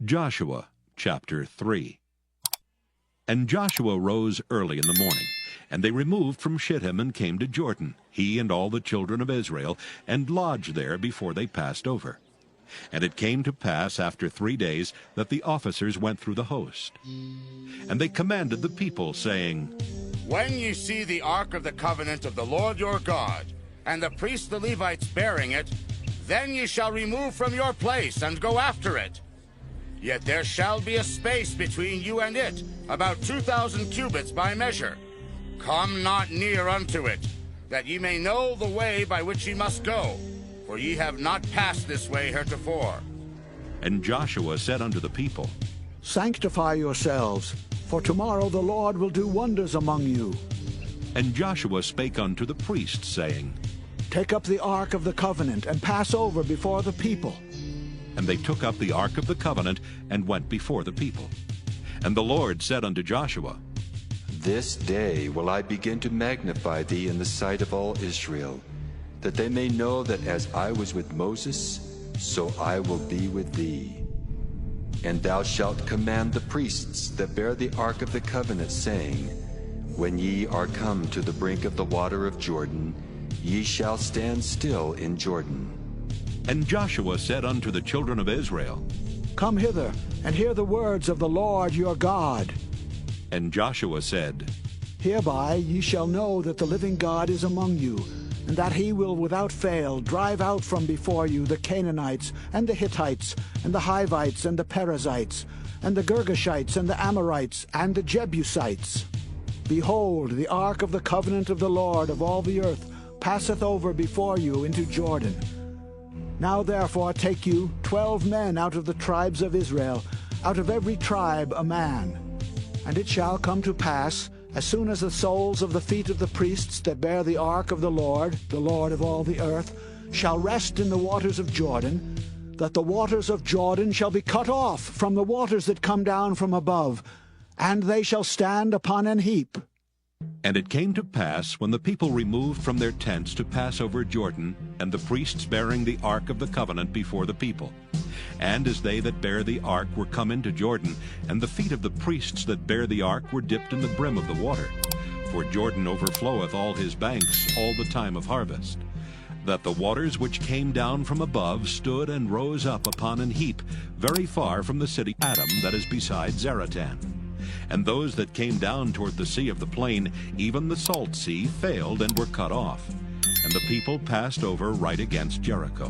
Joshua chapter 3. And Joshua rose early in the morning, and they removed from Shittim and came to Jordan, he and all the children of Israel, and lodged there before they passed over. And it came to pass after 3 days that the officers went through the host. And they commanded the people, saying, When ye see the ark of the covenant of the Lord your God, and the priests the Levites bearing it, then ye shall remove from your place and go after it. Yet there shall be a space between you and it, about 2,000 cubits by measure. Come not near unto it, that ye may know the way by which ye must go, for ye have not passed this way heretofore. And Joshua said unto the people, Sanctify yourselves, for tomorrow the Lord will do wonders among you. And Joshua spake unto the priests, saying, Take up the ark of the covenant, and pass over before the people. And they took up the ark of the covenant, and went before the people. And the Lord said unto Joshua, This day will I begin to magnify thee in the sight of all Israel, that they may know that as I was with Moses, so I will be with thee. And thou shalt command the priests that bear the ark of the covenant, saying, When ye are come to the brink of the water of Jordan, ye shall stand still in Jordan. And Joshua said unto the children of Israel, Come hither, and hear the words of the Lord your God. And Joshua said, Hereby ye shall know that the living God is among you, and that he will without fail drive out from before you the Canaanites, and the Hittites, and the Hivites, and the Perizzites, and the Girgashites, and the Amorites, and the Jebusites. Behold, the ark of the covenant of the Lord of all the earth passeth over before you into Jordan. Now therefore take you 12 men out of the tribes of Israel, out of every tribe a man. And it shall come to pass, as soon as the soles of the feet of the priests that bear the ark of the Lord of all the earth, shall rest in the waters of Jordan, that the waters of Jordan shall be cut off from the waters that come down from above, and they shall stand upon an heap. And it came to pass, when the people removed from their tents to pass over Jordan, and the priests bearing the ark of the covenant before the people, and as they that bear the ark were come into Jordan, and the feet of the priests that bear the ark were dipped in the brim of the water, for Jordan overfloweth all his banks all the time of harvest, that the waters which came down from above stood and rose up upon an heap, very far from the city Adam that is beside Zaratan. And those that came down toward the sea of the plain, even the salt sea, failed and were cut off. And the people passed over right against Jericho.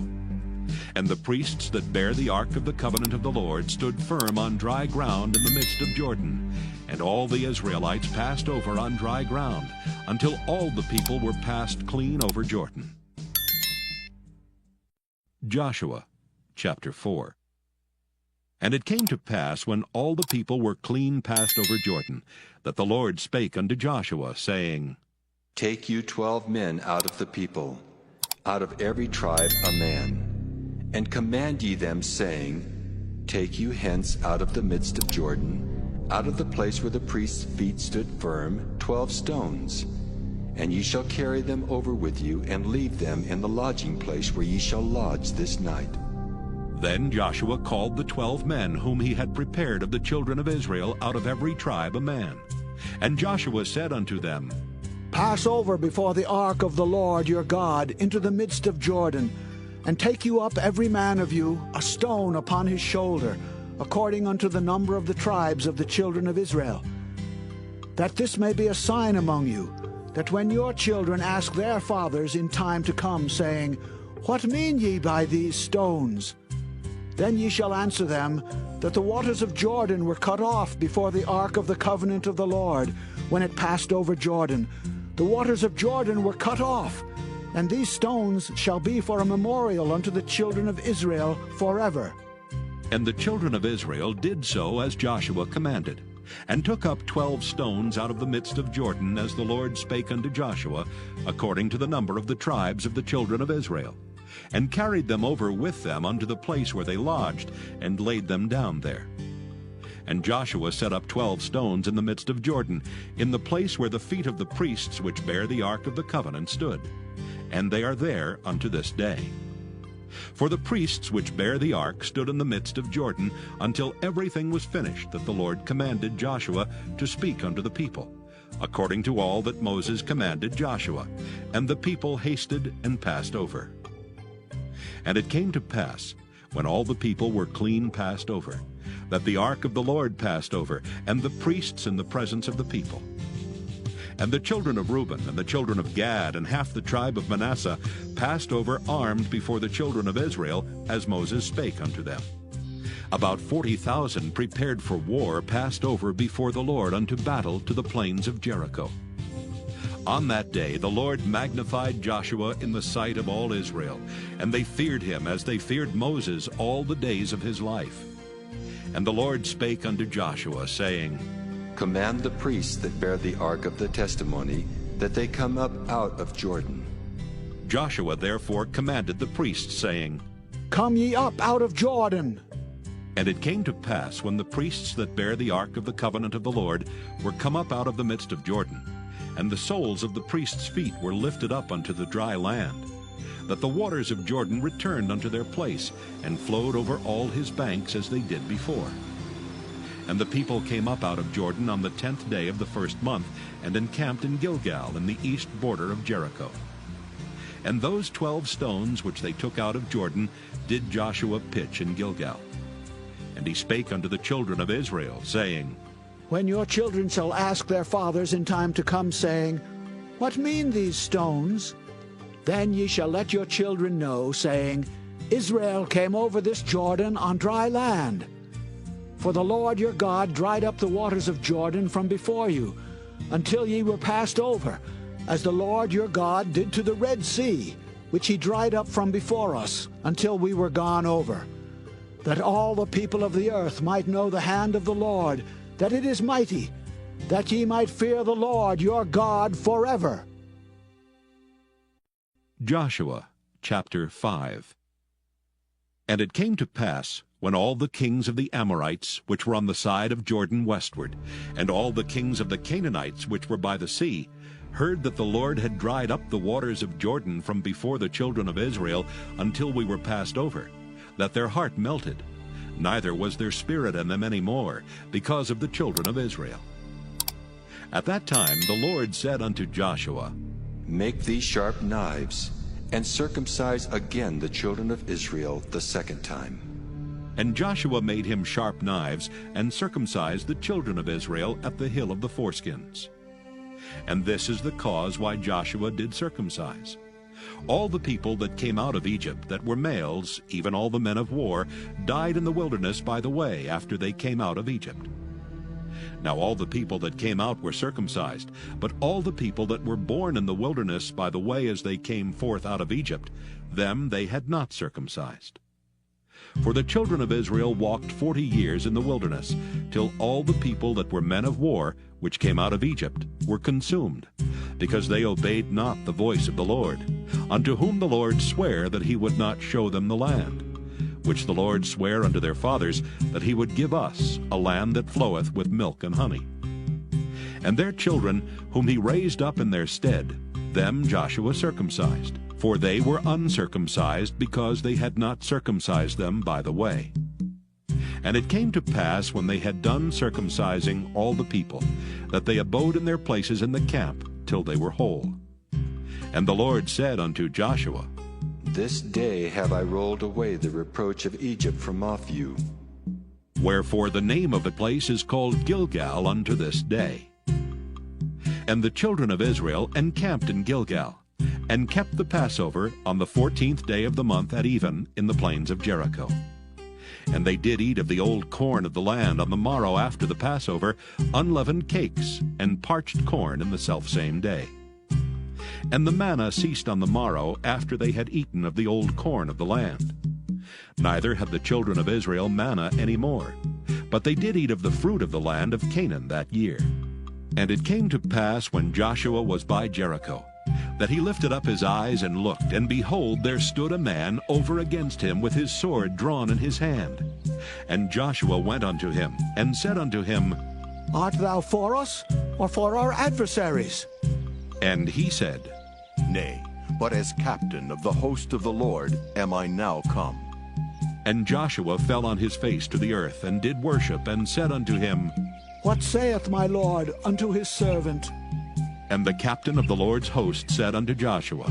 And the priests that bear the ark of the covenant of the Lord stood firm on dry ground in the midst of Jordan. And all the Israelites passed over on dry ground, until all the people were passed clean over Jordan. Joshua chapter 4. And it came to pass, when all the people were clean passed over Jordan, that the Lord spake unto Joshua, saying, Take you 12 men out of the people, out of every tribe a man, and command ye them, saying, Take you hence out of the midst of Jordan, out of the place where the priest's feet stood firm, 12 stones. And ye shall carry them over with you, and leave them in the lodging place where ye shall lodge this night. Then Joshua called the 12 men whom he had prepared of the children of Israel out of every tribe a man. And Joshua said unto them, Pass over before the ark of the Lord your God into the midst of Jordan, and take you up every man of you a stone upon his shoulder, according unto the number of the tribes of the children of Israel, that this may be a sign among you, that when your children ask their fathers in time to come, saying, What mean ye by these stones? Then ye shall answer them, that the waters of Jordan were cut off before the ark of the covenant of the Lord, when it passed over Jordan. The waters of Jordan were cut off, and these stones shall be for a memorial unto the children of Israel forever. And the children of Israel did so as Joshua commanded, and took up 12 stones out of the midst of Jordan, as the Lord spake unto Joshua, according to the number of the tribes of the children of Israel, and carried them over with them unto the place where they lodged, and laid them down there. And Joshua set up 12 stones in the midst of Jordan, in the place where the feet of the priests which bear the ark of the covenant stood. And they are there unto this day. For the priests which bare the ark stood in the midst of Jordan until everything was finished that the Lord commanded Joshua to speak unto the people, according to all that Moses commanded Joshua. And the people hasted and passed over. And it came to pass, when all the people were clean passed over, that the ark of the Lord passed over, and the priests in the presence of the people. And the children of Reuben and the children of Gad and half the tribe of Manasseh passed over armed before the children of Israel, as Moses spake unto them. About 40,000 prepared for war passed over before the Lord unto battle to the plains of Jericho. On that day the Lord magnified Joshua in the sight of all Israel, and they feared him as they feared Moses all the days of his life. And the Lord spake unto Joshua, saying, Command the priests that bear the ark of the testimony, that they come up out of Jordan. Joshua therefore commanded the priests, saying, Come ye up out of Jordan. And it came to pass, when the priests that bare the ark of the covenant of the Lord were come up out of the midst of Jordan, and the soles of the priests' feet were lifted up unto the dry land, that the waters of Jordan returned unto their place, and flowed over all his banks as they did before. And the people came up out of Jordan on the 10th day of the first month, and encamped in Gilgal in the east border of Jericho. And those 12 stones which they took out of Jordan did Joshua pitch in Gilgal. And he spake unto the children of Israel, saying, When your children shall ask their fathers in time to come, saying, What mean these stones? Then ye shall let your children know, saying, Israel came over this Jordan on dry land. For the Lord your God dried up the waters of Jordan from before you, until ye were passed over, as the Lord your God did to the Red Sea, which he dried up from before us, until we were gone over. That all the people of the earth might know the hand of the Lord, that it is mighty, that ye might fear the Lord your God forever. Joshua chapter 5. And it came to pass, when all the kings of the Amorites, which were on the side of Jordan westward, and all the kings of the Canaanites, which were by the sea, heard that the Lord had dried up the waters of Jordan from before the children of Israel until we were passed over, that their heart melted, neither was there spirit in them any more, because of the children of Israel. At that time the Lord said unto Joshua, Make thee sharp knives, and circumcise again the children of Israel the second time. And Joshua made him sharp knives, and circumcised the children of Israel at the hill of the foreskins. And this is the cause why Joshua did circumcise. All the people that came out of Egypt that were males, even all the men of war, died in the wilderness by the way after they came out of Egypt. Now all the people that came out were circumcised, but all the people that were born in the wilderness by the way as they came forth out of Egypt, them they had not circumcised. For the children of Israel walked 40 years in the wilderness, till all the people that were men of war, which came out of Egypt, were consumed, because they obeyed not the voice of the Lord, unto whom the Lord sware that he would not show them the land, which the Lord sware unto their fathers, that he would give us a land that floweth with milk and honey. And their children, whom he raised up in their stead, them Joshua circumcised, for they were uncircumcised, because they had not circumcised them by the way. And it came to pass, when they had done circumcising all the people, that they abode in their places in the camp till they were whole. And the Lord said unto Joshua, This day have I rolled away the reproach of Egypt from off you. Wherefore the name of the place is called Gilgal unto this day. And the children of Israel encamped in Gilgal, and kept the Passover on the 14th day of the month at even in the plains of Jericho. And they did eat of the old corn of the land on the morrow after the Passover, unleavened cakes, and parched corn in the selfsame day. And the manna ceased on the morrow after they had eaten of the old corn of the land. Neither had the children of Israel manna any more, but they did eat of the fruit of the land of Canaan that year. And it came to pass, when Joshua was by Jericho, that he lifted up his eyes and looked, and behold, there stood a man over against him with his sword drawn in his hand. And Joshua went unto him, and said unto him, Art thou for us, or for our adversaries? And he said, Nay, but as captain of the host of the Lord am I now come. And Joshua fell on his face to the earth, and did worship, and said unto him, What saith my Lord unto his servant? And the captain of the Lord's host said unto Joshua,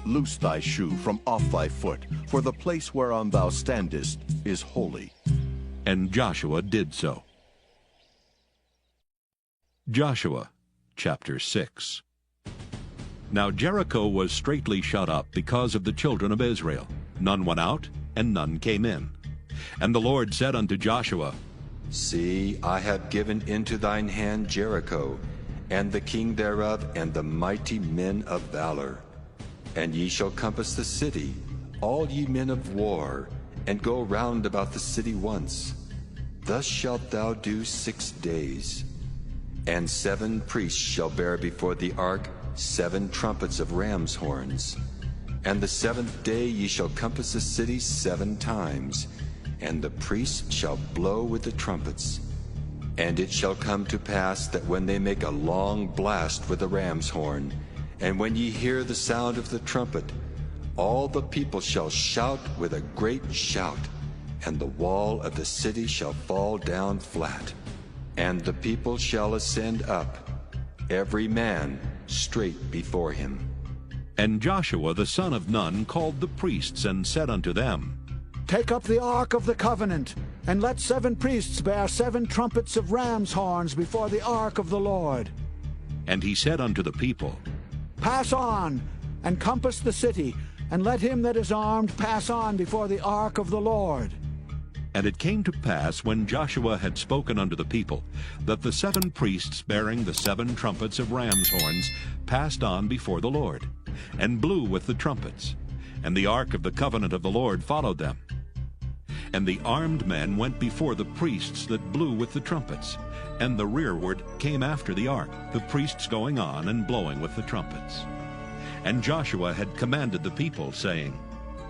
Loose thy shoe from off thy foot, for the place whereon thou standest is holy. And Joshua did so. Joshua chapter 6. Now Jericho was straitly shut up because of the children of Israel. None went out, and none came in. And the Lord said unto Joshua, See, I have given into thine hand Jericho, and the king thereof, and the mighty men of valor. And ye shall compass the city, all ye men of war, and go round about the city once. Thus shalt thou do 6 days. And 7 priests shall bear before the ark 7 trumpets of ram's horns. And the 7th day ye shall compass the city 7 times, and the priests shall blow with the trumpets. And it shall come to pass that when they make a long blast with the ram's horn, and when ye hear the sound of the trumpet, all the people shall shout with a great shout, and the wall of the city shall fall down flat, and the people shall ascend up, every man straight before him. And Joshua the son of Nun called the priests, and said unto them, Take up the ark of the covenant, and let 7 priests bear 7 trumpets of ram's horns before the ark of the Lord. And he said unto the people, Pass on, and compass the city, and let him that is armed pass on before the ark of the Lord. And it came to pass, when Joshua had spoken unto the people, that the 7 priests bearing the 7 trumpets of ram's horns passed on before the Lord, and blew with the trumpets. And the ark of the covenant of the Lord followed them. And the armed men went before the priests that blew with the trumpets, and the rearward came after the ark, the priests going on and blowing with the trumpets. And Joshua had commanded the people, saying,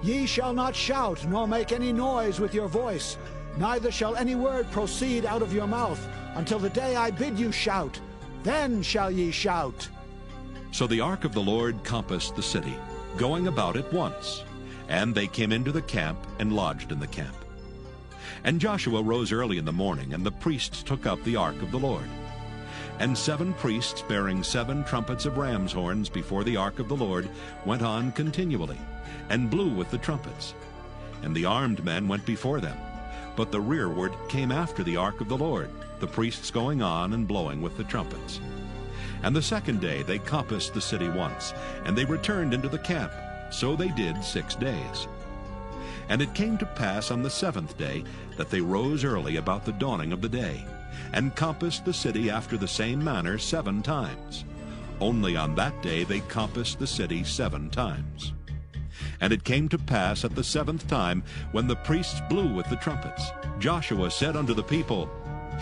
Ye shall not shout, nor make any noise with your voice, neither shall any word proceed out of your mouth, until the day I bid you shout. Then shall ye shout. So the ark of the Lord compassed the city, going about it once. And they came into the camp, and lodged in the camp. And Joshua rose early in the morning, and the priests took up the ark of the Lord. And 7 priests bearing 7 trumpets of ram's horns before the ark of the Lord went on continually, and blew with the trumpets. And the armed men went before them, but the rearward came after the ark of the Lord, the priests going on and blowing with the trumpets. And the 2nd day they compassed the city once, and they returned into the camp. So they did 6 days. And it came to pass on the 7th day that they rose early about the dawning of the day, and compassed the city after the same manner 7 times. Only on that day they compassed the city 7 times. And it came to pass at the 7th time, when the priests blew with the trumpets, Joshua said unto the people,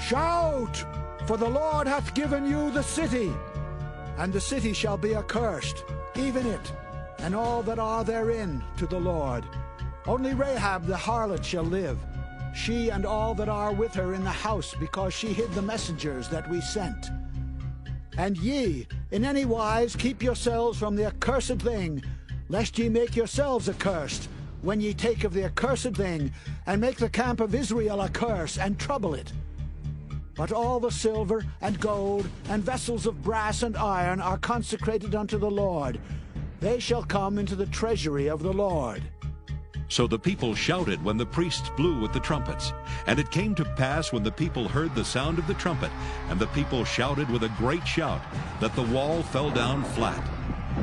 Shout, for the Lord hath given you the city. And the city shall be accursed, even it, and all that are therein, to the Lord. Only Rahab the harlot shall live, she and all that are with her in the house, because she hid the messengers that we sent. And ye, in any wise, keep yourselves from the accursed thing, lest ye make yourselves accursed, when ye take of the accursed thing, and make the camp of Israel a curse, and trouble it. But all the silver and gold and vessels of brass and iron are consecrated unto the Lord. They shall come into the treasury of the Lord. So the people shouted when the priests blew with the trumpets. And it came to pass, when the people heard the sound of the trumpet, and the people shouted with a great shout, that the wall fell down flat.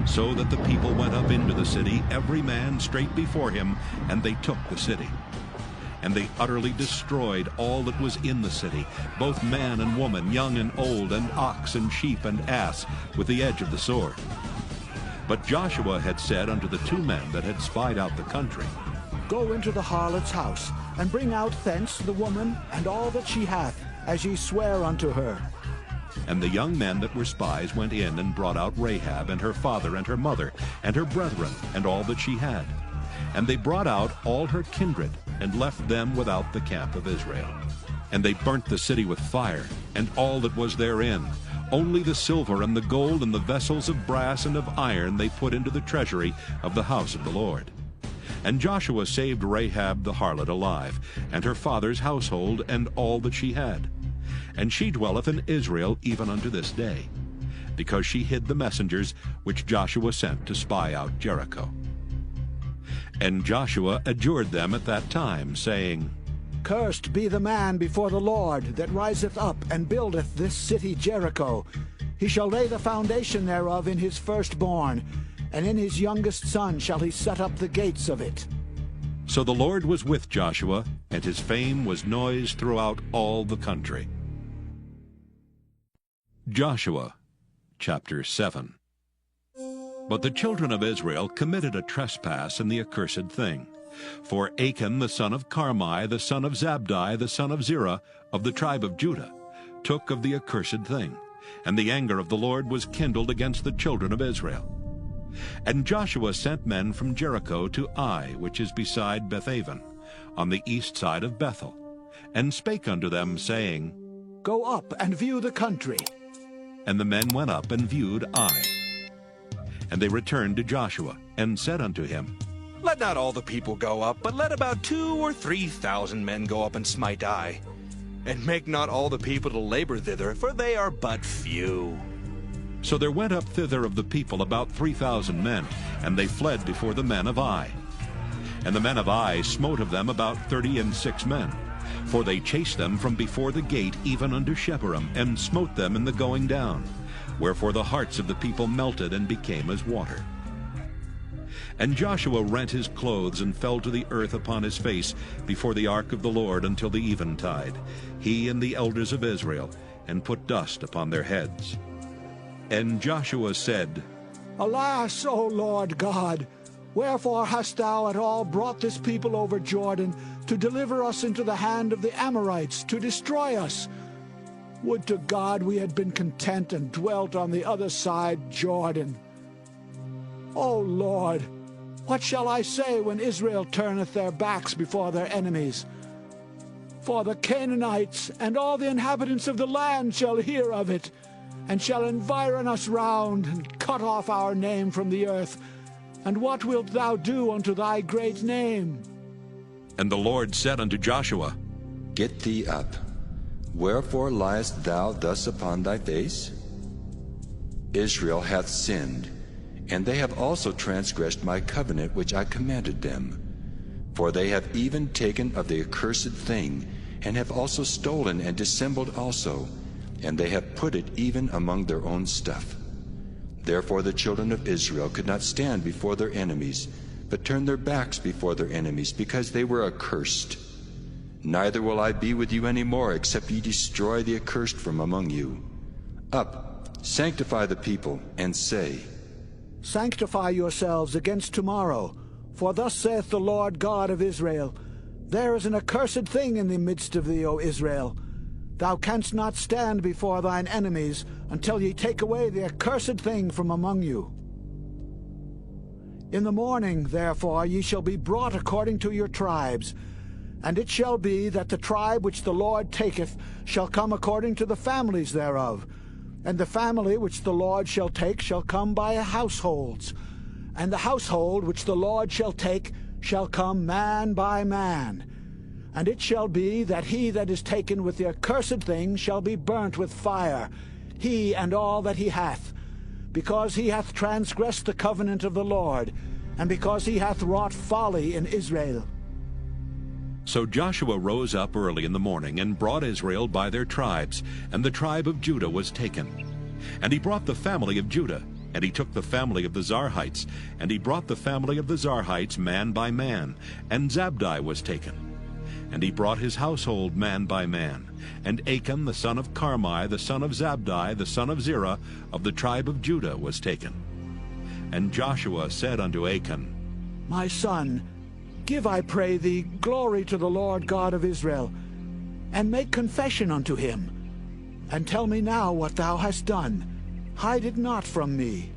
So that the people went up into the city, every man straight before him, and they took the city. And they utterly destroyed all that was in the city, both man and woman, young and old, and ox and sheep and ass, with the edge of the sword. But Joshua had said unto the 2 men that had spied out the country, Go into the harlot's house, and bring out thence the woman and all that she hath, as ye swear unto her. And the young men that were spies went in, and brought out Rahab, and her father, and her mother, and her brethren, and all that she had. And they brought out all her kindred, and left them without the camp of Israel. And they burnt the city with fire, and all that was therein, Only the silver and the gold and the vessels of brass and of iron they put into the treasury of the house of the Lord. And Joshua saved Rahab the harlot alive, and her father's household, and all that she had. And she dwelleth in Israel even unto this day, because she hid the messengers which Joshua sent to spy out Jericho. And Joshua adjured them at that time, saying, Cursed be the man before the Lord that riseth up and buildeth this city Jericho. He shall lay the foundation thereof in his firstborn, and in his youngest son shall he set up the gates of it. So the Lord was with Joshua, and his fame was noised throughout all the country. Joshua chapter 7. But the children of Israel committed a trespass in the accursed thing. For Achan the son of Carmi, the son of Zabdi, the son of Zerah, of the tribe of Judah, took of the accursed thing, and the anger of the Lord was kindled against the children of Israel. And Joshua sent men from Jericho to Ai, which is beside Bethaven, on the east side of Bethel, and spake unto them, saying, Go up and view the country. And the men went up and viewed Ai. And they returned to Joshua, and said unto him, Let not all the people go up, but let about 2,000 or 3,000 men go up and smite Ai. And make not all the people to labor thither, for they are but few. So there went up thither of the people about 3,000 men, and they fled before the men of Ai. And the men of Ai smote of them about 36 men, for they chased them from before the gate even unto Shebarim, and smote them in the going down. Wherefore the hearts of the people melted and became as water. And Joshua rent his clothes and fell to the earth upon his face before the ark of the Lord until the eventide, he and the elders of Israel, and put dust upon their heads. And Joshua said, Alas, O Lord God, wherefore hast thou at all brought this people over Jordan to deliver us into the hand of the Amorites, to destroy us? Would to God we had been content and dwelt on the other side Jordan. O Lord, what shall I say when Israel turneth their backs before their enemies? For the Canaanites and all the inhabitants of the land shall hear of it, and shall environ us round, and cut off our name from the earth. And what wilt thou do unto thy great name? And the Lord said unto Joshua, Get thee up. Wherefore liest thou thus upon thy face? Israel hath sinned, and they have also transgressed my covenant which I commanded them. For they have even taken of the accursed thing, and have also stolen and dissembled also, and they have put it even among their own stuff. Therefore the children of Israel could not stand before their enemies, but turned their backs before their enemies, because they were accursed. Neither will I be with you any more, except ye destroy the accursed from among you. Up, sanctify the people, and say, Sanctify yourselves against tomorrow, for thus saith the Lord God of Israel, There is an accursed thing in the midst of thee, O Israel. Thou canst not stand before thine enemies until ye take away the accursed thing from among you. In the morning, therefore, ye shall be brought according to your tribes. And it shall be that the tribe which the Lord taketh shall come according to the families thereof. And the family which the Lord shall take shall come by households. And the household which the Lord shall take shall come man by man. And it shall be that he that is taken with the accursed thing shall be burnt with fire, he and all that he hath, because he hath transgressed the covenant of the Lord, and because he hath wrought folly in Israel. So Joshua rose up early in the morning, and brought Israel by their tribes, and the tribe of Judah was taken. And he brought the family of Judah, and he took the family of the Zarhites, and he brought the family of the Zarhites man by man, and Zabdi was taken. And he brought his household man by man, and Achan the son of Carmi, the son of Zabdi, the son of Zerah, of the tribe of Judah was taken. And Joshua said unto Achan, My son, give, I pray thee, glory to the Lord God of Israel, and make confession unto him. And tell me now what thou hast done. Hide it not from me.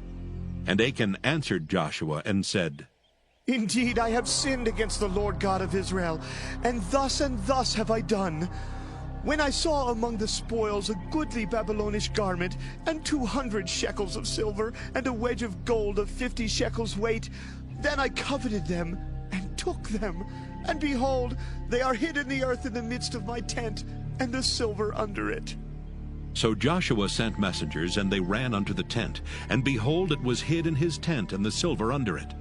And Achan answered Joshua and said, Indeed, I have sinned against the Lord God of Israel, and thus have I done. when I saw among the spoils a goodly Babylonish garment, and 200 shekels of silver, and a wedge of gold of 50 shekels weight, then I coveted them, and took them. And behold, they are hid in the earth in the midst of my tent, and the silver under it. So Joshua sent messengers, and they ran unto the tent, and behold, it was hid in his tent, and the silver under it.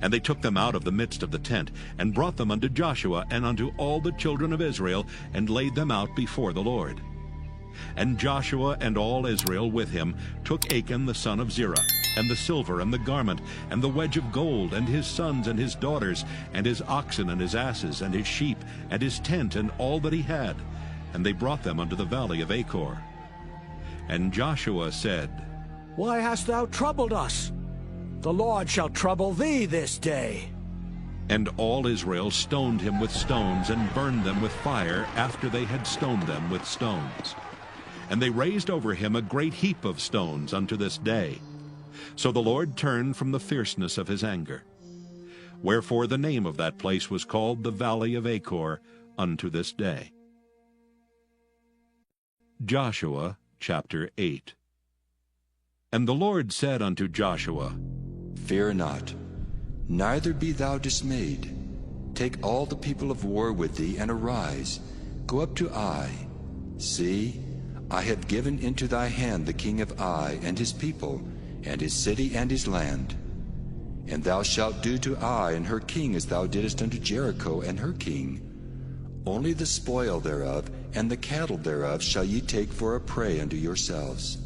And they took them out of the midst of the tent, and brought them unto Joshua and unto all the children of Israel, and laid them out before the Lord. And Joshua and all Israel with him took Achan the son of Zerah, and the silver, and the garment, and the wedge of gold, and his sons and his daughters, and his oxen and his asses, and his sheep, and his tent, and all that he had. And they brought them unto the valley of Achor. And Joshua said, Why hast thou troubled us? The Lord shall trouble thee this day. And all Israel stoned him with stones, and burned them with fire, after they had stoned them with stones. And they raised over him a great heap of stones unto this day. So the Lord turned from the fierceness of his anger. Wherefore the name of that place was called the Valley of Achor unto this day. Joshua chapter 8. And the Lord said unto Joshua, Fear not, neither be thou dismayed. Take all the people of war with thee, and arise, go up to Ai. See, I have given into thy hand the king of Ai, and his people, and his city, and his land. And thou shalt do to Ai and her king as thou didst unto Jericho and her king. Only the spoil thereof and the cattle thereof shall ye take for a prey unto yourselves.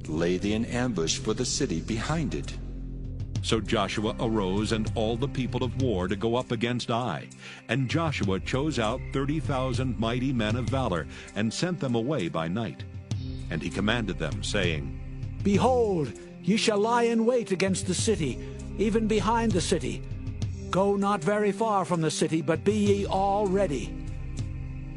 Lay thee in ambush for the city behind it. So Joshua arose, and all the people of war, to go up against Ai. And Joshua chose out 30,000 mighty men of valor, and sent them away by night. And he commanded them, saying, Behold, ye shall lie in wait against the city, even behind the city. Go not very far from the city, but be ye all ready.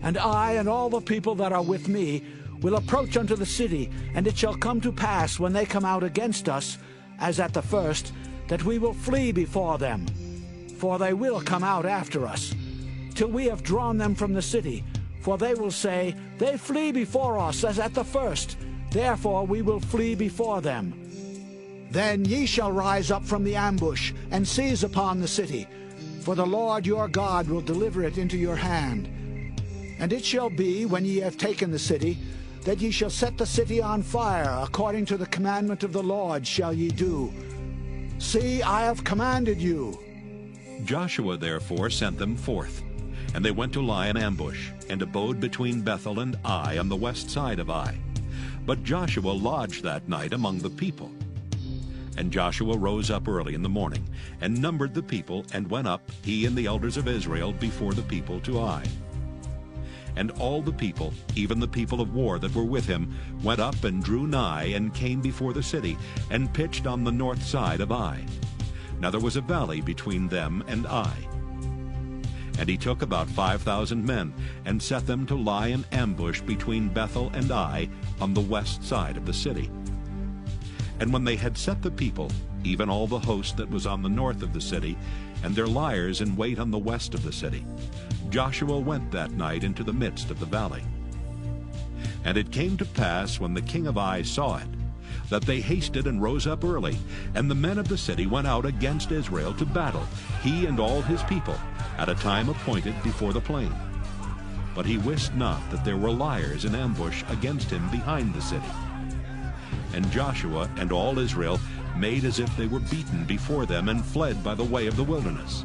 And I and all the people that are with me will approach unto the city, and it shall come to pass, when they come out against us, as at the first, that we will flee before them. For they will come out after us, till we have drawn them from the city. For they will say, They flee before us as at the first, therefore we will flee before them. Then ye shall rise up from the ambush, and seize upon the city, for the Lord your God will deliver it into your hand. And it shall be, when ye have taken the city, that ye shall set the city on fire, according to the commandment of the Lord shall ye do. See, I have commanded you. Joshua therefore sent them forth, and they went to lie in ambush, and abode between Bethel and Ai on the west side of Ai. But Joshua lodged that night among the people. And Joshua rose up early in the morning, and numbered the people, and went up, he and the elders of Israel, before the people to Ai. And all the people, even the people of war that were with him, went up and drew nigh, and came before the city, and pitched on the north side of Ai. Now there was a valley between them and Ai. And he took about 5,000 men, and set them to lie in ambush between Bethel and Ai, on the west side of the city. And when they had set the people, even all the host that was on the north of the city, and their liers in wait on the west of the city, Joshua went that night into the midst of the valley. And it came to pass, when the king of Ai saw it, that they hasted and rose up early, and the men of the city went out against Israel to battle, he and all his people, at a time appointed before the plain. But he wist not that there were liers in ambush against him behind the city. And Joshua and all Israel made as if they were beaten before them, and fled by the way of the wilderness.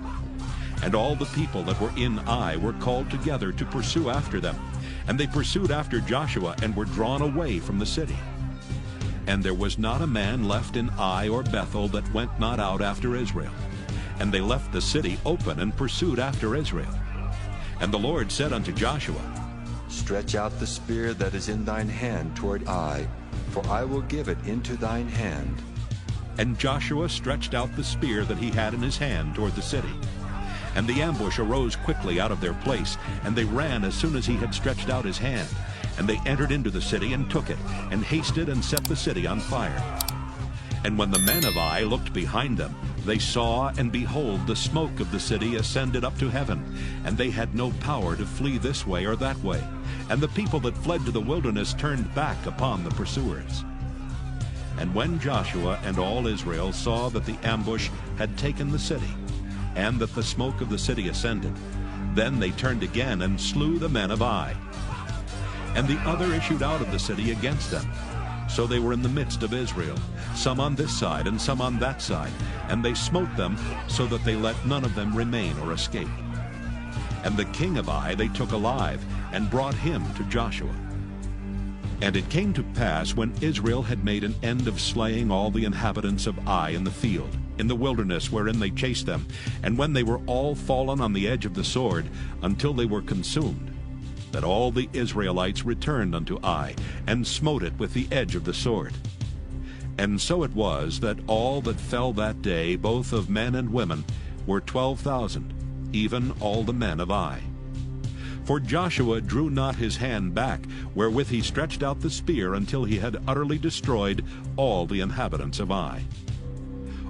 And all the people that were in Ai were called together to pursue after them. And they pursued after Joshua, and were drawn away from the city. And there was not a man left in Ai or Bethel that went not out after Israel. And they left the city open, and pursued after Israel. And the Lord said unto Joshua, Stretch out the spear that is in thine hand toward Ai, for I will give it into thine hand. And Joshua stretched out the spear that he had in his hand toward the city. And the ambush arose quickly out of their place, and they ran as soon as he had stretched out his hand. And they entered into the city, and took it, and hasted and set the city on fire. And when the men of Ai looked behind them, they saw, and behold, the smoke of the city ascended up to heaven, and they had no power to flee this way or that way. and the people that fled to the wilderness turned back upon the pursuers. And when Joshua and all Israel saw that the ambush had taken the city, and that the smoke of the city ascended, then they turned again and slew the men of Ai. And the other issued out of the city against them. So they were in the midst of Israel, some on this side and some on that side, and they smote them, so that they let none of them remain or escape. And the king of Ai they took alive, and brought him to Joshua. And it came to pass, when Israel had made an end of slaying all the inhabitants of Ai in the field, in the wilderness wherein they chased them, and when they were all fallen on the edge of the sword, until they were consumed, that all the Israelites returned unto Ai, and smote it with the edge of the sword. And so it was that all that fell that day, both of men and women, were 12,000, even all the men of Ai. For Joshua drew not his hand back, wherewith he stretched out the spear, until he had utterly destroyed all the inhabitants of Ai.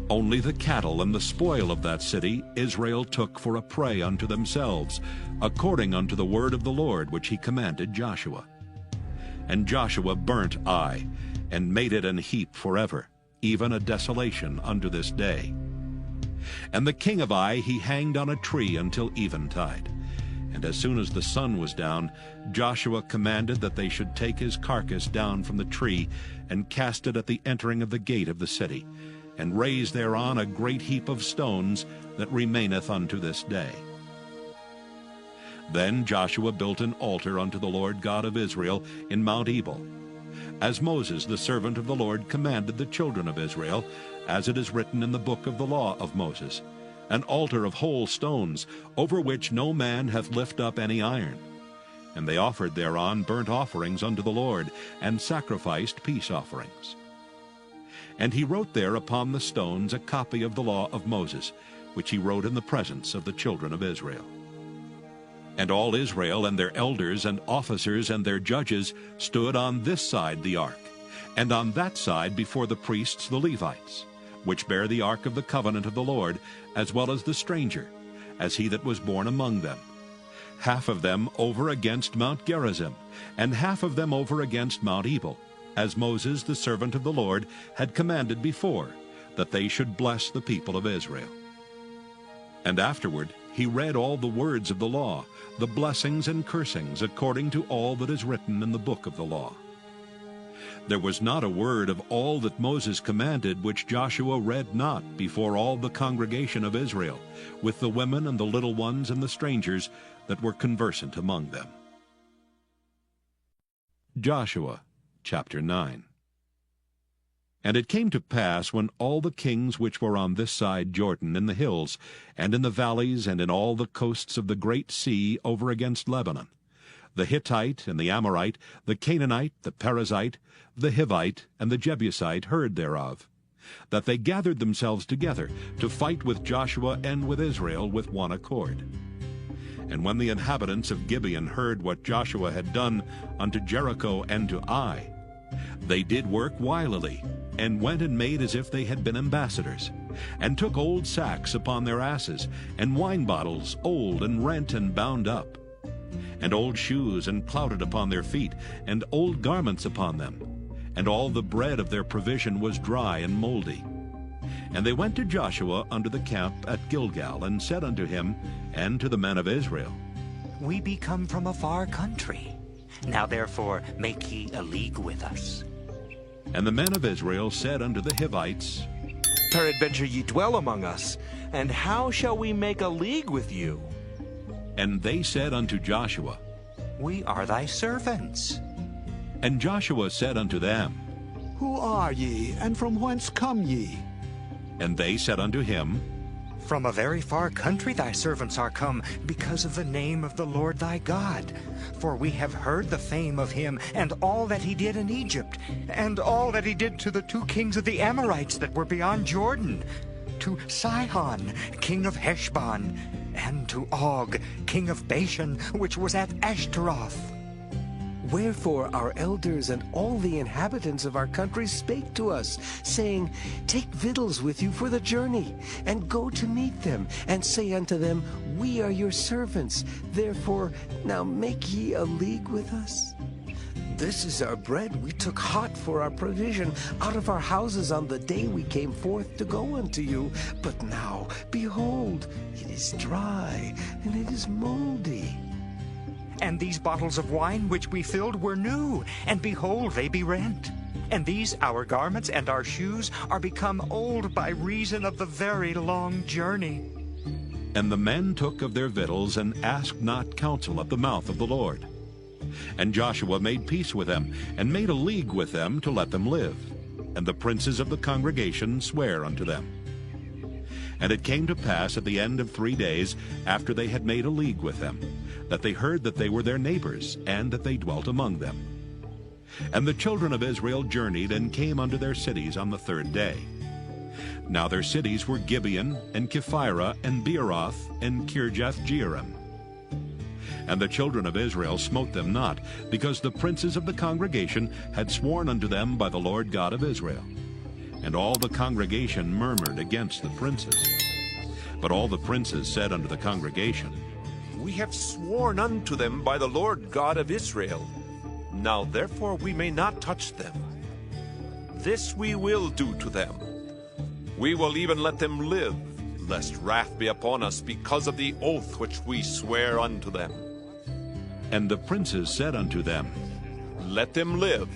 Only the cattle and the spoil of that city Israel took for a prey unto themselves, according unto the word of the Lord which he commanded Joshua. And Joshua burnt Ai, and made it an heap forever, even a desolation unto this day. And the king of Ai he hanged on a tree until eventide. And as soon as the sun was down, Joshua commanded that they should take his carcass down from the tree, and cast it at the entering of the gate of the city, and raise thereon a great heap of stones that remaineth unto this day. Then Joshua built an altar unto the Lord God of Israel in Mount Ebal, as Moses the servant of the Lord commanded the children of Israel, as it is written in the book of the law of Moses, an altar of whole stones, over which no man hath lift up any iron. And they offered thereon burnt offerings unto the Lord, and sacrificed peace offerings. And he wrote there upon the stones a copy of the law of Moses, which he wrote in the presence of the children of Israel. And all Israel and their elders and officers and their judges stood on this side the ark, and on that side before the priests the Levites, which bear the ark of the covenant of the Lord, as well as the stranger, as he that was born among them. Half of them over against Mount Gerizim, and half of them over against Mount Ebal, as Moses the servant of the Lord had commanded before, that they should bless the people of Israel. And afterward he read all the words of the law, the blessings and cursings, according to all that is written in the book of the law. There was not a word of all that Moses commanded which Joshua read not before all the congregation of Israel, with the women and the little ones and the strangers that were conversant among them. Joshua chapter 9. And it came to pass, when all the kings which were on this side Jordan, in the hills, and in the valleys, and in all the coasts of the great sea over against Lebanon, the Hittite and the Amorite, the Canaanite, the Perizzite, the Hivite, and the Jebusite heard thereof, that they gathered themselves together to fight with Joshua and with Israel with one accord. And when the inhabitants of Gibeon heard what Joshua had done unto Jericho and to Ai, they did work wilily, and went and made as if they had been ambassadors, and took old sacks upon their asses, and wine bottles old and rent and bound up, and old shoes and clouted upon their feet, and old garments upon them, and all the bread of their provision was dry and moldy. And they went to Joshua unto the camp at Gilgal, and said unto him and to the men of Israel, We be come from a far country. Now therefore make ye a league with us. And the men of Israel said unto the Hivites, Peradventure ye dwell among us, and how shall we make a league with you? And they said unto Joshua, We are thy servants. And Joshua said unto them, Who are ye, and from whence come ye? And they said unto him, From a very far country thy servants are come, because of the name of the Lord thy God. For we have heard the fame of him, and all that he did in Egypt, and all that he did to the 2 kings of the Amorites that were beyond Jordan, to Sihon, king of Heshbon, and to Og, king of Bashan, which was at Ashtaroth. Wherefore our elders and all the inhabitants of our country spake to us, saying, Take victuals with you for the journey, and go to meet them, and say unto them, We are your servants. Therefore, now make ye a league with us. This is our bread we took hot for our provision out of our houses on the day we came forth to go unto you. But now, behold, it is dry, and it is moldy. And these bottles of wine which we filled were new, and behold, they be rent. And these our garments and our shoes are become old by reason of the very long journey. And the men took of their victuals, and asked not counsel at the mouth of the Lord. And Joshua made peace with them, and made a league with them to let them live. And the princes of the congregation sware unto them. And it came to pass at the end of 3 days, after they had made a league with them, that they heard that they were their neighbors, and that they dwelt among them. And the children of Israel journeyed, and came unto their cities on the 3rd day. Now their cities were Gibeon, and Kephirah, and Beeroth, and Kirjath-jearim. And the children of Israel smote them not, because the princes of the congregation had sworn unto them by the Lord God of Israel. And all the congregation murmured against the princes. But all the princes said unto the congregation, We have sworn unto them by the Lord God of Israel. Now therefore we may not touch them. This we will do to them. We will even let them live, lest wrath be upon us because of the oath which we swear unto them. And the princes said unto them, Let them live,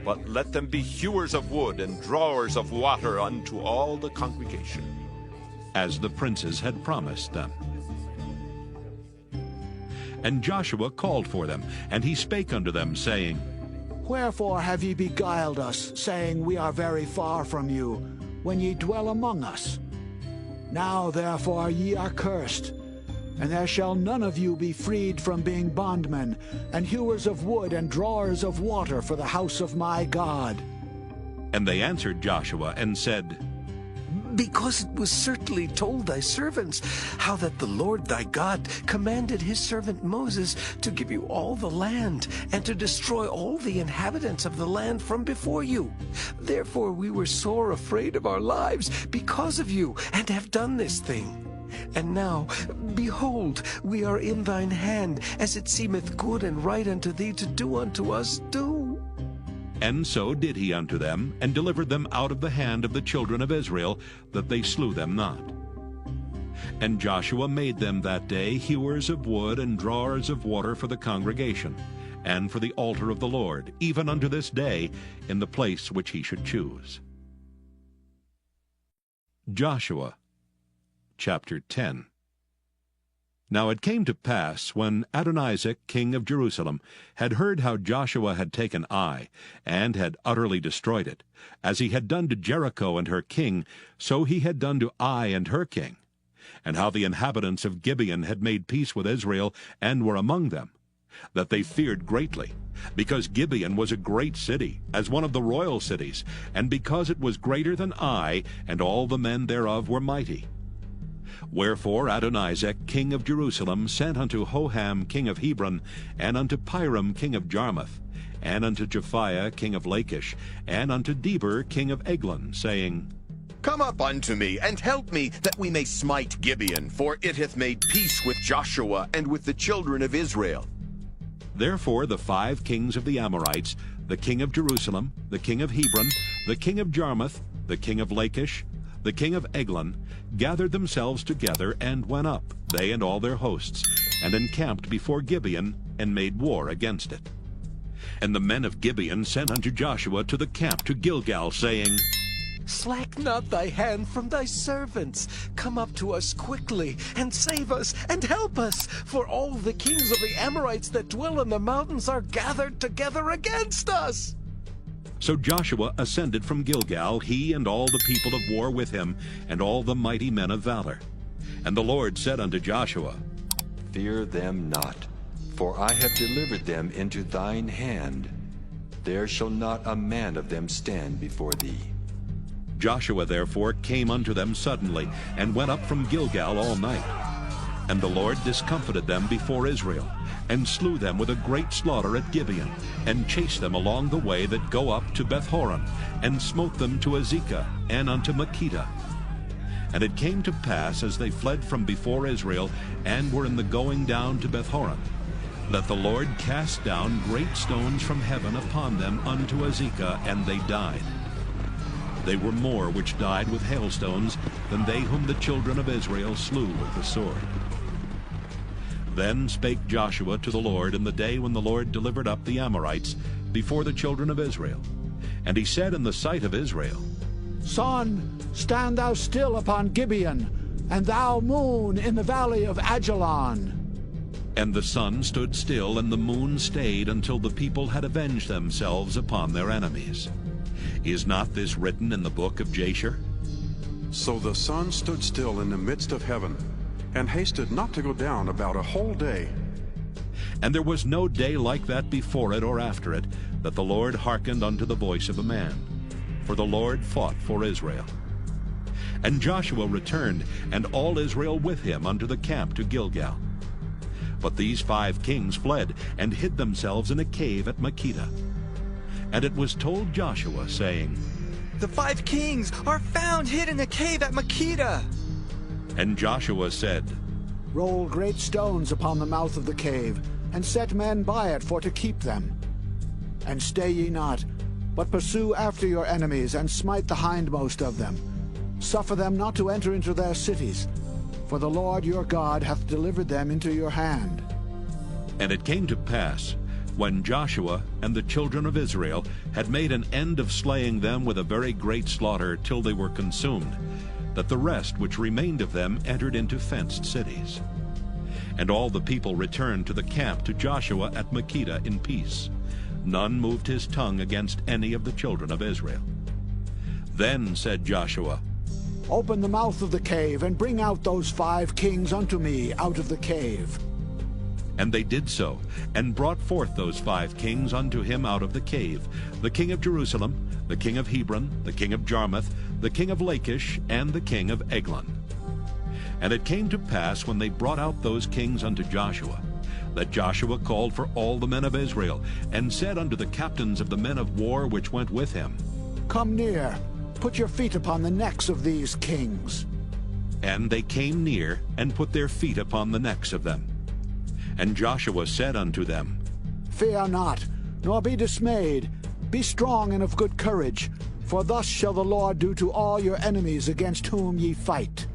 but let them be hewers of wood and drawers of water unto all the congregation. as the princes had promised them. And Joshua called for them, and he spake unto them, saying, Wherefore have ye beguiled us, saying, We are very far from you, when ye dwell among us? Now therefore ye are cursed, and there shall none of you be freed from being bondmen, and hewers of wood and drawers of water for the house of my God. And they answered Joshua, and said, Because it was certainly told thy servants how that the Lord thy God commanded his servant Moses to give you all the land, and to destroy all the inhabitants of the land from before you. Therefore we were sore afraid of our lives because of you, and have done this thing. And now, behold, we are in thine hand, as it seemeth good and right unto thee to do unto us, do. And so did he unto them, and delivered them out of the hand of the children of Israel, that they slew them not. And Joshua made them that day hewers of wood and drawers of water for the congregation, and for the altar of the Lord, even unto this day, in the place which he should choose. Joshua chapter 10. Now it came to pass, when Adonizek king of Jerusalem had heard how Joshua had taken Ai, and had utterly destroyed it, as he had done to Jericho and her king, so he had done to Ai and her king, and how the inhabitants of Gibeon had made peace with Israel, and were among them, that they feared greatly, because Gibeon was a great city, as one of the royal cities, and because it was greater than Ai, and all the men thereof were mighty. Wherefore Adonizek king of Jerusalem sent unto Hoham king of Hebron, and unto Piram king of Jarmuth, and unto Japhiah king of Lachish, and unto Deber king of Eglon, saying, Come up unto me, and help me, that we may smite Gibeon, for it hath made peace with Joshua and with the children of Israel. Therefore the 5 kings of the Amorites, the king of Jerusalem, the king of Hebron, the king of Jarmuth, the king of Lachish, the king of Eglon, gathered themselves together, and went up, they and all their hosts, and encamped before Gibeon, and made war against it. And the men of Gibeon sent unto Joshua to the camp to Gilgal, saying, Slack not thy hand from thy servants. Come up to us quickly, and save us, and help us, for all the kings of the Amorites that dwell in the mountains are gathered together against us. So Joshua ascended from Gilgal, he and all the people of war with him, and all the mighty men of valor. And the Lord said unto Joshua, Fear them not, for I have delivered them into thine hand. There shall not a man of them stand before thee. Joshua therefore came unto them suddenly, and went up from Gilgal all night. And the Lord discomfited them before Israel, and slew them with a great slaughter at Gibeon, and chased them along the way that go up to Bethhoron, and smote them to Azekah, and unto Makkedah. And it came to pass, as they fled from before Israel, and were in the going down to Beth-horon, that the Lord cast down great stones from heaven upon them unto Azekah, and they died. They were more which died with hailstones than they whom the children of Israel slew with the sword. Then spake Joshua to the Lord in the day when the Lord delivered up the Amorites before the children of Israel. And he said in the sight of Israel, Sun, stand thou still upon Gibeon, and thou, moon, in the valley of Ajalon. And the sun stood still, and the moon stayed, until the people had avenged themselves upon their enemies. Is not this written in the book of Jasher? So the sun stood still in the midst of heaven, and hasted not to go down about a whole day. And there was no day like that before it or after it, that the Lord hearkened unto the voice of a man. For the Lord fought for Israel. And Joshua returned, and all Israel with him, unto the camp to Gilgal. But these 5 kings fled, and hid themselves in a cave at Makkedah. And it was told Joshua, saying, The 5 kings are found hid in a cave at Makkedah. And Joshua said, Roll great stones upon the mouth of the cave, and set men by it for to keep them. And stay ye not, but pursue after your enemies, and smite the hindmost of them. Suffer them not to enter into their cities, for the Lord your God hath delivered them into your hand. And it came to pass, when Joshua and the children of Israel had made an end of slaying them with a very great slaughter till they were consumed, that the rest which remained of them entered into fenced cities. And all the people returned to the camp to Joshua at Makkedah in peace. None moved his tongue against any of the children of Israel. Then said Joshua, Open the mouth of the cave, and bring out those 5 kings unto me out of the cave. And they did so, and brought forth those 5 kings unto him out of the cave, the king of Jerusalem, the king of Hebron, the king of Jarmuth, the king of Lachish, and the king of Eglon. And it came to pass, when they brought out those kings unto Joshua, that Joshua called for all the men of Israel, and said unto the captains of the men of war which went with him, Come near, put your feet upon the necks of these kings. And they came near, and put their feet upon the necks of them. And Joshua said unto them, Fear not, nor be dismayed. Be strong and of good courage, for thus shall the Lord do to all your enemies against whom ye fight.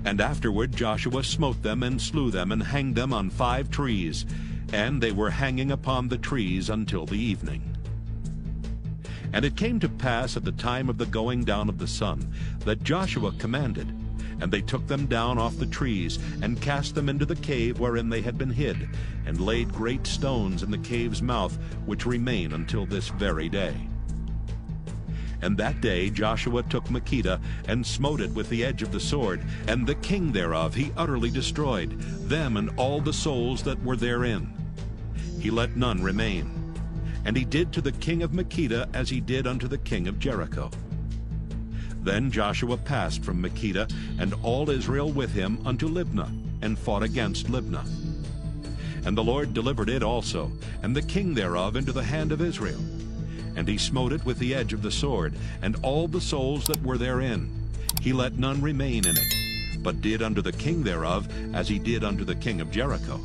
And afterward Joshua smote them, and slew them, and hanged them on 5 trees, and they were hanging upon the trees until the evening. And it came to pass at the time of the going down of the sun, that Joshua commanded, and they took them down off the trees, and cast them into the cave wherein they had been hid, and laid great stones in the cave's mouth, which remain until this very day. And that day Joshua took Makkedah, and smote it with the edge of the sword, and the king thereof he utterly destroyed, them and all the souls that were therein. He let none remain. And he did to the king of Makkedah as he did unto the king of Jericho. Then Joshua passed from Makkedah, and all Israel with him, unto Libnah, and fought against Libnah. And the Lord delivered it also, and the king thereof, into the hand of Israel. And he smote it with the edge of the sword, and all the souls that were therein. He let none remain in it, but did unto the king thereof as he did unto the king of Jericho.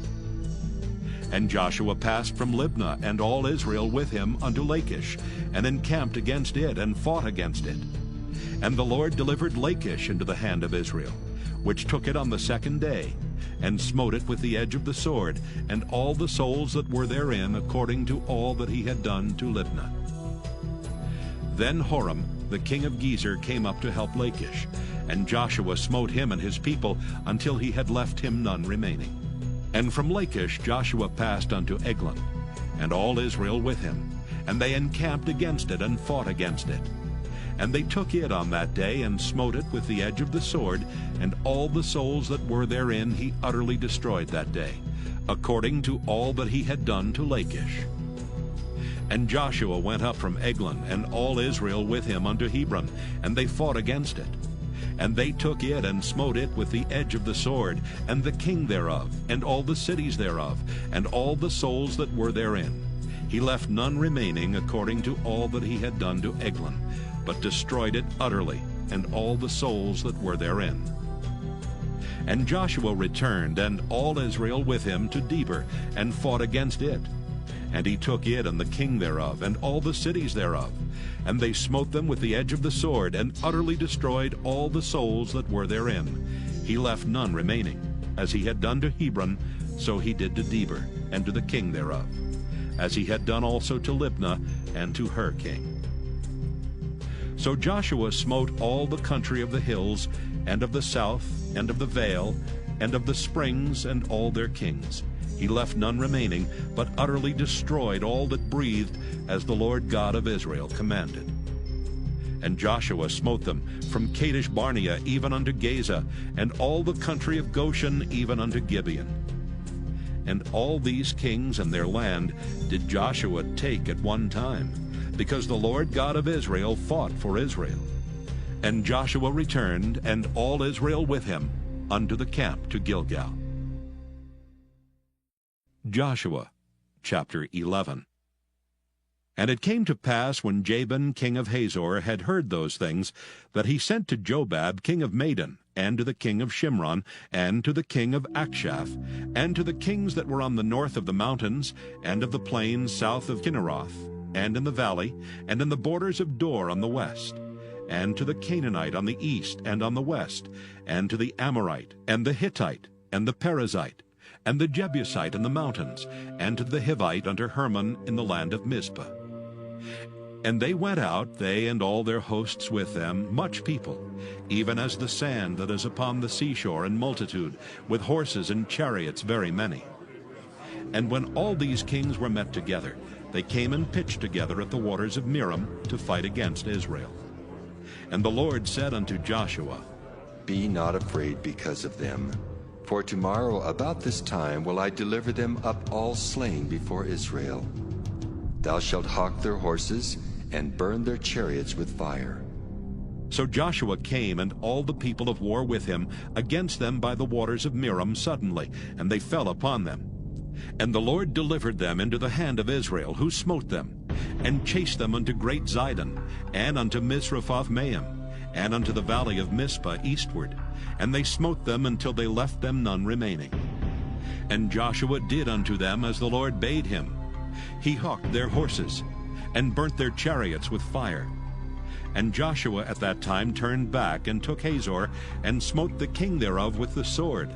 And Joshua passed from Libnah, and all Israel with him, unto Lachish, and encamped against it, and fought against it. And the Lord delivered Lachish into the hand of Israel, which took it on the 2nd day, and smote it with the edge of the sword, and all the souls that were therein, according to all that he had done to Libnah. Then Horam, the king of Gezer, came up to help Lachish, and Joshua smote him and his people until he had left him none remaining. And from Lachish Joshua passed unto Eglon, and all Israel with him, and they encamped against it, and fought against it. And they took it on that day, and smote it with the edge of the sword, and all the souls that were therein he utterly destroyed that day, according to all that he had done to Lachish. And Joshua went up from Eglon, and all Israel with him, unto Hebron, and they fought against it. And they took it, and smote it with the edge of the sword, and the king thereof, and all the cities thereof, and all the souls that were therein. He left none remaining, according to all that he had done to Eglon, but destroyed it utterly, and all the souls that were therein. And Joshua returned, and all Israel with him, to Debir, and fought against it. And he took it and the king thereof, and all the cities thereof. And they smote them with the edge of the sword, and utterly destroyed all the souls that were therein. He left none remaining. As he had done to Hebron, so he did to Debir, and to the king thereof, as he had done also to Libnah, and to her king. So Joshua smote all the country of the hills, and of the south, and of the vale, and of the springs, and all their kings. He left none remaining, but utterly destroyed all that breathed, as the Lord God of Israel commanded. And Joshua smote them from Kadesh Barnea even unto Gaza, and all the country of Goshen even unto Gibeon. And all these kings and their land did Joshua take at one time, because the Lord God of Israel fought for Israel. And Joshua returned, and all Israel with him, unto the camp to Gilgal. Joshua chapter 11. And it came to pass, when Jabin king of Hazor had heard those things, that he sent to Jobab king of Madon, and to the king of Shimron, and to the king of Akshaph, and to the kings that were on the north of the mountains, and of the plains south of Kinneroth, and in the valley, and in the borders of Dor on the west, and to the Canaanite on the east and on the west, and to the Amorite, and the Hittite, and the Perizzite, and the Jebusite in the mountains, and to the Hivite under Hermon in the land of Mizpah. And they went out, they and all their hosts with them, much people, even as the sand that is upon the seashore in multitude, with horses and chariots very many. And when all these kings were met together, they came and pitched together at the waters of Merom to fight against Israel. And the Lord said unto Joshua, Be not afraid because of them, for tomorrow about this time will I deliver them up all slain before Israel. Thou shalt hawk their horses, and burn their chariots with fire. So Joshua came, and all the people of war with him, against them by the waters of Merom suddenly, and they fell upon them. And the Lord delivered them into the hand of Israel, who smote them, and chased them unto great Zidon, and unto Misrephoth-Maim, and unto the valley of Mizpah eastward. And they smote them until they left them none remaining. And Joshua did unto them as the Lord bade him. He hawked their horses, and burnt their chariots with fire. And Joshua at that time turned back, and took Hazor, and smote the king thereof with the sword.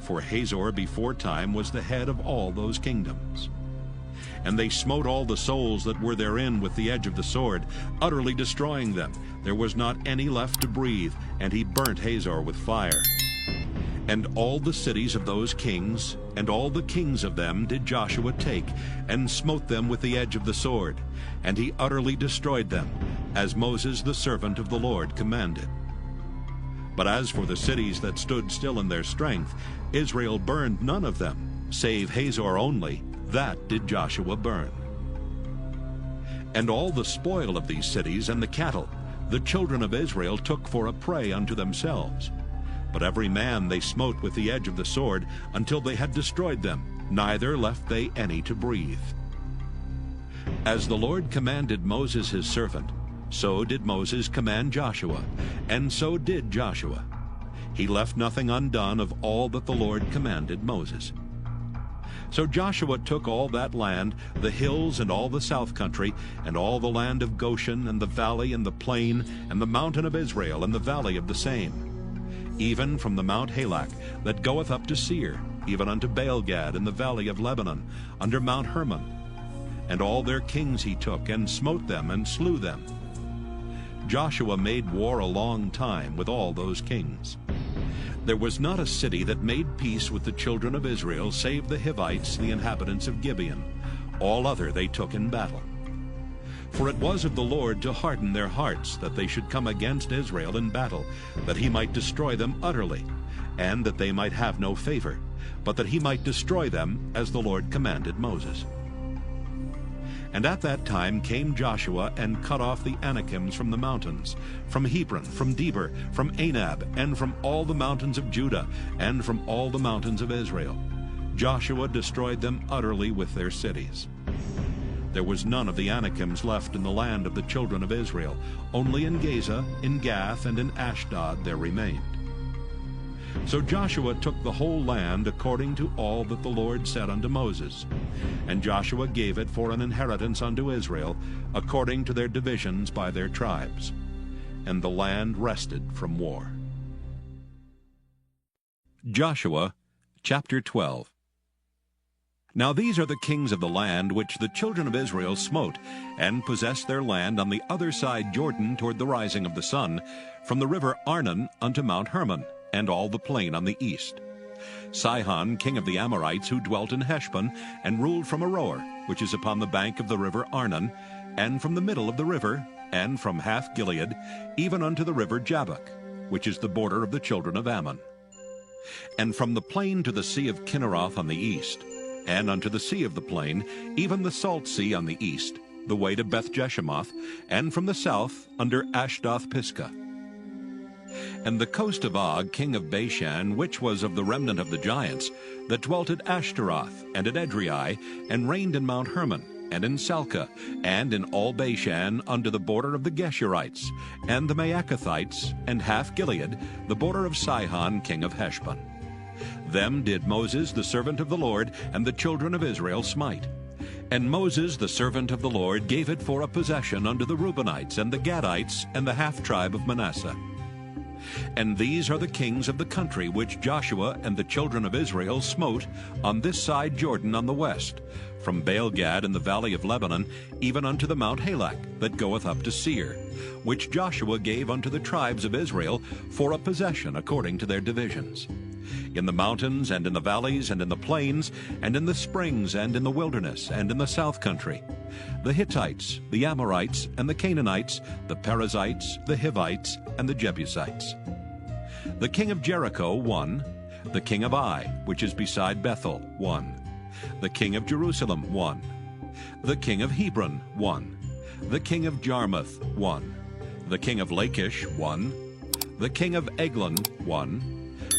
For Hazor beforetime was the head of all those kingdoms. And they smote all the souls that were therein with the edge of the sword, utterly destroying them. There was not any left to breathe, and he burnt Hazor with fire. And all the cities of those kings, and all the kings of them did Joshua take, and smote them with the edge of the sword. And he utterly destroyed them, as Moses the servant of the Lord commanded. But as for the cities that stood still in their strength, Israel burned none of them, save Hazor only, that did Joshua burn. And all the spoil of these cities and the cattle, the children of Israel took for a prey unto themselves. But every man they smote with the edge of the sword, until they had destroyed them, neither left they any to breathe. As the Lord commanded Moses his servant, so did Moses command Joshua, and so did Joshua. He left nothing undone of all that the Lord commanded Moses. So Joshua took all that land, the hills and all the south country, and all the land of Goshen, and the valley and the plain, and the mountain of Israel, and the valley of the same, even from the Mount Halak that goeth up to Seir, even unto Baalgad in the valley of Lebanon, under Mount Hermon. And all their kings he took, and smote them, and slew them. Joshua made war a long time with all those kings. There was not a city that made peace with the children of Israel, save the Hivites, the inhabitants of Gibeon. All other they took in battle. For it was of the Lord to harden their hearts, that they should come against Israel in battle, that he might destroy them utterly, and that they might have no favor, but that he might destroy them, as the Lord commanded Moses. And at that time came Joshua, and cut off the Anakims from the mountains, from Hebron, from Debir, from Anab, and from all the mountains of Judah, and from all the mountains of Israel. Joshua destroyed them utterly with their cities. There was none of the Anakims left in the land of the children of Israel. Only in Gaza, in Gath, and in Ashdod there remained. So Joshua took the whole land according to all that the Lord said unto Moses. And Joshua gave it for an inheritance unto Israel, according to their divisions by their tribes. And the land rested from war. Joshua chapter 12. Now these are the kings of the land which the children of Israel smote, and possessed their land on the other side Jordan toward the rising of the sun, from the river Arnon unto Mount Hermon, and all the plain on the east. Sihon, king of the Amorites, who dwelt in Heshbon, and ruled from Aroer, which is upon the bank of the river Arnon, and from the middle of the river, and from half Gilead, even unto the river Jabbok, which is the border of the children of Ammon. And from the plain to the sea of Kinneroth on the east, and unto the sea of the plain, even the salt sea on the east, the way to Beth-Jeshemoth, and from the south under Ashdoth-Pisgah. And the coast of Og, king of Bashan, which was of the remnant of the giants, that dwelt at Ashtaroth, and at Edrei, and reigned in Mount Hermon, and in Salcah, and in all Bashan, unto the border of the Geshurites, and the Maacathites, and half Gilead, the border of Sihon, king of Heshbon. Them did Moses the servant of the Lord and the children of Israel smite. And Moses the servant of the Lord gave it for a possession unto the Reubenites and the Gadites and the half-tribe of Manasseh. And these are the kings of the country which Joshua and the children of Israel smote on this side Jordan on the west, from Baal-Gad in the valley of Lebanon, even unto the Mount Halak, that goeth up to Seir, which Joshua gave unto the tribes of Israel for a possession according to their divisions. In the mountains, and in the valleys, and in the plains, and in the springs, and in the wilderness, and in the south country, the Hittites, the Amorites, and the Canaanites, the Perizzites, the Hivites, and the Jebusites. The king of Jericho, 1. The king of Ai, which is beside Bethel, 1. The king of Jerusalem, 1. The king of Hebron, 1. The king of Jarmuth, 1. The king of Lachish, 1. The king of Eglon, 1.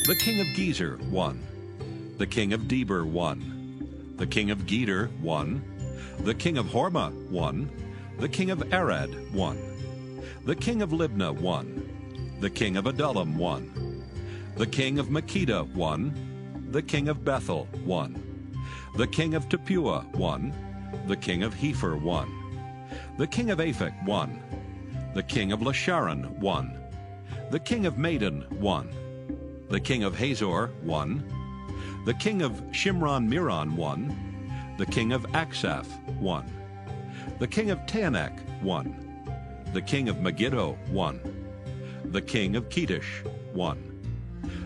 The king of Gezer, 1. The king of Deber, 1. The king of Geder, 1. The king of Hormah, 1. The king of Arad, 1. The king of Libnah, 1. The king of Adullam, 1. The king of Makkedah, 1. The king of Bethel, 1. The king of Tappuah, 1. The king of Hepher, 1. The king of Aphek, 1. The king of Lasharon, 1. The king of Madon, 1. The king of Hazor, 1. The king of Shimron-Meron, 1. The king of Aksaph, 1. The king of Taanach, 1. The king of Megiddo, 1. The king of Kedesh, 1.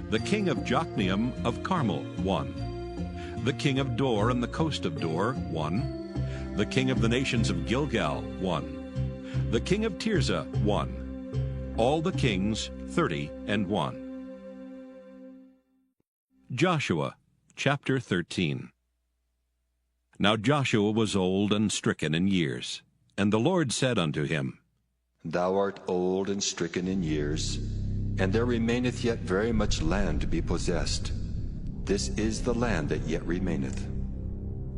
The king of Jokneam of Carmel, 1. The king of Dor and the coast of Dor, 1. The king of the nations of Gilgal, 1. The king of Tirzah, 1. All the kings, 30-1. Joshua chapter 13. Now Joshua was old and stricken in years, and the Lord said unto him, Thou art old and stricken in years, and there remaineth yet very much land to be possessed. This is the land that yet remaineth.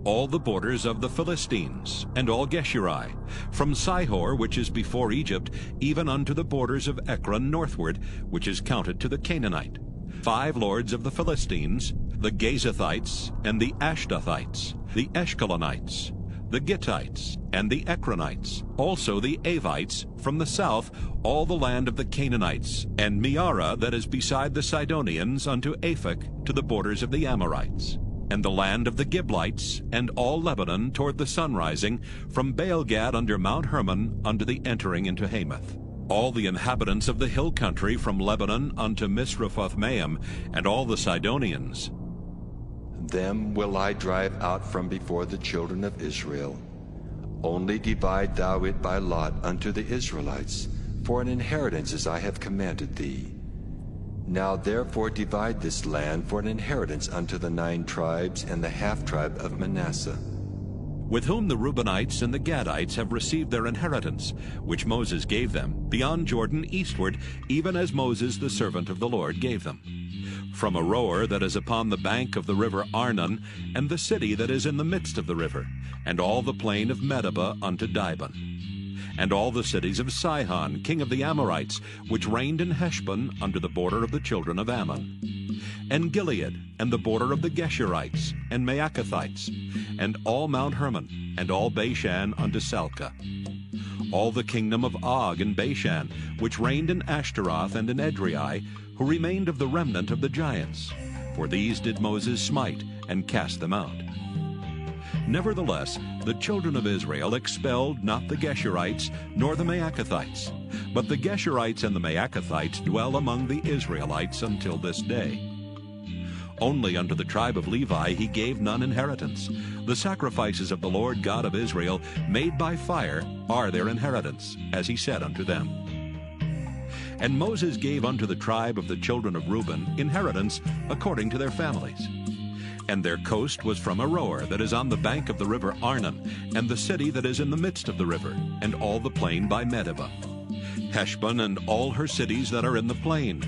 All the borders of the Philistines, and all Geshuri, from Sihor, which is before Egypt, even unto the borders of Ekron northward, which is counted to the Canaanite. 5 lords of the Philistines, the Gazathites, and the Ashdothites, the Eshkelonites, the Gittites, and the Ekronites, also the Avites, from the south, all the land of the Canaanites, and Meara that is beside the Sidonians unto Aphek, to the borders of the Amorites, and the land of the Giblites, and all Lebanon toward the sunrising, from Baal-Gad under Mount Hermon unto the entering into Hamath. All the inhabitants of the hill country from Lebanon unto Misrephoth-Maim, and all the Sidonians. Them will I drive out from before the children of Israel. Only divide thou it by lot unto the Israelites, for an inheritance as I have commanded thee. Now therefore divide this land for an inheritance unto the 9 tribes and the half-tribe of Manasseh, with whom the Reubenites and the Gadites have received their inheritance, which Moses gave them, beyond Jordan eastward, even as Moses the servant of the Lord gave them. from Aroer that is upon the bank of the river Arnon, and the city that is in the midst of the river, and all the plain of Medeba unto Dibon, and all the cities of Sihon, king of the Amorites, which reigned in Heshbon under the border of the children of Ammon, and Gilead, and the border of the Geshurites, and Maacathites, and all Mount Hermon, and all Bashan unto Salcah, all the kingdom of Og and Bashan, which reigned in Ashtaroth and in Edrei, who remained of the remnant of the giants. For these did Moses smite, and cast them out. Nevertheless, the children of Israel expelled not the Geshurites, nor the Maacathites, but the Geshurites and the Maacathites dwell among the Israelites until this day. Only unto the tribe of Levi he gave none inheritance. The sacrifices of the Lord God of Israel, made by fire, are their inheritance, as he said unto them. And Moses gave unto the tribe of the children of Reuben inheritance according to their families. And their coast was from Aroer that is on the bank of the river Arnon, and the city that is in the midst of the river, and all the plain by Medeba, Heshbon and all her cities that are in the plain,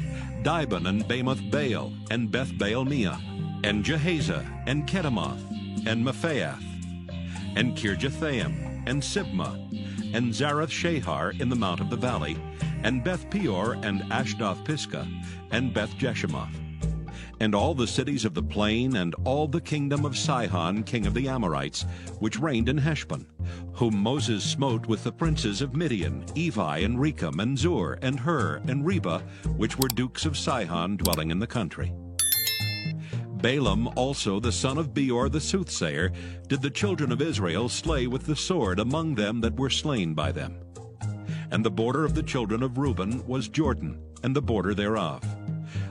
Dibon and Bamoth Baal, and Beth Baal Meah, and Jehaza, and Kedemoth, and Mephaath, and Kirjathaim, and Sibmah, and Zarath Shahar in the mount of the valley, and Beth Peor, and Ashdoth Pisgah, and Beth Jeshimoth, and all the cities of the plain, and all the kingdom of Sihon king of the Amorites, which reigned in Heshbon, whom Moses smote with the princes of Midian, Evi, and Rechem, and Zur, and Hur, and Reba, which were dukes of Sihon dwelling in the country. Balaam also the son of Beor the soothsayer did the children of Israel slay with the sword among them that were slain by them. And the border of the children of Reuben was Jordan, and the border thereof.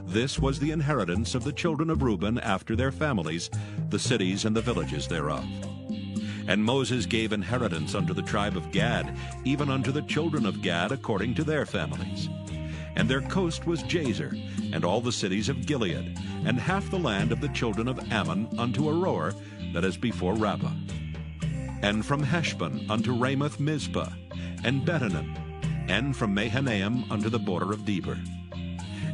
This was the inheritance of the children of Reuben after their families, the cities and the villages thereof. And Moses gave inheritance unto the tribe of Gad, even unto the children of Gad according to their families. And their coast was Jazer, and all the cities of Gilead, and half the land of the children of Ammon unto Aroer, that is before Rabbah. And from Heshbon unto Ramoth Mizpah, and Betanim, and from Mahanaim unto the border of Debir.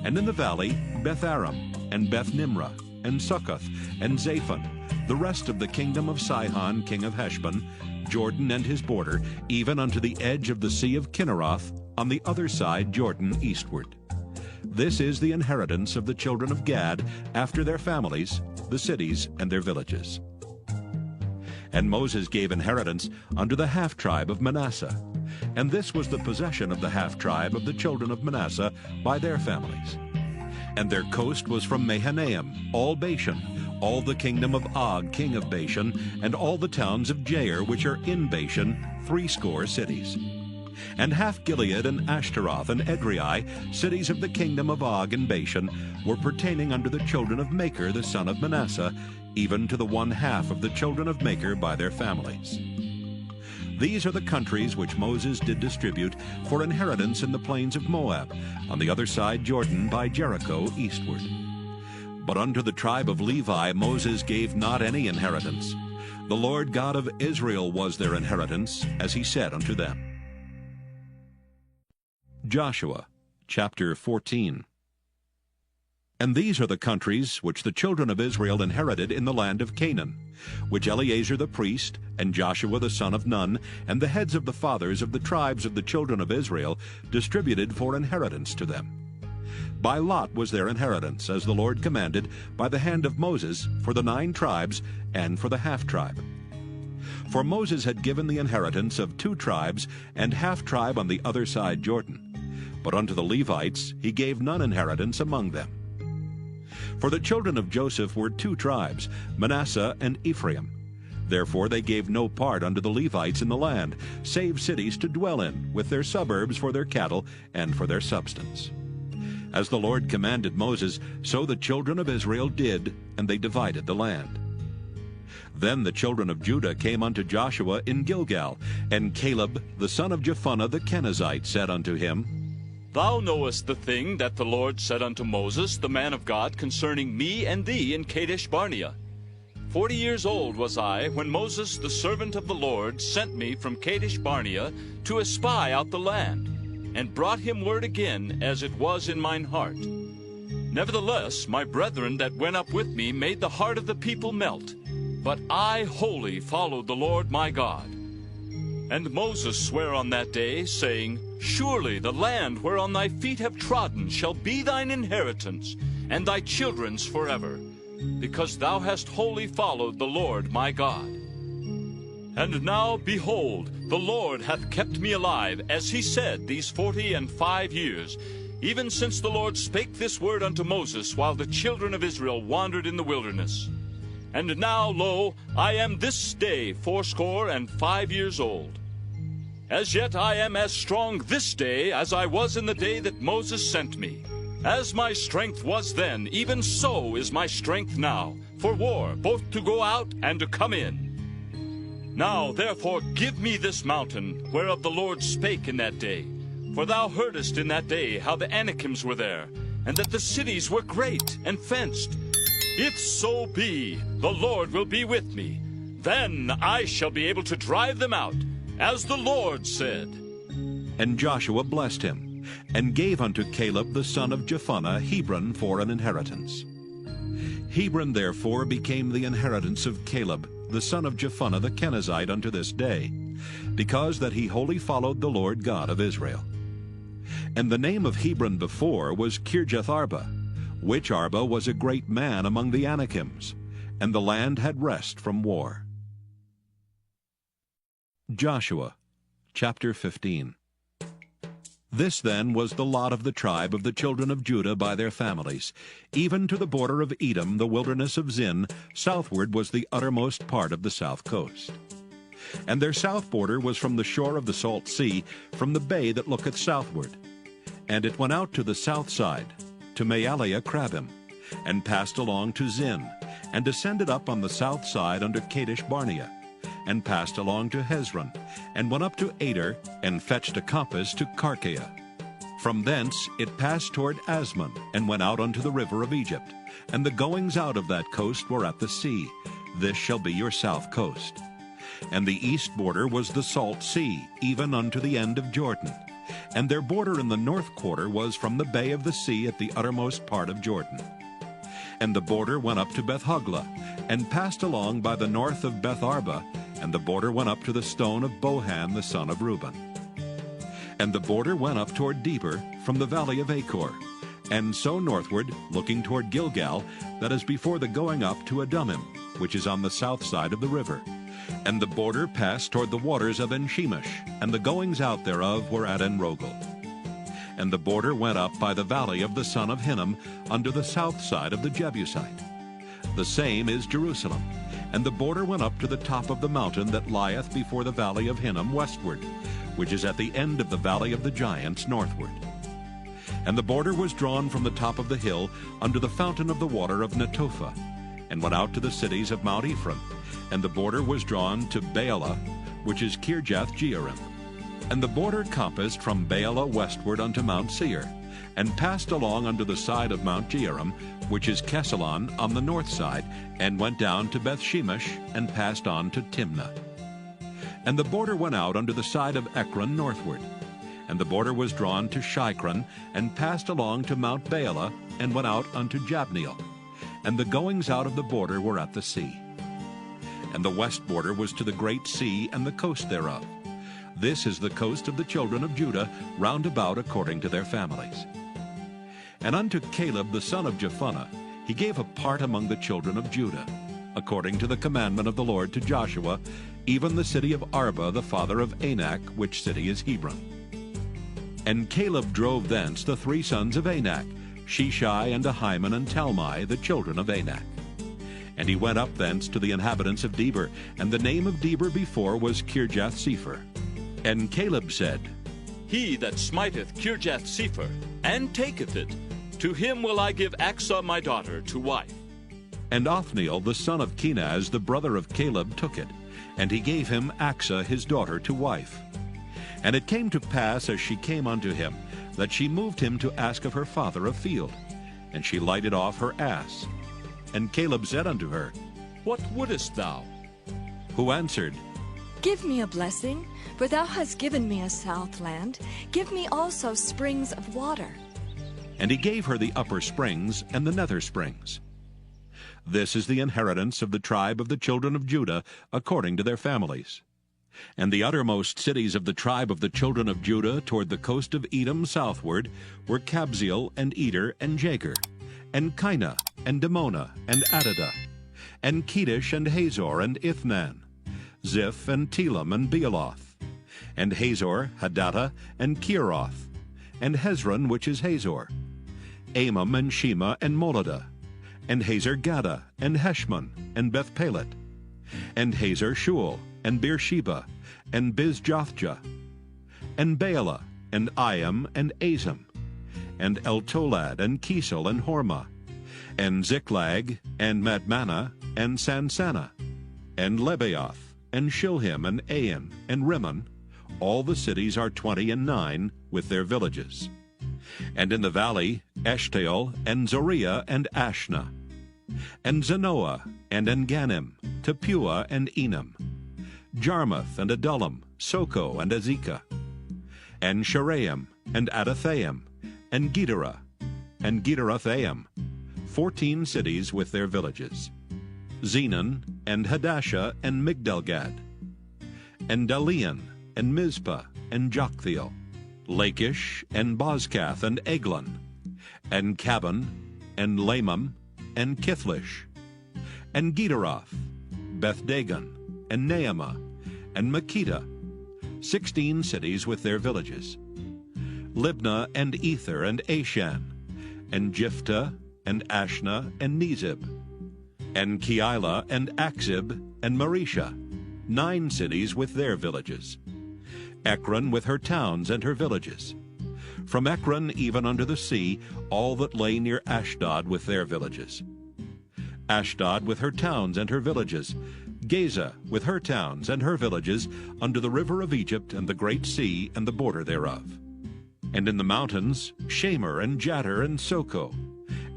And in the valley Beth-aram, and Beth-nimrah, and Succoth, and Zaphon, the rest of the kingdom of Sihon king of Heshbon, Jordan and his border, even unto the edge of the sea of Kinneroth, on the other side Jordan eastward. This is the inheritance of the children of Gad after their families, the cities and their villages. And Moses gave inheritance unto the half-tribe of Manasseh, and this was the possession of the half-tribe of the children of Manasseh by their families. And their coast was from Mahanaim, all Bashan, all the kingdom of Og king of Bashan, and all the towns of Jair which are in Bashan, 80 cities. And half Gilead and Ashtaroth and Edrei, cities of the kingdom of Og and Bashan, were pertaining unto the children of Machir the son of Manasseh, even to the 1/2 of the children of Machir by their families. These are the countries which Moses did distribute for inheritance in the plains of Moab, on the other side Jordan by Jericho eastward. But unto the tribe of Levi Moses gave not any inheritance. The Lord God of Israel was their inheritance, as he said unto them. Joshua chapter 14. And these are the countries which the children of Israel inherited in the land of Canaan, which Eleazar the priest, and Joshua the son of Nun, and the heads of the fathers of the tribes of the children of Israel distributed for inheritance to them. By lot was their inheritance, as the Lord commanded, by the hand of Moses, for the 9 tribes, and for the half-tribe. For Moses had given the inheritance of 2 tribes, and half-tribe on the other side Jordan. But unto the Levites he gave none inheritance among them. For the children of Joseph were 2 tribes, Manasseh and Ephraim. Therefore they gave no part unto the Levites in the land, save cities to dwell in, with their suburbs for their cattle and for their substance. As the Lord commanded Moses, so the children of Israel did, and they divided the land. Then the children of Judah came unto Joshua in Gilgal, and Caleb the son of Jephunneh the Kenizzite said unto him, Thou knowest the thing that the Lord said unto Moses, the man of God, concerning me and thee in Kadesh Barnea. 40 years old was I when Moses, the servant of the Lord, sent me from Kadesh Barnea to espy out the land, and brought him word again, as it was in mine heart. Nevertheless, my brethren that went up with me made the heart of the people melt. But I wholly followed the Lord my God. And Moses sware on that day, saying, Surely the land whereon thy feet have trodden shall be thine inheritance, and thy children's forever, because thou hast wholly followed the Lord my God. And now, behold, the Lord hath kept me alive, as he said, these 45 years, even since the Lord spake this word unto Moses, while the children of Israel wandered in the wilderness. And now, lo, I am this day 85 years old. As yet I am as strong this day as I was in the day that Moses sent me. As my strength was then, even so is my strength now, for war, both to go out and to come in. Now, therefore, give me this mountain, whereof the Lord spake in that day. For thou heardest in that day how the Anakims were there, and that the cities were great and fenced. If so be, the Lord will be with me. Then I shall be able to drive them out, as the Lord said. And Joshua blessed him, and gave unto Caleb the son of Jephunneh Hebron for an inheritance. Hebron therefore became the inheritance of Caleb, the son of Jephunneh the Kenizzite unto this day, because that he wholly followed the Lord God of Israel. And the name of Hebron before was Kirjath-arba, which Arba was a great man among the Anakims, and the land had rest from war. Joshua chapter 15. This then was the lot of the tribe of the children of Judah by their families. Even to the border of Edom, the wilderness of Zin, southward was the uttermost part of the south coast. And their south border was from the shore of the salt sea, from the bay that looketh southward. And it went out to the south side, to Maaliah Crabim, and passed along to Zin, and descended up on the south side under Kadesh Barnea, and passed along to Hezron, and went up to Ader, and fetched a compass to Karkea. From thence it passed toward Asmon, and went out unto the river of Egypt, and the goings out of that coast were at the sea. This shall be your south coast. And the east border was the salt sea, even unto the end of Jordan. And their border in the north quarter was from the bay of the sea at the uttermost part of Jordan. And the border went up to Beth-hoglah, and passed along by the north of Beth-arba, and the border went up to the stone of Bohan the son of Reuben. And the border went up toward Deber from the valley of Achor, and so northward, looking toward Gilgal, that is before the going up to Adumim, which is on the south side of the river. And the border passed toward the waters of En-shemesh, and the goings out thereof were at En-rogel. And the border went up by the valley of the son of Hinnom, unto the south side of the Jebusite. The same is Jerusalem. And the border went up to the top of the mountain that lieth before the valley of Hinnom westward, which is at the end of the valley of the giants northward. And the border was drawn from the top of the hill unto the fountain of the water of Netophah, and went out to the cities of Mount Ephraim. And the border was drawn to Baalah, which is Kirjath-jearim. And the border compassed from Baalah westward unto Mount Seir, and passed along unto the side of Mount Jearim, which is Kesalon on the north side, and went down to Beth-shemesh, and passed on to Timnah. And the border went out unto the side of Ekron northward. And the border was drawn to Shikron, and passed along to Mount Baalah, and went out unto Jabneel. And the goings out of the border were at the sea. And the west border was to the great sea and the coast thereof. This is the coast of the children of Judah, round about according to their families. And unto Caleb the son of Jephunneh he gave a part among the children of Judah, according to the commandment of the Lord to Joshua, even the city of Arba the father of Anak, which city is Hebron. And Caleb drove thence the 3 sons of Anak, Sheshai and Ahiman and Talmai, the children of Anak. And he went up thence to the inhabitants of Deber, and the name of Deber before was Kirjath-sepher. And Caleb said, He that smiteth Kirjath-sepher, and taketh it, to him will I give Achsah my daughter to wife. And Othniel the son of Kenaz, the brother of Caleb, took it, and he gave him Achsah his daughter to wife. And it came to pass, as she came unto him, that she moved him to ask of her father a field. And she lighted off her ass. And Caleb said unto her, What wouldest thou? Who answered, Give me a blessing, for thou hast given me a south land. Give me also springs of water. And he gave her the upper springs and the nether springs. This is the inheritance of the tribe of the children of Judah, according to their families. And the uttermost cities of the tribe of the children of Judah toward the coast of Edom southward were Kabzeel, and Eder, and Jagur, and Kinah, and Dimona, and Adadah, and Kedesh, and Hazor, and Ithnan, Ziph, and Telam, and Bealoth, and Hazor, Hadattah, and Kieroth, and Hezron, which is Hazor, Amam, and Shema, and Moladah, and Hazar Gaddah, and Heshmon, and Beth-Pelet, and Hazar Shual, and Beersheba, and Bizjothjah, and Baalah, and Iam, and Azam, and Eltolad, and Kisel, and Hormah, and Ziklag, and Madmanah, and Sansannah, and Lebaoth, and Shilhim, and Ain, and Rimmon. All the cities are 29, with their villages. And in the valley, Eshtaol, and Zoriah, and Ashna, and Zanoah, and Enganim, Tapua, and Enam, Jarmuth, and Adullam, Soko, and Azekah, and Sharaim, and Adathaim, and Gederah, and Gederathim, 14 cities with their villages. Zenon, and Hadashah, and Migdalgad, and Dalian, and Mizpah, and Joktheel, Lachish, and Bozkath, and Eglon, and Cabon, and Lamam, and Kithlish, and Gederoth, Beth-Dagon, and Naamah, and Makkedah, 16 cities with their villages. Libnah, and Ether, and Ashan, and Jiphthah, and Ashna, and Nezib, and Keilah, and Akzib, and Maresha, 9 cities with their villages. Ekron with her towns and her villages. From Ekron even unto the sea, all that lay near Ashdod with their villages. Ashdod with her towns and her villages. Gaza with her towns and her villages, unto the river of Egypt and the great sea and the border thereof. And in the mountains, Shamer, and Jattir, and Soko,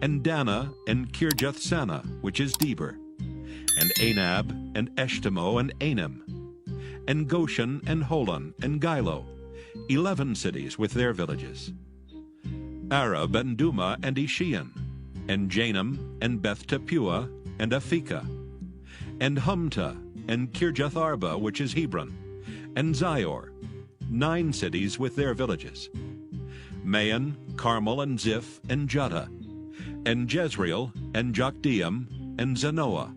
and Dana, and Kirjath-Sanah, which is Deber, and Anab, and Eshtemoh, and Anim, and Goshen, and Holon, and Gilo, 11 cities with their villages. Arab, and Duma, and Ishian, and Janam, and Beth-Tapua, and Aphekah, and Humta, and Kirjath-Arba, which is Hebron, and Zior, 9 cities with their villages. Maon, Carmel, and Ziph, and Juttah, and Jezreel, and Jokdeam, and Zanoah,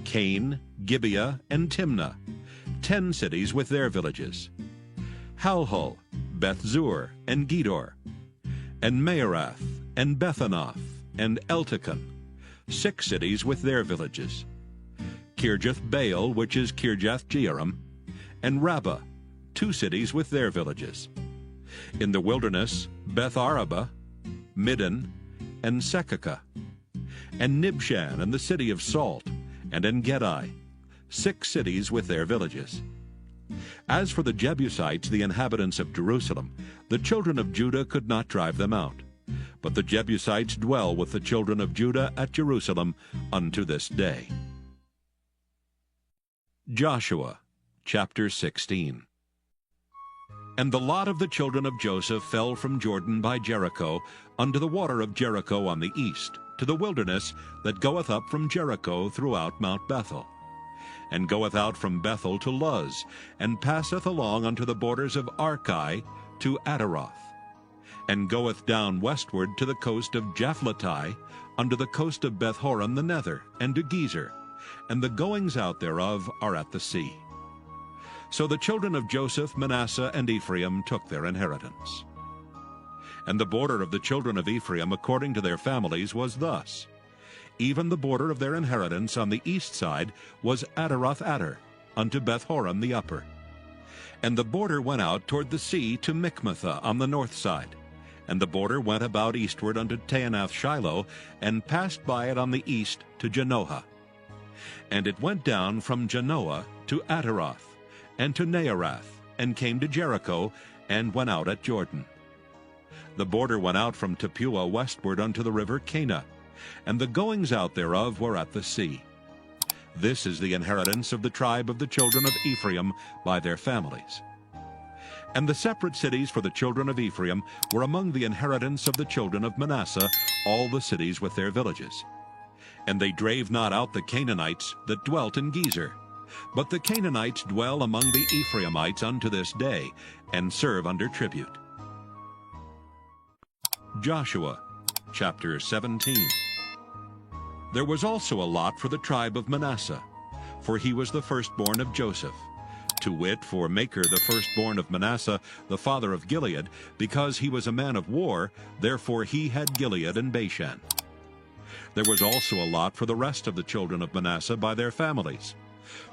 Cain, Gibeah, and Timnah, 10 cities with their villages. Halhul, Beth-zur, and Gedor, and Maarath, and Bethanoth, and Eltekon, 6 cities with their villages. Kirjath-Baal, which is Kirjath-Jearim, and Rabbah, 2 cities with their villages. In the wilderness, Beth-Araba, Middin, and Sekakah, and Nibshan, and the city of Salt, and En-Gedi, 6 cities with their villages. As for the Jebusites, the inhabitants of Jerusalem, the children of Judah could not drive them out. But the Jebusites dwell with the children of Judah at Jerusalem unto this day. Joshua chapter 16. And the lot of the children of Joseph fell from Jordan by Jericho unto the water of Jericho on the east, to the wilderness that goeth up from Jericho throughout Mount Bethel, and goeth out from Bethel to Luz, and passeth along unto the borders of Archi to Ataroth, and goeth down westward to the coast of Japhletai, unto the coast of Beth-horon the nether, and to Gezer, and the goings out thereof are at the sea. So the children of Joseph, Manasseh, and Ephraim took their inheritance. And the border of the children of Ephraim according to their families was thus. Even the border of their inheritance on the east side was Ataroth-Adar, unto Beth-horon the upper. And the border went out toward the sea to Michmethah on the north side. And the border went about eastward unto Taanath-Shiloh, and passed by it on the east to Janoah. And it went down from Janoah to Ataroth, and to Naarath, and came to Jericho, and went out at Jordan. The border went out from Tapua westward unto the river Cana, and the goings out thereof were at the sea. This is the inheritance of the tribe of the children of Ephraim by their families. And the separate cities for the children of Ephraim were among the inheritance of the children of Manasseh, all the cities with their villages. And they drave not out the Canaanites that dwelt in Gezer. But the Canaanites dwell among the Ephraimites unto this day, and serve under tribute. Joshua chapter 17. There was also a lot for the tribe of Manasseh, for he was the firstborn of Joseph, to wit, for Machir the firstborn of Manasseh, the father of Gilead, because he was a man of war, therefore he had Gilead and Bashan. There was also a lot for the rest of the children of Manasseh by their families,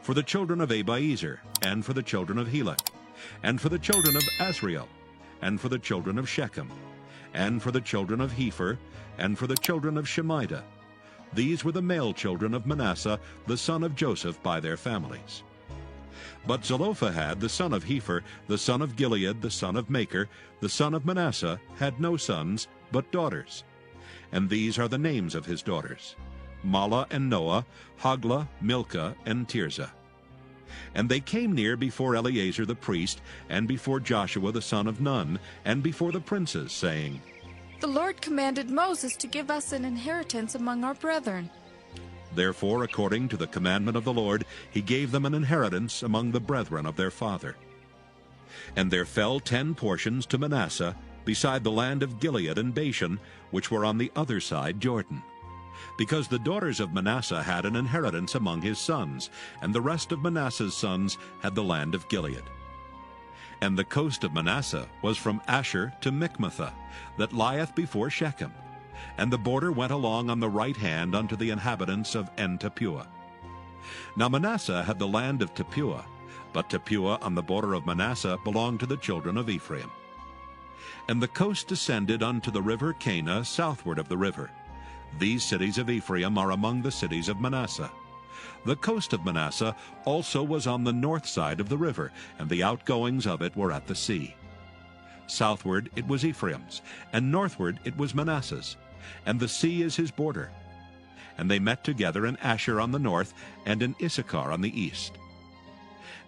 for the children of Abiezer, and for the children of Helek, and for the children of Asriel, and for the children of Shechem, and for the children of Hepher, and for the children of Shemida. These were the male children of Manasseh, the son of Joseph, by their families. But Zelophehad, the son of Hepher, the son of Gilead, the son of Machir, the son of Manasseh, had no sons, but daughters. And these are the names of his daughters: Mahlah and Noah, Hoglah, Milcah, and Tirzah. And they came near before Eleazar the priest, and before Joshua the son of Nun, and before the princes, saying, The Lord commanded Moses to give us an inheritance among our brethren. Therefore, according to the commandment of the Lord, he gave them an inheritance among the brethren of their father. And there fell 10 portions to Manasseh, beside the land of Gilead and Bashan, which were on the other side Jordan, because the daughters of Manasseh had an inheritance among his sons, and the rest of Manasseh's sons had the land of Gilead. And the coast of Manasseh was from Asher to Michmethah, that lieth before Shechem, and the border went along on the right hand unto the inhabitants of En-Tappuah. Now Manasseh had the land of Tappuah, but Tappuah on the border of Manasseh belonged to the children of Ephraim. And the coast descended unto the river Cana southward of the river. These cities of Ephraim are among the cities of Manasseh. The coast of Manasseh also was on the north side of the river, and the outgoings of it were at the sea. Southward it was Ephraim's, and northward it was Manasseh's, and the sea is his border. And they met together in Asher on the north, and in Issachar on the east.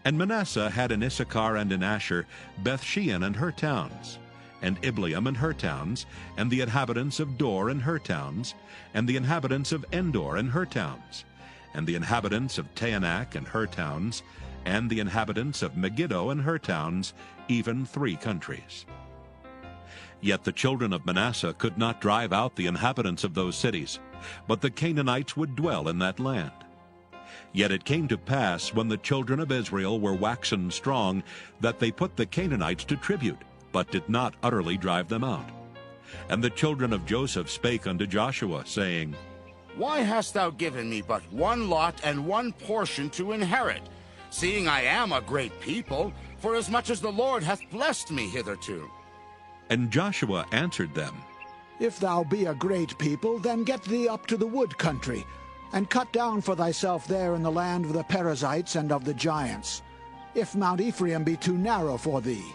And Manasseh had in Issachar and in Asher Bethshean and her towns, and Ibleam and her towns, and the inhabitants of Dor and her towns, and the inhabitants of Endor and her towns, and the inhabitants of Taanach and her towns, and the inhabitants of Megiddo and her towns, even 3 countries. Yet the children of Manasseh could not drive out the inhabitants of those cities, but the Canaanites would dwell in that land. Yet it came to pass, when the children of Israel were waxen strong, that they put the Canaanites to tribute, but did not utterly drive them out. And the children of Joseph spake unto Joshua, saying, Why hast thou given me but 1 lot and 1 portion to inherit, seeing I am a great people, forasmuch as the Lord hath blessed me hitherto? And Joshua answered them, If thou be a great people, then get thee up to the wood country, and cut down for thyself there in the land of the Perizzites and of the giants, if Mount Ephraim be too narrow for thee.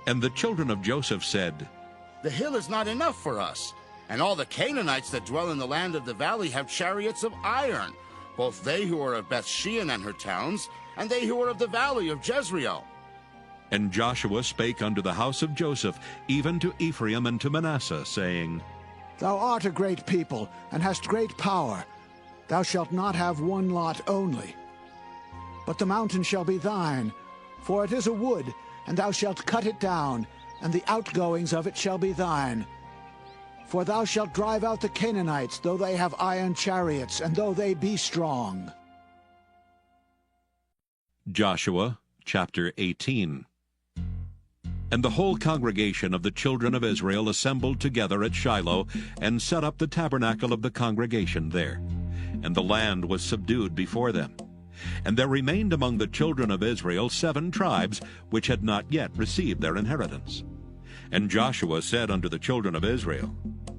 And the children of Joseph said, The hill is not enough for us, and all the Canaanites that dwell in the land of the valley have chariots of iron, both they who are of Bethshean and her towns, and they who are of the valley of Jezreel. And Joshua spake unto the house of Joseph, even to Ephraim and to Manasseh, saying, Thou art a great people, and hast great power. Thou shalt not have 1 lot only. But the mountain shall be thine, for it is a wood, and thou shalt cut it down, and the outgoings of it shall be thine. For thou shalt drive out the Canaanites, though they have iron chariots, and though they be strong. Joshua chapter 18. And the whole congregation of the children of Israel assembled together at Shiloh, and set up the tabernacle of the congregation there. And the land was subdued before them. And there remained among the children of Israel 7 tribes, which had not yet received their inheritance. And Joshua said unto the children of Israel,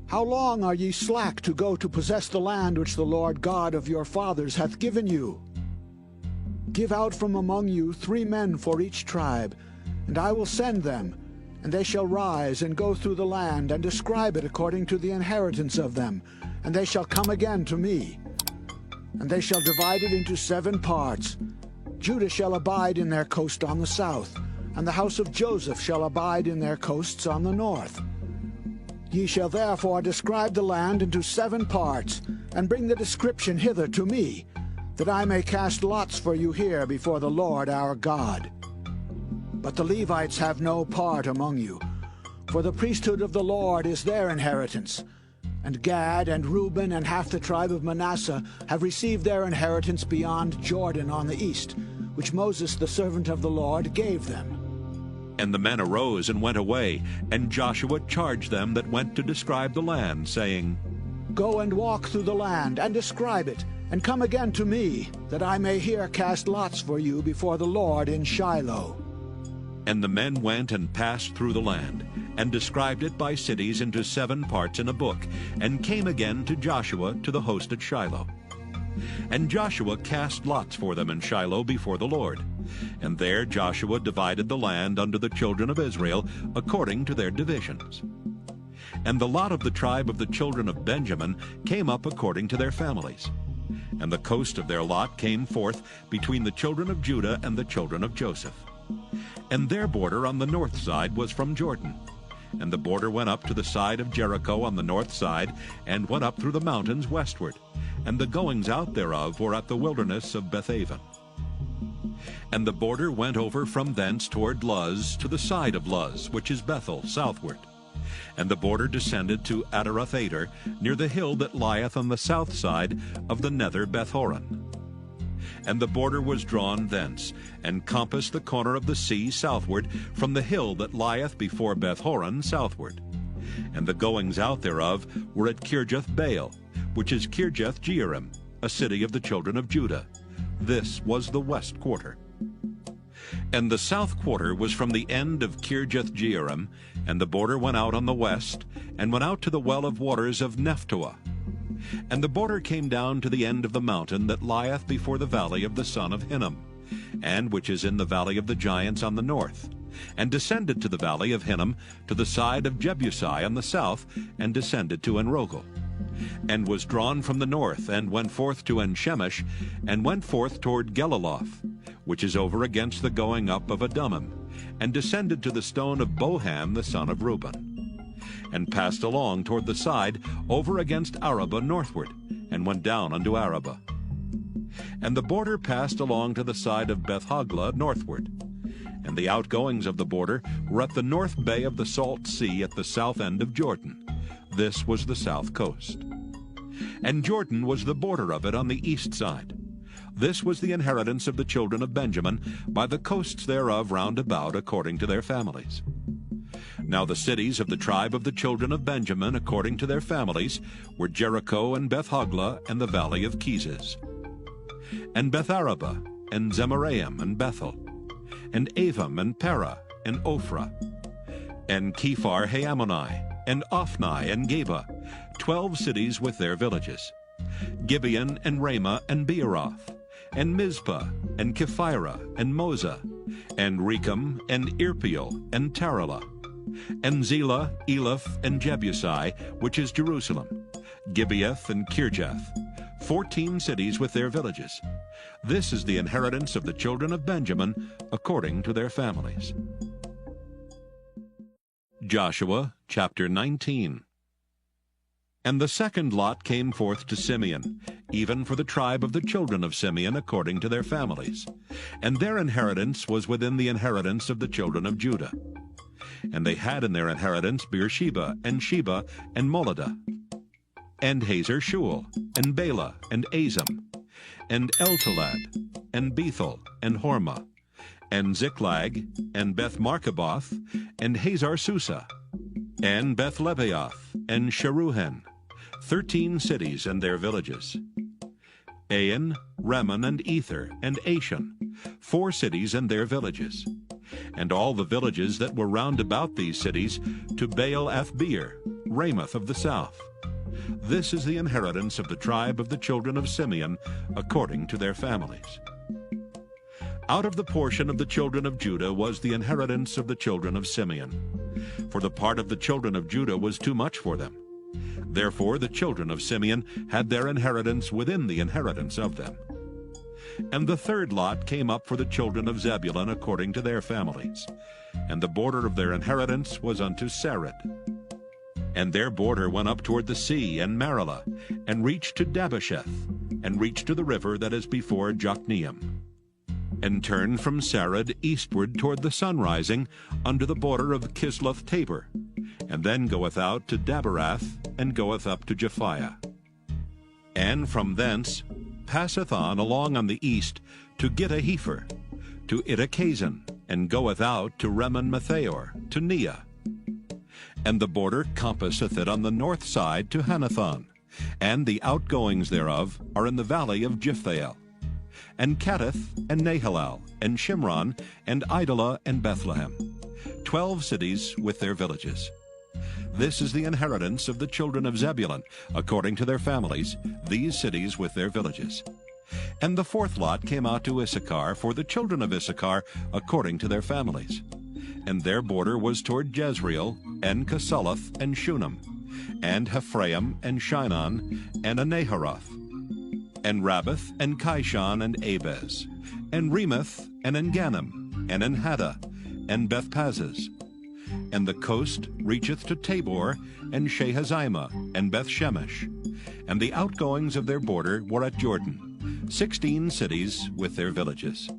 How long are ye slack to go to possess the land which the Lord God of your fathers hath given you? Give out from among you 3 men for each tribe, and I will send them, and they shall rise and go through the land, and describe it according to the inheritance of them, and they shall come again to me. And they shall divide it into 7 parts. Judah shall abide in their coast on the south, and the house of Joseph shall abide in their coasts on the north. Ye shall therefore describe the land into 7 parts, and bring the description hither to me, that I may cast lots for you here before the Lord our God. But the Levites have no part among you, for the priesthood of the Lord is their inheritance. And Gad and Reuben and half the tribe of Manasseh have received their inheritance beyond Jordan on the east, which Moses the servant of the Lord gave them. And the men arose and went away, and Joshua charged them that went to describe the land, saying, Go and walk through the land, and describe it, and come again to me, that I may here cast lots for you before the Lord in Shiloh. And the men went and passed through the land, and described it by cities into 7 parts in a book, and came again to Joshua to the host at Shiloh. And Joshua cast lots for them in Shiloh before the Lord. And there Joshua divided the land unto the children of Israel according to their divisions. And the lot of the tribe of the children of Benjamin came up according to their families. And the coast of their lot came forth between the children of Judah and the children of Joseph. And their border on the north side was from Jordan. And the border went up to the side of Jericho on the north side, and went up through the mountains westward. And the goings out thereof were at the wilderness of Bethaven. And the border went over from thence toward Luz to the side of Luz, which is Bethel, southward. And the border descended to Adaroth-Ader, near the hill that lieth on the south side of the nether Bethhoron. And the border was drawn thence, and compassed the corner of the sea southward, from the hill that lieth before Bethhoron southward. And the goings out thereof were at Kirjath-Baal, which is Kirjath-Jearim, a city of the children of Judah. This was the west quarter. And the south quarter was from the end of Kirjath-Jearim, and the border went out on the west, and went out to the well of waters of Nephtoah. And the border came down to the end of the mountain that lieth before the valley of the son of Hinnom, and which is in the valley of the giants on the north, and descended to the valley of Hinnom to the side of Jebusi on the south, and descended to Enrogel, and was drawn from the north, and went forth to En-Shemesh, and went forth toward Geliloth, which is over against the going up of Adummim, and descended to the stone of Boham the son of Reuben, and passed along toward the side over against Arabah northward, and went down unto Arabah. And the border passed along to the side of Beth-Hoglah northward. And the outgoings of the border were at the north bay of the salt sea at the south end of Jordan. This was the south coast. And Jordan was the border of it on the east side. This was the inheritance of the children of Benjamin, by the coasts thereof round about according to their families. Now the cities of the tribe of the children of Benjamin according to their families were Jericho and Beth-Hoglah and the valley of Keziz, and Beth-Arabah and Zemaraim and Bethel, and Avim and Perah and Ophrah, and Kephar-Haamoni and Ophni and Geba, 12 cities with their villages, Gibeon and Ramah and Beeroth, and Mizpah and Kephirah and Moza, and Rechem and Irpeel and Taralah, and Zelah, Eleph, and Jebusi, which is Jerusalem, Gibeath and Kirjath, 14 cities with their villages. This is the inheritance of the children of Benjamin according to their families. Joshua chapter 19. And the second lot came forth to Simeon, even for the tribe of the children of Simeon according to their families. And their inheritance was within the inheritance of the children of Judah. And they had in their inheritance Beersheba, and Sheba, and Moladah, and Hazer-Shual, and Bela, and Azam, and Eltolad, and Bethel, and Hormah, and Ziklag, and Beth-Marcaboth, and Hazar-Susa, and Beth-Lebaoth, and Sharuhen, 13 cities and their villages. Ain, Rimmon, and Ether, and Ashan, 4 cities and their villages. And all the villages that were round about these cities, to Baal-Athbeer, Ramoth of the south. This is the inheritance of the tribe of the children of Simeon, according to their families. Out of the portion of the children of Judah was the inheritance of the children of Simeon. For the part of the children of Judah was too much for them. Therefore the children of Simeon had their inheritance within the inheritance of them. And the third lot came up for the children of Zebulun according to their families. And the border of their inheritance was unto Sarid. And their border went up toward the sea and Marilah, and reached to Dabbasheth, and reached to the river that is before Jokneam, and turned from Sarid eastward toward the sunrising, under the border of Kisloth Tabor, and then goeth out to Daberath, and goeth up to Japhiah. And from thence passeth on along on the east to Gittahepher, to Ittachazan, and goeth out to Remon-Methaor, to Neah. And the border compasseth it on the north side to Hanathon, and the outgoings thereof are in the valley of Jiphthahel, and Kattith, and Nahalal, and Shimron, and Idalah, and Bethlehem, 12 cities with their villages. This is the inheritance of the children of Zebulun, according to their families, these cities with their villages. And the fourth lot came out to Issachar for the children of Issachar, according to their families. And their border was toward Jezreel, and Casuluth, and Shunem, and Hephraim, and Shinon, and Anaharoth, and Rabbath, and Kishon, and Abez, and Remoth, and Engannim, and Enhaddah, and Bethpazzez. And the coast reacheth to Tabor, and Shahazimah, and Bethshemesh. And the outgoings of their border were at Jordan, 16 cities with their villages.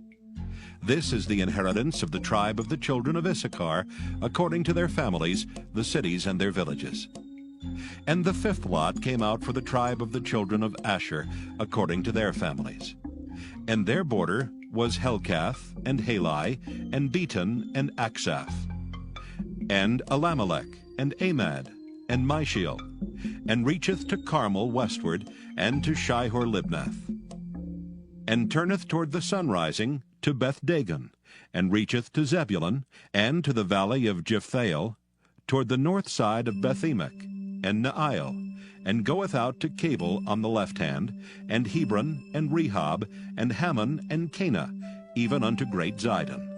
This is the inheritance of the tribe of the children of Issachar, according to their families, the cities and their villages. And the fifth lot came out for the tribe of the children of Asher, according to their families. And their border was Helkath, and Halai, and Beton, and Aksaph, and Alamelech, and Amad, and Mishiel, and reacheth to Carmel westward, and to Shihor-Libnath, and turneth toward the sunrising to Beth-Dagon, and reacheth to Zebulun, and to the valley of Jiphthahel, toward the north side of Bethemech, and Neiel, and goeth out to Cabul on the left hand, and Hebron, and Rehob, and Hammon, and Cana, even unto great Zidon.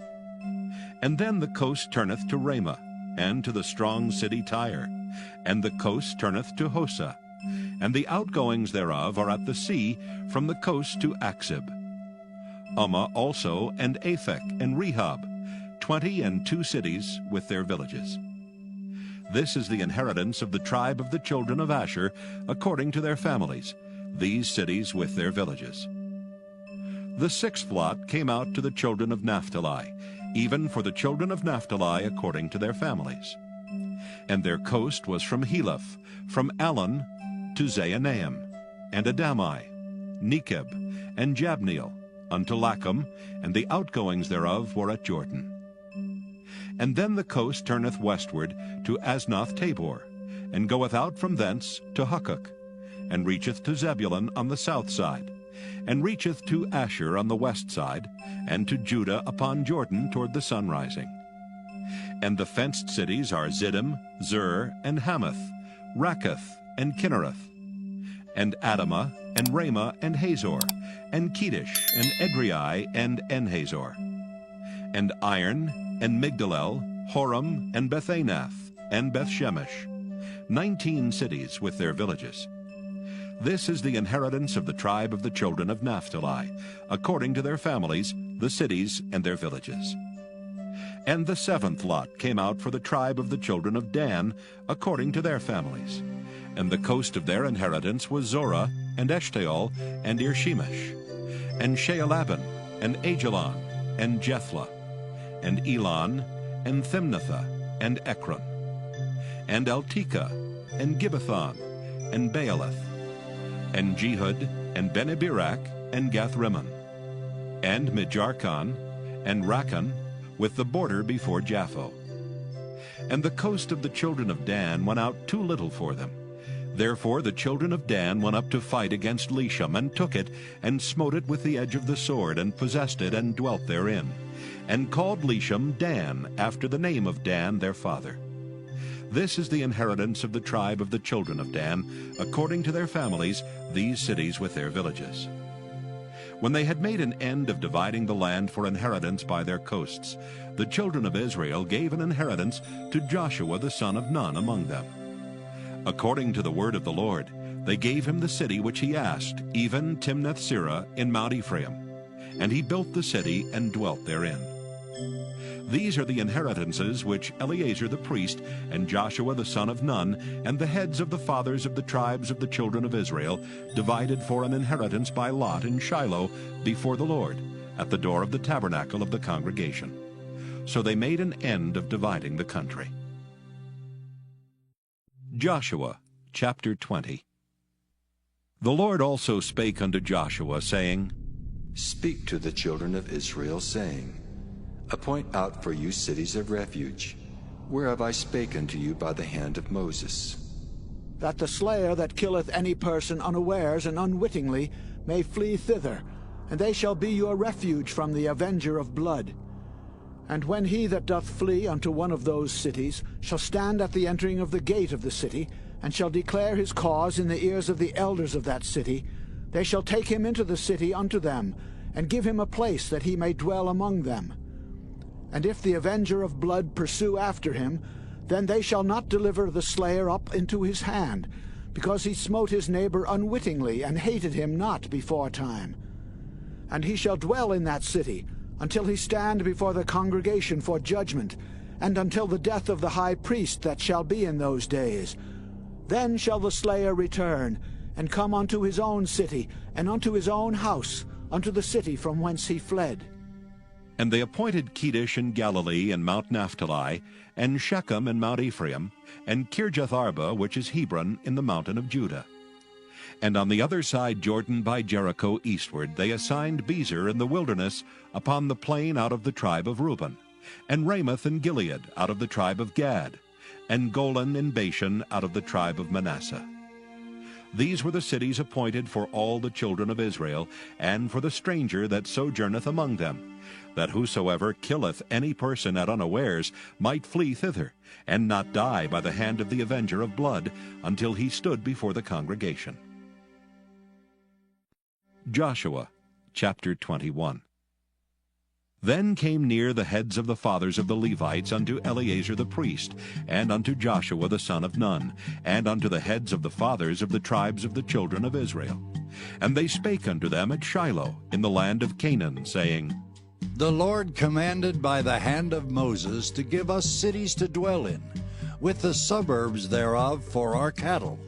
And then the coast turneth to Ramah, and to the strong city Tyre, and the coast turneth to Hosa, and the outgoings thereof are at the sea from the coast to Aksib. Ummah also, and Aphek, and Rehob, 22 cities with their villages. This is the inheritance of the tribe of the children of Asher, according to their families, these cities with their villages. The sixth lot came out to the children of Naphtali, even for the children of Naphtali according to their families. And their coast was from Heleph, from Allon to Zaanaim, and Adami, Nekeb, and Jabneel, unto Lachum, and the outgoings thereof were at Jordan. And then the coast turneth westward to Aznoth Tabor, and goeth out from thence to Hukkok, and reacheth to Zebulun on the south side, and reacheth to Asher on the west side, and to Judah upon Jordan toward the sunrising. And the fenced cities are Ziddim, Zur, and Hamath, Rakkath, and Kinnereth, and Adamah, and Ramah, and Hazor, and Kedesh, and Edrei, and Enhazor, and Iron, and Migdalel, Horam, and Bethanath, and Bethshemesh, 19 cities with their villages. This is the inheritance of the tribe of the children of Naphtali, according to their families, the cities and their villages. And the seventh lot came out for the tribe of the children of Dan, according to their families. And the coast of their inheritance was Zorah, and Eshtaol, and Irshemesh, and Shealabin, and Ajalon, and Jethlah, and Elon, and Thimnathah, and Ekron, and Eltekeh, and Gibbethon, and Baalath, and Jehud, and Bene-Berak, and Gath-Rimmon, and Mijarkon, and Rakkon, with the border before Japho. And the coast of the children of Dan went out too little for them. Therefore the children of Dan went up to fight against Leshem, and took it, and smote it with the edge of the sword, and possessed it, and dwelt therein, and called Leshem Dan, after the name of Dan their father. This is the inheritance of the tribe of the children of Dan, according to their families, these cities with their villages. When they had made an end of dividing the land for inheritance by their coasts, the children of Israel gave an inheritance to Joshua the son of Nun among them. According to the word of the Lord, they gave him the city which he asked, even Timnath-Serah in Mount Ephraim. and he built the city and dwelt therein. These are the inheritances which Eleazar the priest, and Joshua the son of Nun, and the heads of the fathers of the tribes of the children of Israel, divided for an inheritance by lot in Shiloh before the Lord, at the door of the tabernacle of the congregation. So they made an end of dividing the country. Joshua chapter 20. The Lord also spake unto Joshua, saying, Speak to the children of Israel, saying, Appoint out for you cities of refuge, whereof I spake unto you by the hand of Moses. That the slayer that killeth any person unawares and unwittingly may flee thither, and they shall be your refuge from the avenger of blood. And when he that doth flee unto one of those cities shall stand at the entering of the gate of the city, and shall declare his cause in the ears of the elders of that city, they shall take him into the city unto them, and give him a place that he may dwell among them. And if the avenger of blood pursue after him, then they shall not deliver the slayer up into his hand, because he smote his neighbor unwittingly, and hated him not before time. And he shall dwell in that city, until he stand before the congregation for judgment, and until the death of the high priest that shall be in those days. Then shall the slayer return, and come unto his own city, and unto his own house, unto the city from whence he fled. And they appointed Kedesh in Galilee and Mount Naphtali, and Shechem in Mount Ephraim, and Kirjath-arba, which is Hebron, in the mountain of Judah. And on the other side Jordan by Jericho eastward they assigned Bezer in the wilderness upon the plain out of the tribe of Reuben, and Ramoth in Gilead out of the tribe of Gad, and Golan in Bashan out of the tribe of Manasseh. These were the cities appointed for all the children of Israel, and for the stranger that sojourneth among them, that whosoever killeth any person at unawares might flee thither, and not die by the hand of the avenger of blood, until he stood before the congregation. Joshua chapter 21. Then came near the heads of the fathers of the Levites unto Eleazar the priest, and unto Joshua the son of Nun, and unto the heads of the fathers of the tribes of the children of Israel. And they spake unto them at Shiloh in the land of Canaan, saying, The Lord commanded by the hand of Moses to give us cities to dwell in, with the suburbs thereof for our cattle.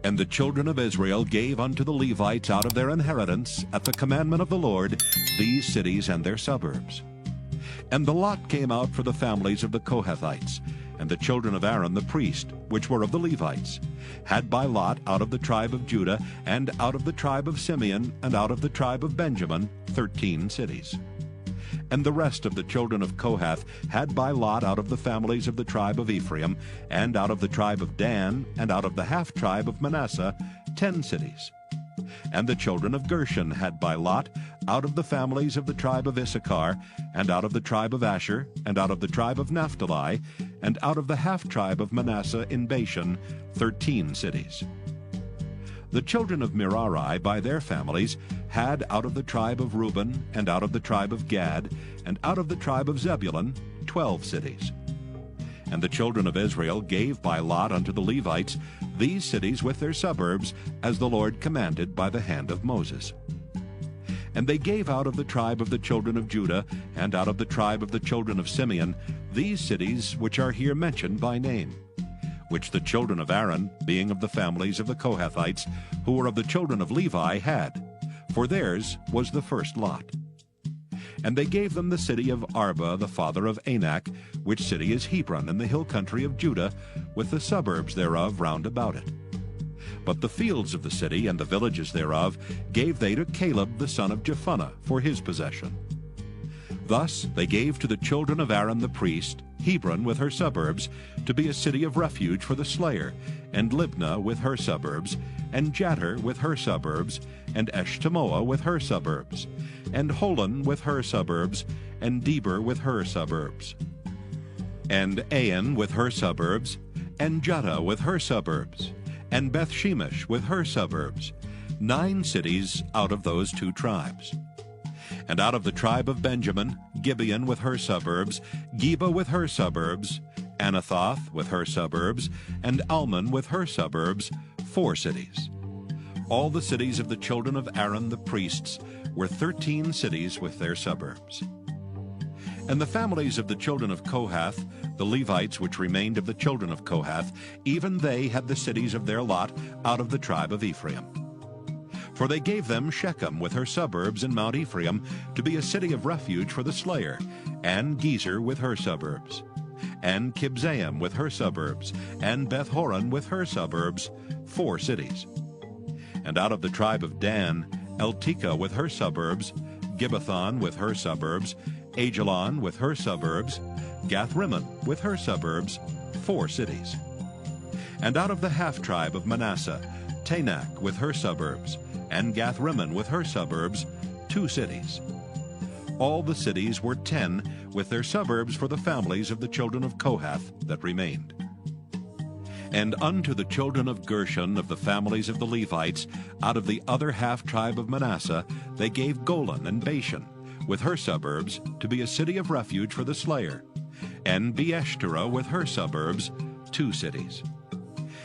And the children of Israel gave unto the Levites out of their inheritance, at the commandment of the Lord, these cities and their suburbs. And the lot came out for the families of the Kohathites, and the children of Aaron the priest, which were of the Levites, had by lot out of the tribe of Judah, and out of the tribe of Simeon, and out of the tribe of Benjamin, 13 cities. And the rest of the children of Kohath had by lot out of the families of the tribe of Ephraim, and out of the tribe of Dan, and out of the half-tribe of Manasseh, 10 cities. And the children of Gershon had by lot out of the families of the tribe of Issachar, and out of the tribe of Asher, and out of the tribe of Naphtali, and out of the half-tribe of Manasseh in Bashan, 13 cities. The children of Merari by their families had out of the tribe of Reuben, and out of the tribe of Gad, and out of the tribe of Zebulun, 12 cities. And the children of Israel gave by lot unto the Levites these cities with their suburbs, as the Lord commanded by the hand of Moses. And they gave out of the tribe of the children of Judah, and out of the tribe of the children of Simeon, these cities which are here mentioned by name, which the children of Aaron, being of the families of the Kohathites, who were of the children of Levi, had, for theirs was the first lot. And they gave them the city of Arba, the father of Anak, which city is Hebron in the hill country of Judah, with the suburbs thereof round about it. But the fields of the city and the villages thereof gave they to Caleb the son of Jephunneh for his possession. Thus they gave to the children of Aaron the priest Hebron with her suburbs, to be a city of refuge for the slayer, and Libnah with her suburbs, and Jattir with her suburbs, and Eshtemoa with her suburbs, and Holon with her suburbs, and Deber with her suburbs, and Ain with her suburbs, and Juttah with her suburbs, and Beth-shemesh with her suburbs, 9 cities out of those 2 tribes. And out of the tribe of Benjamin, Gibeon with her suburbs, Geba with her suburbs, Anathoth with her suburbs, and Almon with her suburbs, 4 cities. All the cities of the children of Aaron the priests, were 13 cities with their suburbs. And the families of the children of Kohath, the Levites which remained of the children of Kohath, even they had the cities of their lot out of the tribe of Ephraim. For they gave them Shechem with her suburbs in Mount Ephraim to be a city of refuge for the slayer, and Gezer with her suburbs, and Kibzaim with her suburbs, and Beth-horon with her suburbs, 4 cities. And out of the tribe of Dan, Eltekeh with her suburbs, Gibbethon with her suburbs, Ajalon with her suburbs, Gath-rimmon with her suburbs, 4 cities. And out of the half-tribe of Manasseh, Tanakh with her suburbs, and Gath-rimmon with her suburbs, 2 cities. All the cities were 10, with their suburbs for the families of the children of Kohath that remained. And unto the children of Gershon of the families of the Levites, out of the other half-tribe of Manasseh, they gave Golan and Bashan, with her suburbs, to be a city of refuge for the slayer, and Beeshterah with her suburbs, 2 cities.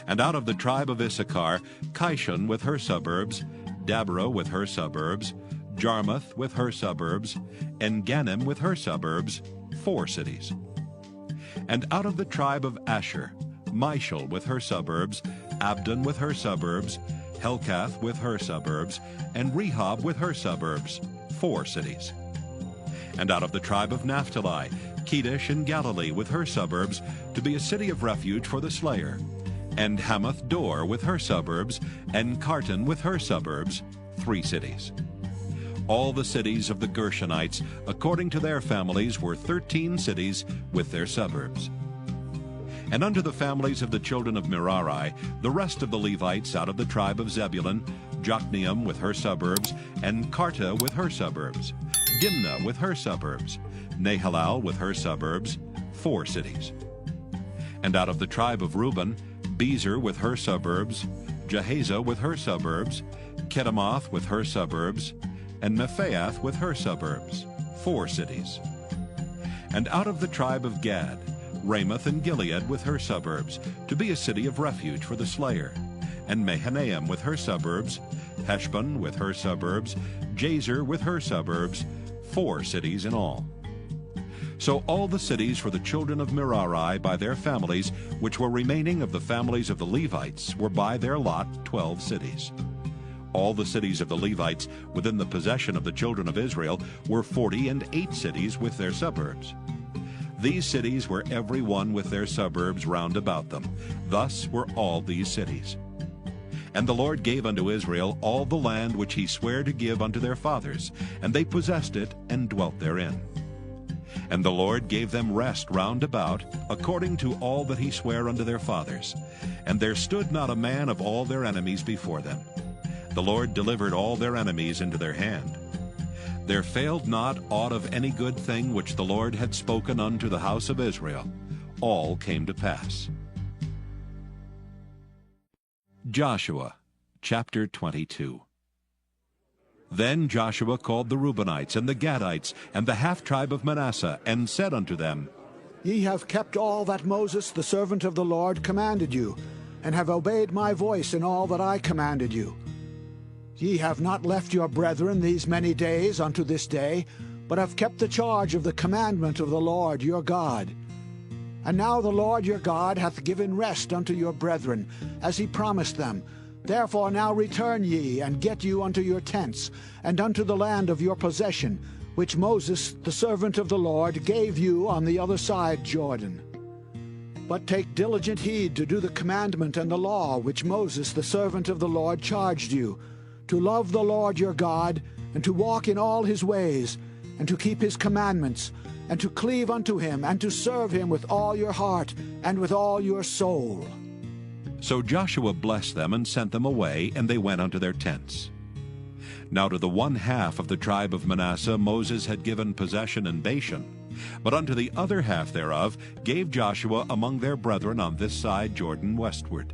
And out of the tribe of Issachar, Kishon with her suburbs, Dabarah with her suburbs, Jarmuth with her suburbs, and Ganim with her suburbs, 4 cities. And out of the tribe of Asher, Mishal with her suburbs, Abdon with her suburbs, Helkath with her suburbs, and Rehob with her suburbs, 4 cities. And out of the tribe of Naphtali, Kedesh in Galilee with her suburbs, to be a city of refuge for the slayer, and Hamath Dor with her suburbs, and Kartan with her suburbs, 3 cities. All the cities of the Gershonites, according to their families, were 13 cities with their suburbs. And unto the families of the children of Merari, the rest of the Levites out of the tribe of Zebulun, Jokneam with her suburbs, and Karta with her suburbs, Dimnah with her suburbs, Nahalal with her suburbs, 4 cities. And out of the tribe of Reuben, Bezer with her suburbs, Jahaziah with her suburbs, Kedemoth with her suburbs, and Mephaath with her suburbs, 4 cities. And out of the tribe of Gad, Ramoth and Gilead with her suburbs, to be a city of refuge for the slayer, and Mahanaim with her suburbs, Heshbon with her suburbs, Jazer with her suburbs, 4 cities in all. So all the cities for the children of Merari by their families, which were remaining of the families of the Levites, were by their lot 12 cities. All the cities of the Levites within the possession of the children of Israel were 48 cities with their suburbs. These cities were every one with their suburbs round about them. Thus were all these cities. And the Lord gave unto Israel all the land which he sware to give unto their fathers, and they possessed it and dwelt therein. And the Lord gave them rest round about, according to all that he sware unto their fathers. And there stood not a man of all their enemies before them. The Lord delivered all their enemies into their hand. There failed not aught of any good thing which the Lord had spoken unto the house of Israel. All came to pass. Joshua chapter 22. Then Joshua called the Reubenites and the Gadites and the half-tribe of Manasseh, and said unto them, Ye have kept all that Moses the servant of the Lord commanded you, and have obeyed my voice in all that I commanded you. Ye have not left your brethren these many days unto this day, but have kept the charge of the commandment of the Lord your God. And now the Lord your God hath given rest unto your brethren, as he promised them. Therefore now return ye, and get you unto your tents, and unto the land of your possession, which Moses the servant of the Lord gave you on the other side Jordan. But take diligent heed to do the commandment and the law which Moses the servant of the Lord charged you, to love the Lord your God, and to walk in all his ways, and to keep his commandments, and to cleave unto him, and to serve him with all your heart, and with all your soul. So Joshua blessed them, and sent them away, and they went unto their tents. Now to the 1/2 of the tribe of Manasseh Moses had given possession in Bashan, but unto the other half thereof gave Joshua among their brethren on this side Jordan westward.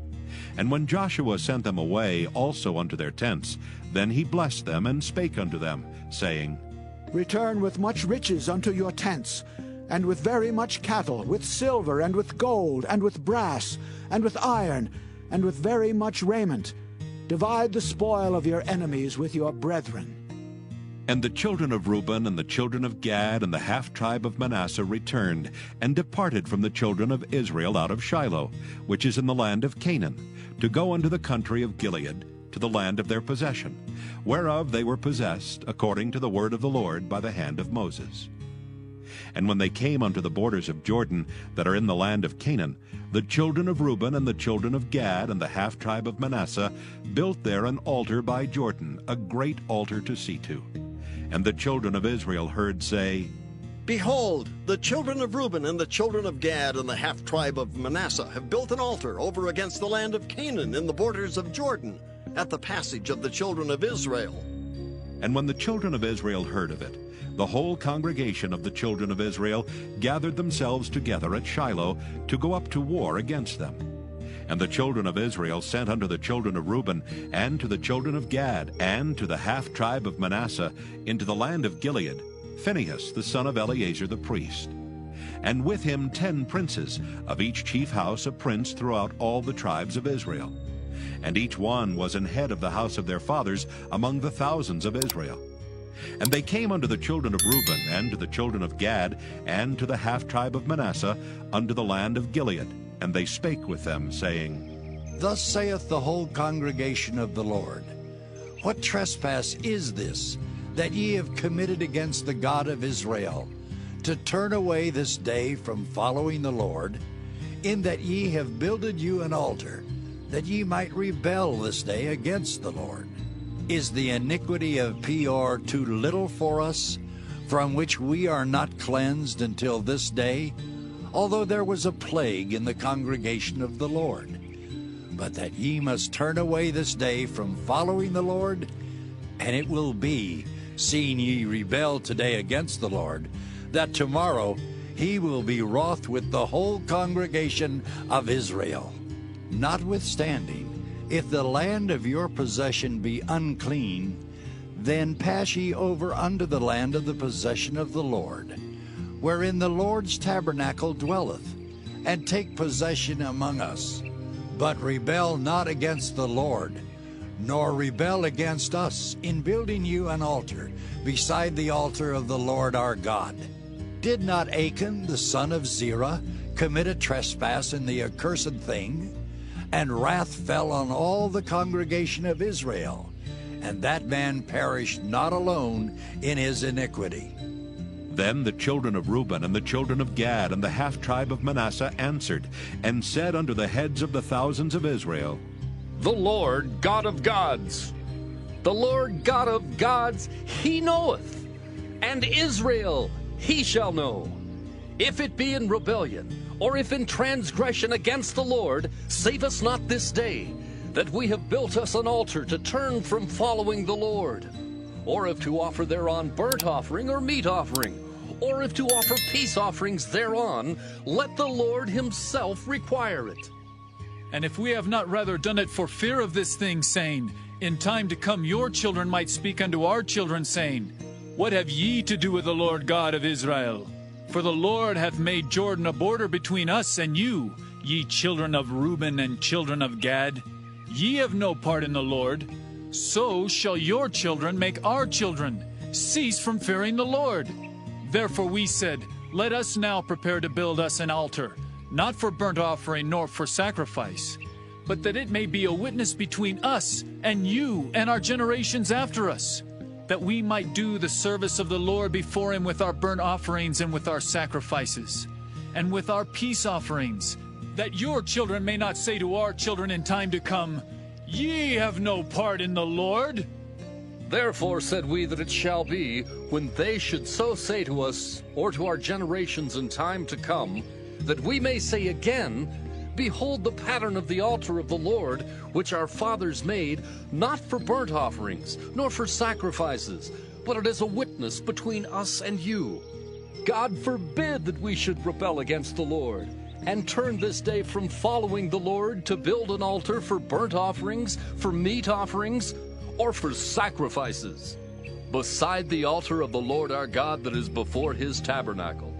And when Joshua sent them away also unto their tents, then he blessed them, and spake unto them, saying, Return with much riches unto your tents, and with very much cattle, with silver, and with gold, and with brass, and with iron, and with very much raiment. Divide the spoil of your enemies with your brethren. And the children of Reuben and the children of Gad and the half-tribe of Manasseh returned, and departed from the children of Israel out of Shiloh, which is in the land of Canaan, to go unto the country of Gilead, to the land of their possession, whereof they were possessed, according to the word of the Lord by the hand of Moses. And when they came unto the borders of Jordan, that are in the land of Canaan, the children of Reuben and the children of Gad and the half-tribe of Manasseh built there an altar by Jordan, a great altar to see to. And the children of Israel heard say, Behold, the children of Reuben and the children of Gad and the half-tribe of Manasseh have built an altar over against the land of Canaan in the borders of Jordan, at the passage of the children of Israel. And when the children of Israel heard of it, the whole congregation of the children of Israel gathered themselves together at Shiloh to go up to war against them. And the children of Israel sent unto the children of Reuben, and to the children of Gad, and to the half-tribe of Manasseh, into the land of Gilead, Phinehas the son of Eleazar the priest. And with him 10 princes, of each chief house a prince throughout all the tribes of Israel. And each one was an head of the house of their fathers among the thousands of Israel. And they came unto the children of Reuben, and to the children of Gad, and to the half-tribe of Manasseh, unto the land of Gilead. And they spake with them, saying, Thus saith the whole congregation of the Lord, What trespass is this that ye have committed against the God of Israel, to turn away this day from following the Lord, in that ye have builded you an altar, that ye might rebel this day against the Lord? Is the iniquity of Peor too little for us, from which we are not cleansed until this day, although there was a plague in the congregation of the Lord? But that ye must turn away this day from following the Lord? And it will be, seeing ye rebel today against the Lord, that tomorrow he will be wroth with the whole congregation of Israel. Notwithstanding, if the land of your possession be unclean, then pass ye over unto the land of the possession of the Lord, wherein the Lord's tabernacle dwelleth, and take possession among us. But rebel not against the Lord, nor rebel against us, in building you an altar beside the altar of the Lord our God. Did not Achan the son of Zerah commit a trespass in the accursed thing? And wrath fell on all the congregation of Israel, and that man perished not alone in his iniquity. Then the children of Reuben and the children of Gad and the half-tribe of Manasseh answered, and said unto the heads of the thousands of Israel, The Lord God of gods, the Lord God of gods, he knoweth, and Israel he shall know. If it be in rebellion, or if in transgression against the Lord, save us not this day, that we have built us an altar to turn from following the Lord. Or if to offer thereon burnt offering or meat offering, or if to offer peace offerings thereon, let the Lord himself require it. And if we have not rather done it for fear of this thing, saying, In time to come your children might speak unto our children, saying, What have ye to do with the Lord God of Israel? For the Lord hath made Jordan a border between us and you, ye children of Reuben and children of Gad. Ye have no part in the Lord. So shall your children make our children cease from fearing the Lord. Therefore we said, Let us now prepare to build us an altar, not for burnt offering nor for sacrifice, but that it may be a witness between us and you and our generations after us, that we might do the service of the Lord before him with our burnt offerings and with our sacrifices, and with our peace offerings, that your children may not say to our children in time to come, Ye have no part in the Lord. Therefore said we that it shall be, when they should so say to us, or to our generations in time to come, that we may say again, Behold the pattern of the altar of the Lord, which our fathers made, not for burnt offerings, nor for sacrifices, but it is a witness between us and you. God forbid that we should rebel against the Lord, and turn this day from following the Lord to build an altar for burnt offerings, for meat offerings, or for sacrifices, beside the altar of the Lord our God that is before his tabernacle.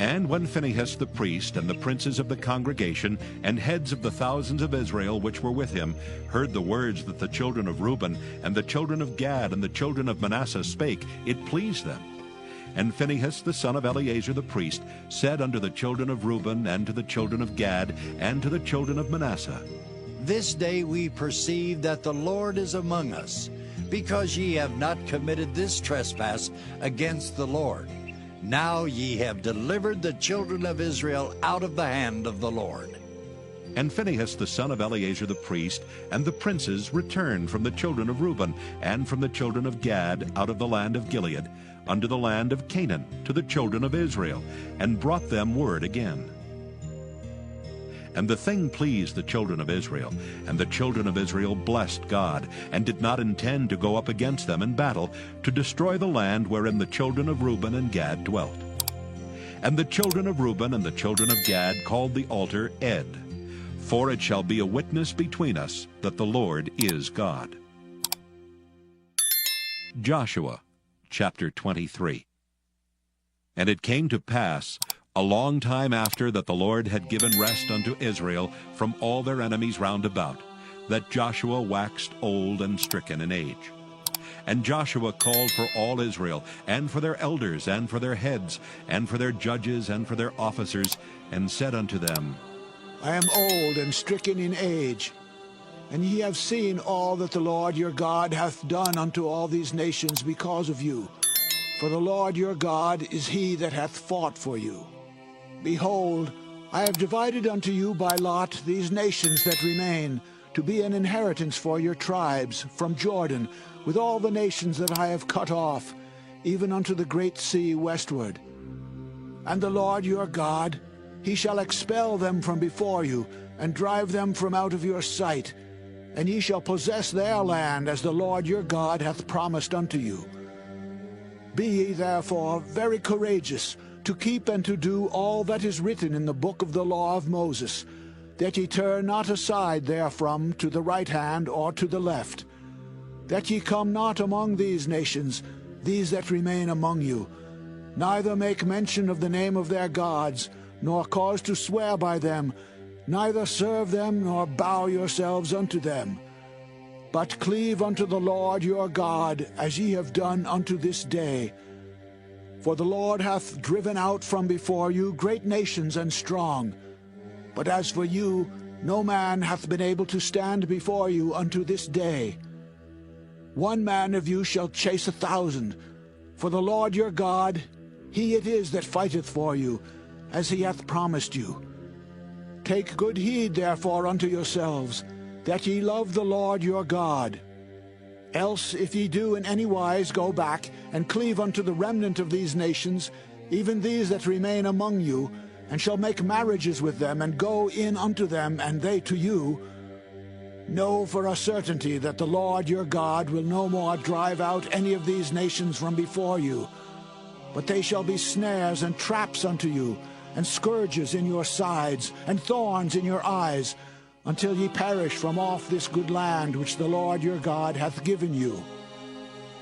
And when Phinehas the priest and the princes of the congregation and heads of the thousands of Israel which were with him heard the words that the children of Reuben and the children of Gad and the children of Manasseh spake, it pleased them. And Phinehas the son of Eleazar the priest said unto the children of Reuben and to the children of Gad and to the children of Manasseh, This day we perceive that the Lord is among us, because ye have not committed this trespass against the Lord. Now ye have delivered the children of Israel out of the hand of the Lord. And Phinehas the son of Eleazar the priest and the princes returned from the children of Reuben and from the children of Gad out of the land of Gilead unto the land of Canaan to the children of Israel, and brought them word again. And the thing pleased the children of Israel, and the children of Israel blessed God, and did not intend to go up against them in battle, to destroy the land wherein the children of Reuben and Gad dwelt. And the children of Reuben and the children of Gad called the altar Ed, for it shall be a witness between us that the Lord is God. Joshua chapter 23. And it came to pass, a long time after that the Lord had given rest unto Israel from all their enemies round about, that Joshua waxed old and stricken in age. And Joshua called for all Israel, and for their elders, and for their heads, and for their judges, and for their officers, and said unto them, I am old and stricken in age, and ye have seen all that the Lord your God hath done unto all these nations because of you. For the Lord your God is he that hath fought for you. Behold, I have divided unto you by lot these nations that remain, to be an inheritance for your tribes, from Jordan, with all the nations that I have cut off, even unto the great sea westward. And the Lord your God, he shall expel them from before you, and drive them from out of your sight, and ye shall possess their land, as the Lord your God hath promised unto you. Be ye therefore very courageous, to keep and to do all that is written in the book of the law of Moses, that ye turn not aside therefrom to the right hand or to the left, that ye come not among these nations, these that remain among you, neither make mention of the name of their gods, nor cause to swear by them, neither serve them, nor bow yourselves unto them. But cleave unto the Lord your God, as ye have done unto this day. For the Lord hath driven out from before you great nations and strong. But as for you, no man hath been able to stand before you unto this day. 1 man of you shall chase 1,000. For the Lord your God, he it is that fighteth for you, as he hath promised you. Take good heed therefore unto yourselves, that ye love the Lord your God. Else if ye do in any wise go back, and cleave unto the remnant of these nations, even these that remain among you, and shall make marriages with them, and go in unto them, and they to you, know for a certainty that the Lord your God will no more drive out any of these nations from before you, but they shall be snares and traps unto you, and scourges in your sides, and thorns in your eyes, until ye perish from off this good land which the Lord your God hath given you.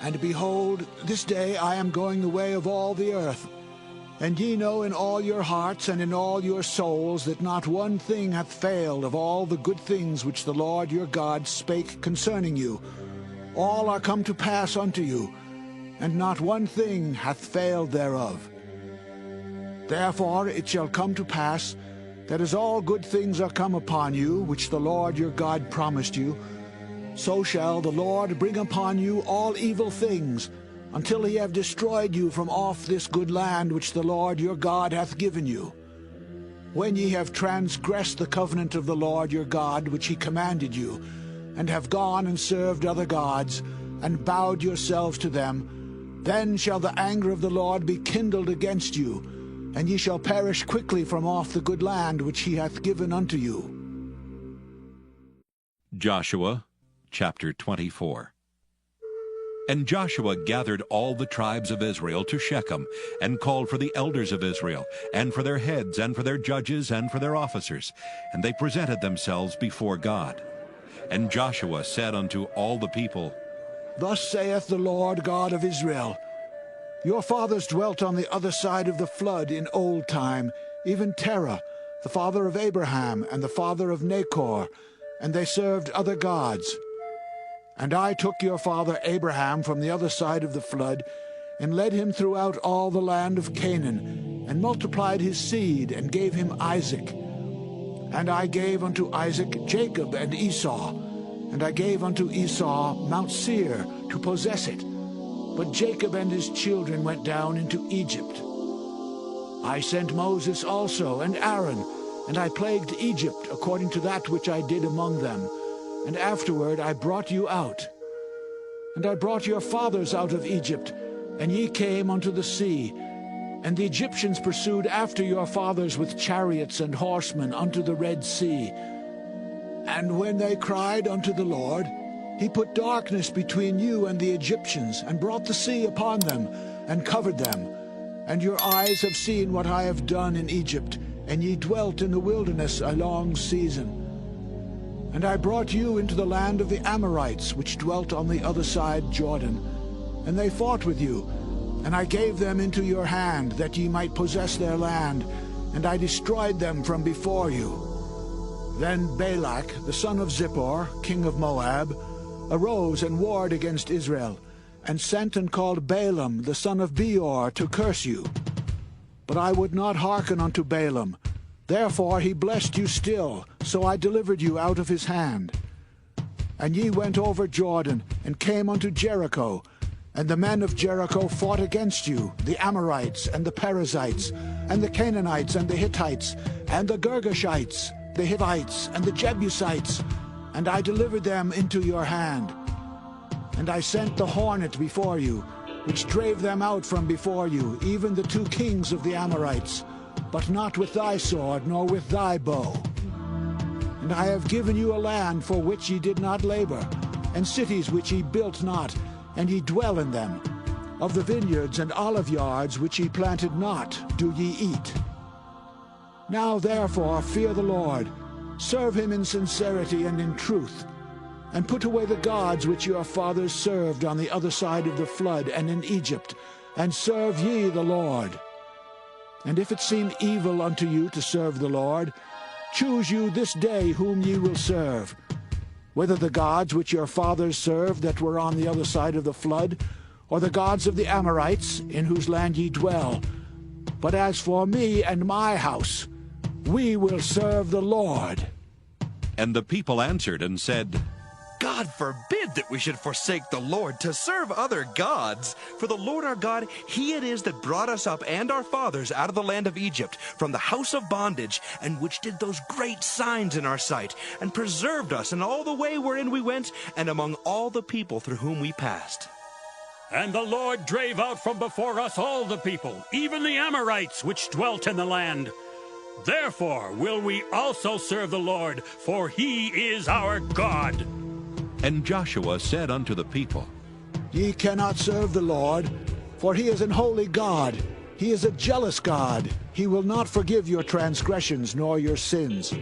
And behold, this day I am going the way of all the earth, and ye know in all your hearts and in all your souls that not one thing hath failed of all the good things which the Lord your God spake concerning you. All are come to pass unto you, and not one thing hath failed thereof. Therefore it shall come to pass, that as all good things are come upon you, which the Lord your God promised you, so shall the Lord bring upon you all evil things, until he have destroyed you from off this good land which the Lord your God hath given you. When ye have transgressed the covenant of the Lord your God which he commanded you, and have gone and served other gods, and bowed yourselves to them, then shall the anger of the Lord be kindled against you, and ye shall perish quickly from off the good land which he hath given unto you. Joshua chapter 24. And Joshua gathered all the tribes of Israel to Shechem, and called for the elders of Israel, and for their heads, and for their judges, and for their officers. And they presented themselves before God. And Joshua said unto all the people, Thus saith the Lord God of Israel, Your fathers dwelt on the other side of the flood in old time, even Terah, the father of Abraham and the father of Nachor, and they served other gods. And I took your father Abraham from the other side of the flood, and led him throughout all the land of Canaan, and multiplied his seed, and gave him Isaac. And I gave unto Isaac Jacob and Esau, and I gave unto Esau Mount Seir to possess it. But Jacob and his children went down into Egypt. I sent Moses also, and Aaron, and I plagued Egypt according to that which I did among them. And afterward I brought you out. And I brought your fathers out of Egypt, and ye came unto the sea. And the Egyptians pursued after your fathers with chariots and horsemen unto the Red Sea. And when they cried unto the Lord, he put darkness between you and the Egyptians, and brought the sea upon them, and covered them. And your eyes have seen what I have done in Egypt, and ye dwelt in the wilderness a long season. And I brought you into the land of the Amorites, which dwelt on the other side Jordan. And they fought with you, and I gave them into your hand, that ye might possess their land, and I destroyed them from before you. Then Balak, the son of Zippor, king of Moab, arose and warred against Israel, and sent and called Balaam, the son of Beor, to curse you. But I would not hearken unto Balaam. Therefore he blessed you still, so I delivered you out of his hand. And ye went over Jordan, and came unto Jericho, and the men of Jericho fought against you, the Amorites, and the Perizzites, and the Canaanites, and the Hittites, and the Girgashites, the Hivites, and the Jebusites, and I delivered them into your hand. And I sent the hornet before you, which drave them out from before you, even the 2 kings of the Amorites, but not with thy sword, nor with thy bow. And I have given you a land for which ye did not labor, and cities which ye built not, and ye dwell in them. Of the vineyards and olive yards which ye planted not, do ye eat. Now therefore fear the Lord, serve him in sincerity and in truth, and put away the gods which your fathers served on the other side of the flood and in Egypt, and serve ye the Lord. And if it seem evil unto you to serve the Lord, choose you this day whom ye will serve, whether the gods which your fathers served that were on the other side of the flood, or the gods of the Amorites, in whose land ye dwell. But as for me and my house, we will serve the Lord. And the people answered and said, God forbid that we should forsake the Lord to serve other gods. For the Lord our God, he it is that brought us up and our fathers out of the land of Egypt, from the house of bondage, and which did those great signs in our sight, and preserved us in all the way wherein we went, and among all the people through whom we passed. And the Lord drave out from before us all the people, even the Amorites which dwelt in the land. Therefore will we also serve the Lord, for he is our God. And Joshua said unto the people, Ye cannot serve the Lord, for he is an holy God. He is a jealous God. He will not forgive your transgressions nor your sins.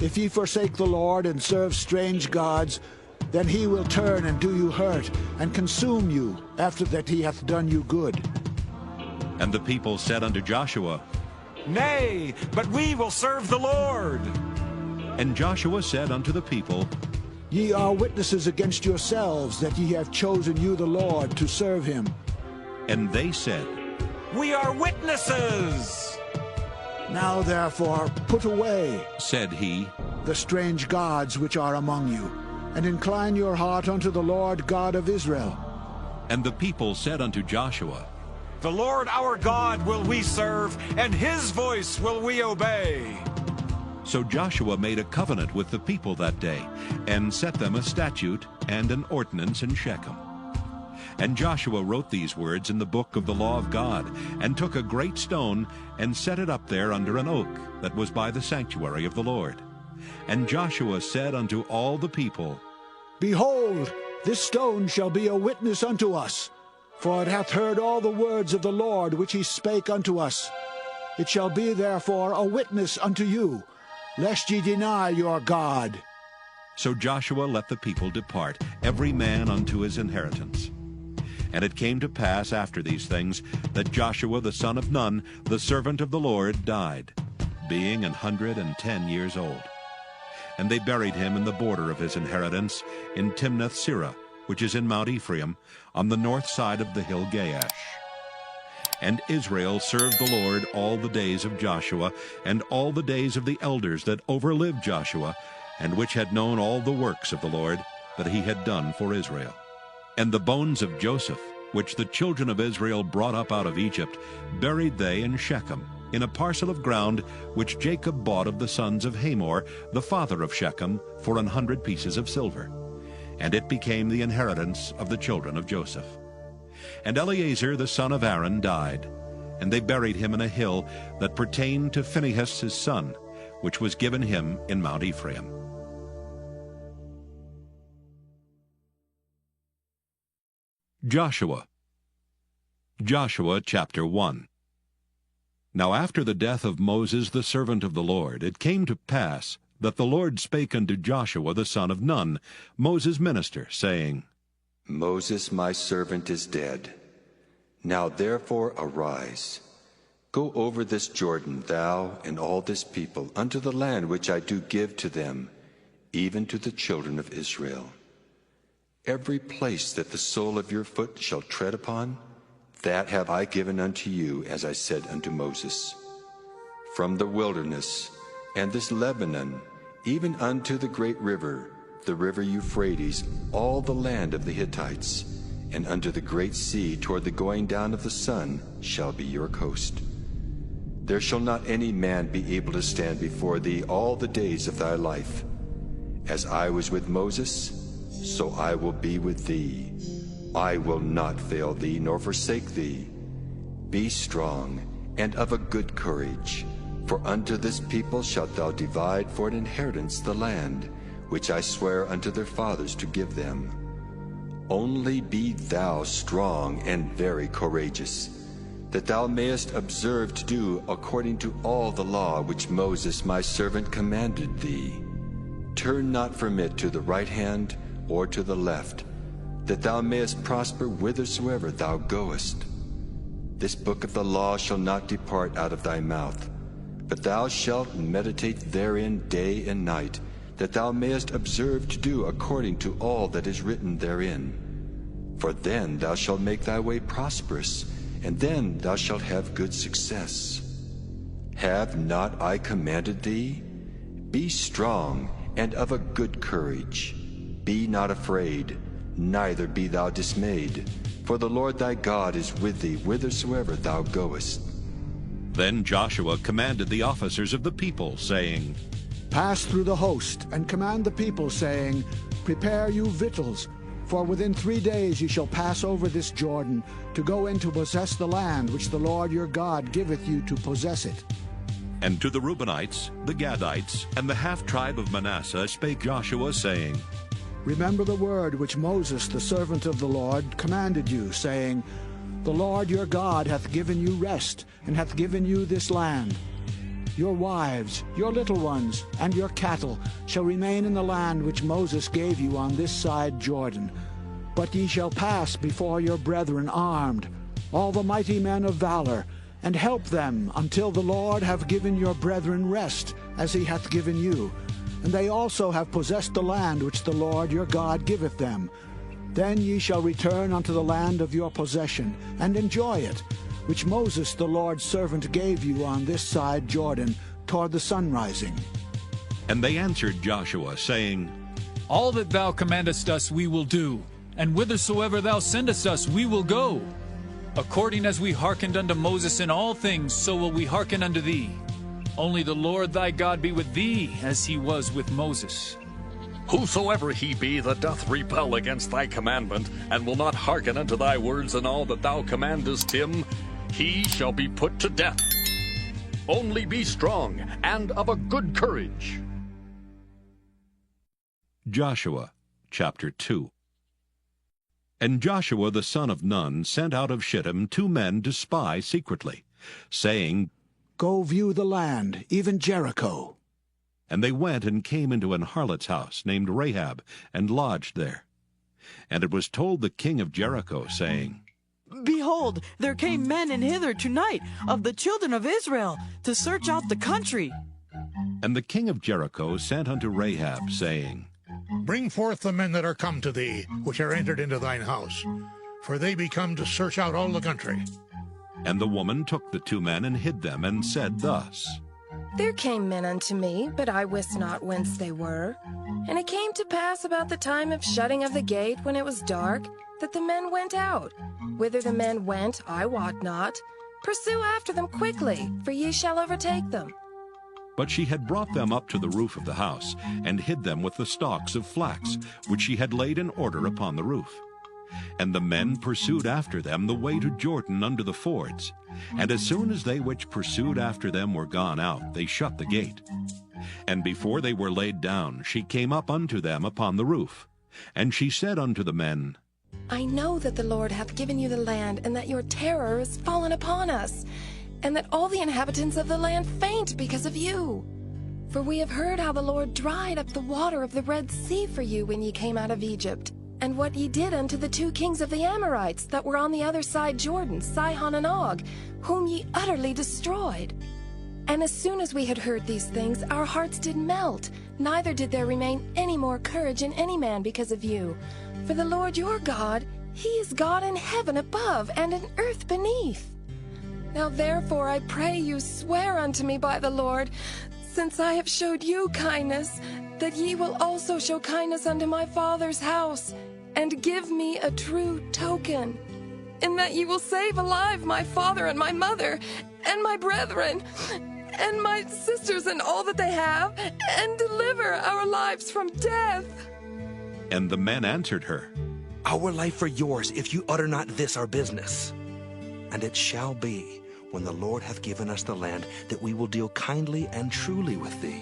If ye forsake the Lord and serve strange gods, then he will turn and do you hurt, and consume you, after that he hath done you good. And the people said unto Joshua, Nay, but we will serve the Lord. And Joshua said unto the people, Ye are witnesses against yourselves that ye have chosen you the Lord to serve him. And they said, We are witnesses. Now therefore put away, said he, the strange gods which are among you, and incline your heart unto the Lord God of Israel. And the people said unto Joshua, The Lord our God will we serve, and his voice will we obey. So Joshua made a covenant with the people that day, and set them a statute and an ordinance in Shechem. And Joshua wrote these words in the book of the law of God, and took a great stone, and set it up there under an oak that was by the sanctuary of the Lord. And Joshua said unto all the people, Behold, this stone shall be a witness unto us, for it hath heard all the words of the Lord which he spake unto us. It shall be therefore a witness unto you, lest ye deny your God. So Joshua let the people depart, every man unto his inheritance. And it came to pass after these things that Joshua the son of Nun, the servant of the Lord, died, being 110 years old. And they buried him in the border of his inheritance in Timnath-Serah, which is in Mount Ephraim, on the north side of the hill Gaash. And Israel served the Lord all the days of Joshua, and all the days of the elders that overlived Joshua, and which had known all the works of the Lord that he had done for Israel. And the bones of Joseph, which the children of Israel brought up out of Egypt, buried they in Shechem, in a parcel of ground which Jacob bought of the sons of Hamor, the father of Shechem, for 100 pieces of silver. And it became the inheritance of the children of Joseph. And Eleazar the son of Aaron died, and they buried him in a hill that pertained to Phinehas his son, which was given him in Mount Ephraim. Joshua chapter 1. Now after the death of Moses the servant of the Lord, it came to pass that the Lord spake unto Joshua the son of Nun, Moses' minister, saying, Moses my servant is dead. Now therefore arise, go over this Jordan, thou and all this people, unto the land which I do give to them, even to the children of Israel. Every place that the sole of your foot shall tread upon, that have I given unto you, as I said unto Moses. From the wilderness, and this Lebanon, even unto the great river, the river Euphrates, all the land of the Hittites, and unto the great sea toward the going down of the sun shall be your coast. There shall not any man be able to stand before thee all the days of thy life. As I was with Moses, so I will be with thee. I will not fail thee nor forsake thee. Be strong and of a good courage, for unto this people shalt thou divide for an inheritance the land, which I swear unto their fathers to give them. Only be thou strong and very courageous, that thou mayest observe to do according to all the law which Moses my servant commanded thee. Turn not from it to the right hand or to the left, that thou mayest prosper whithersoever thou goest. This book of the law shall not depart out of thy mouth, but thou shalt meditate therein day and night, that thou mayest observe to do according to all that is written therein. For then thou shalt make thy way prosperous, and then thou shalt have good success. Have not I commanded thee? Be strong and of a good courage. Be not afraid, neither be thou dismayed, for the Lord thy God is with thee whithersoever thou goest. Then Joshua commanded the officers of the people, saying, Pass through the host, and command the people, saying, Prepare you victuals, for within 3 days ye shall pass over this Jordan, to go in to possess the land which the Lord your God giveth you to possess it. And to the Reubenites, the Gadites, and the half-tribe of Manasseh spake Joshua, saying, Remember the word which Moses the servant of the Lord commanded you, saying, The Lord your God hath given you rest, and hath given you this land. Your wives, your little ones, and your cattle shall remain in the land which Moses gave you on this side Jordan. But ye shall pass before your brethren armed, all the mighty men of valor, and help them until the Lord have given your brethren rest, as he hath given you. And they also have possessed the land which the Lord your God giveth them. Then ye shall return unto the land of your possession, and enjoy it, which Moses the Lord's servant gave you on this side Jordan, toward the sunrising. And they answered Joshua, saying, All that thou commandest us we will do, and whithersoever thou sendest us we will go. According as we hearkened unto Moses in all things, so will we hearken unto thee. Only the Lord thy God be with thee, as he was with Moses. Whosoever he be that doth rebel against thy commandment, and will not hearken unto thy words in all that thou commandest him, he shall be put to death. Only be strong and of a good courage. Joshua chapter 2. And Joshua the son of Nun sent out of Shittim 2 men to spy secretly, saying, Go view the land, even Jericho. And they went and came into an harlot's house named Rahab, and lodged there. And it was told the king of Jericho, saying, Behold, there came men in hither tonight of the children of Israel to search out the country. And the king of Jericho sent unto Rahab, saying, Bring forth the men that are come to thee, which are entered into thine house, for they be come to search out all the country. And the woman took the 2 men and hid them, and said thus, There came men unto me, but I wist not whence they were. And it came to pass about the time of shutting of the gate, when it was dark, that the men went out. Whither the men went, I wot not. Pursue after them quickly, for ye shall overtake them. But she had brought them up to the roof of the house, and hid them with the stalks of flax, which she had laid in order upon the roof. And the men pursued after them the way to Jordan under the fords. And as soon as they which pursued after them were gone out, they shut the gate. And before they were laid down, she came up unto them upon the roof. And she said unto the men, I know that the Lord hath given you the land, and that your terror is fallen upon us, and that all the inhabitants of the land faint because of you. For we have heard how the Lord dried up the water of the Red Sea for you when ye came out of Egypt, and what ye did unto the 2 kings of the Amorites that were on the other side Jordan, Sihon and Og, whom ye utterly destroyed. And as soon as we had heard these things, our hearts did melt, neither did there remain any more courage in any man because of you. For the Lord your God, he is God in heaven above and in earth beneath. Now therefore I pray you swear unto me by the Lord, since I have showed you kindness, that ye will also show kindness unto my father's house, and give me a true token, in that ye will save alive my father and my mother, and my brethren, and my sisters and all that they have, and deliver our lives from death. And the men answered her, Our life for yours, if you utter not this our business. And it shall be, when the Lord hath given us the land, that we will deal kindly and truly with thee.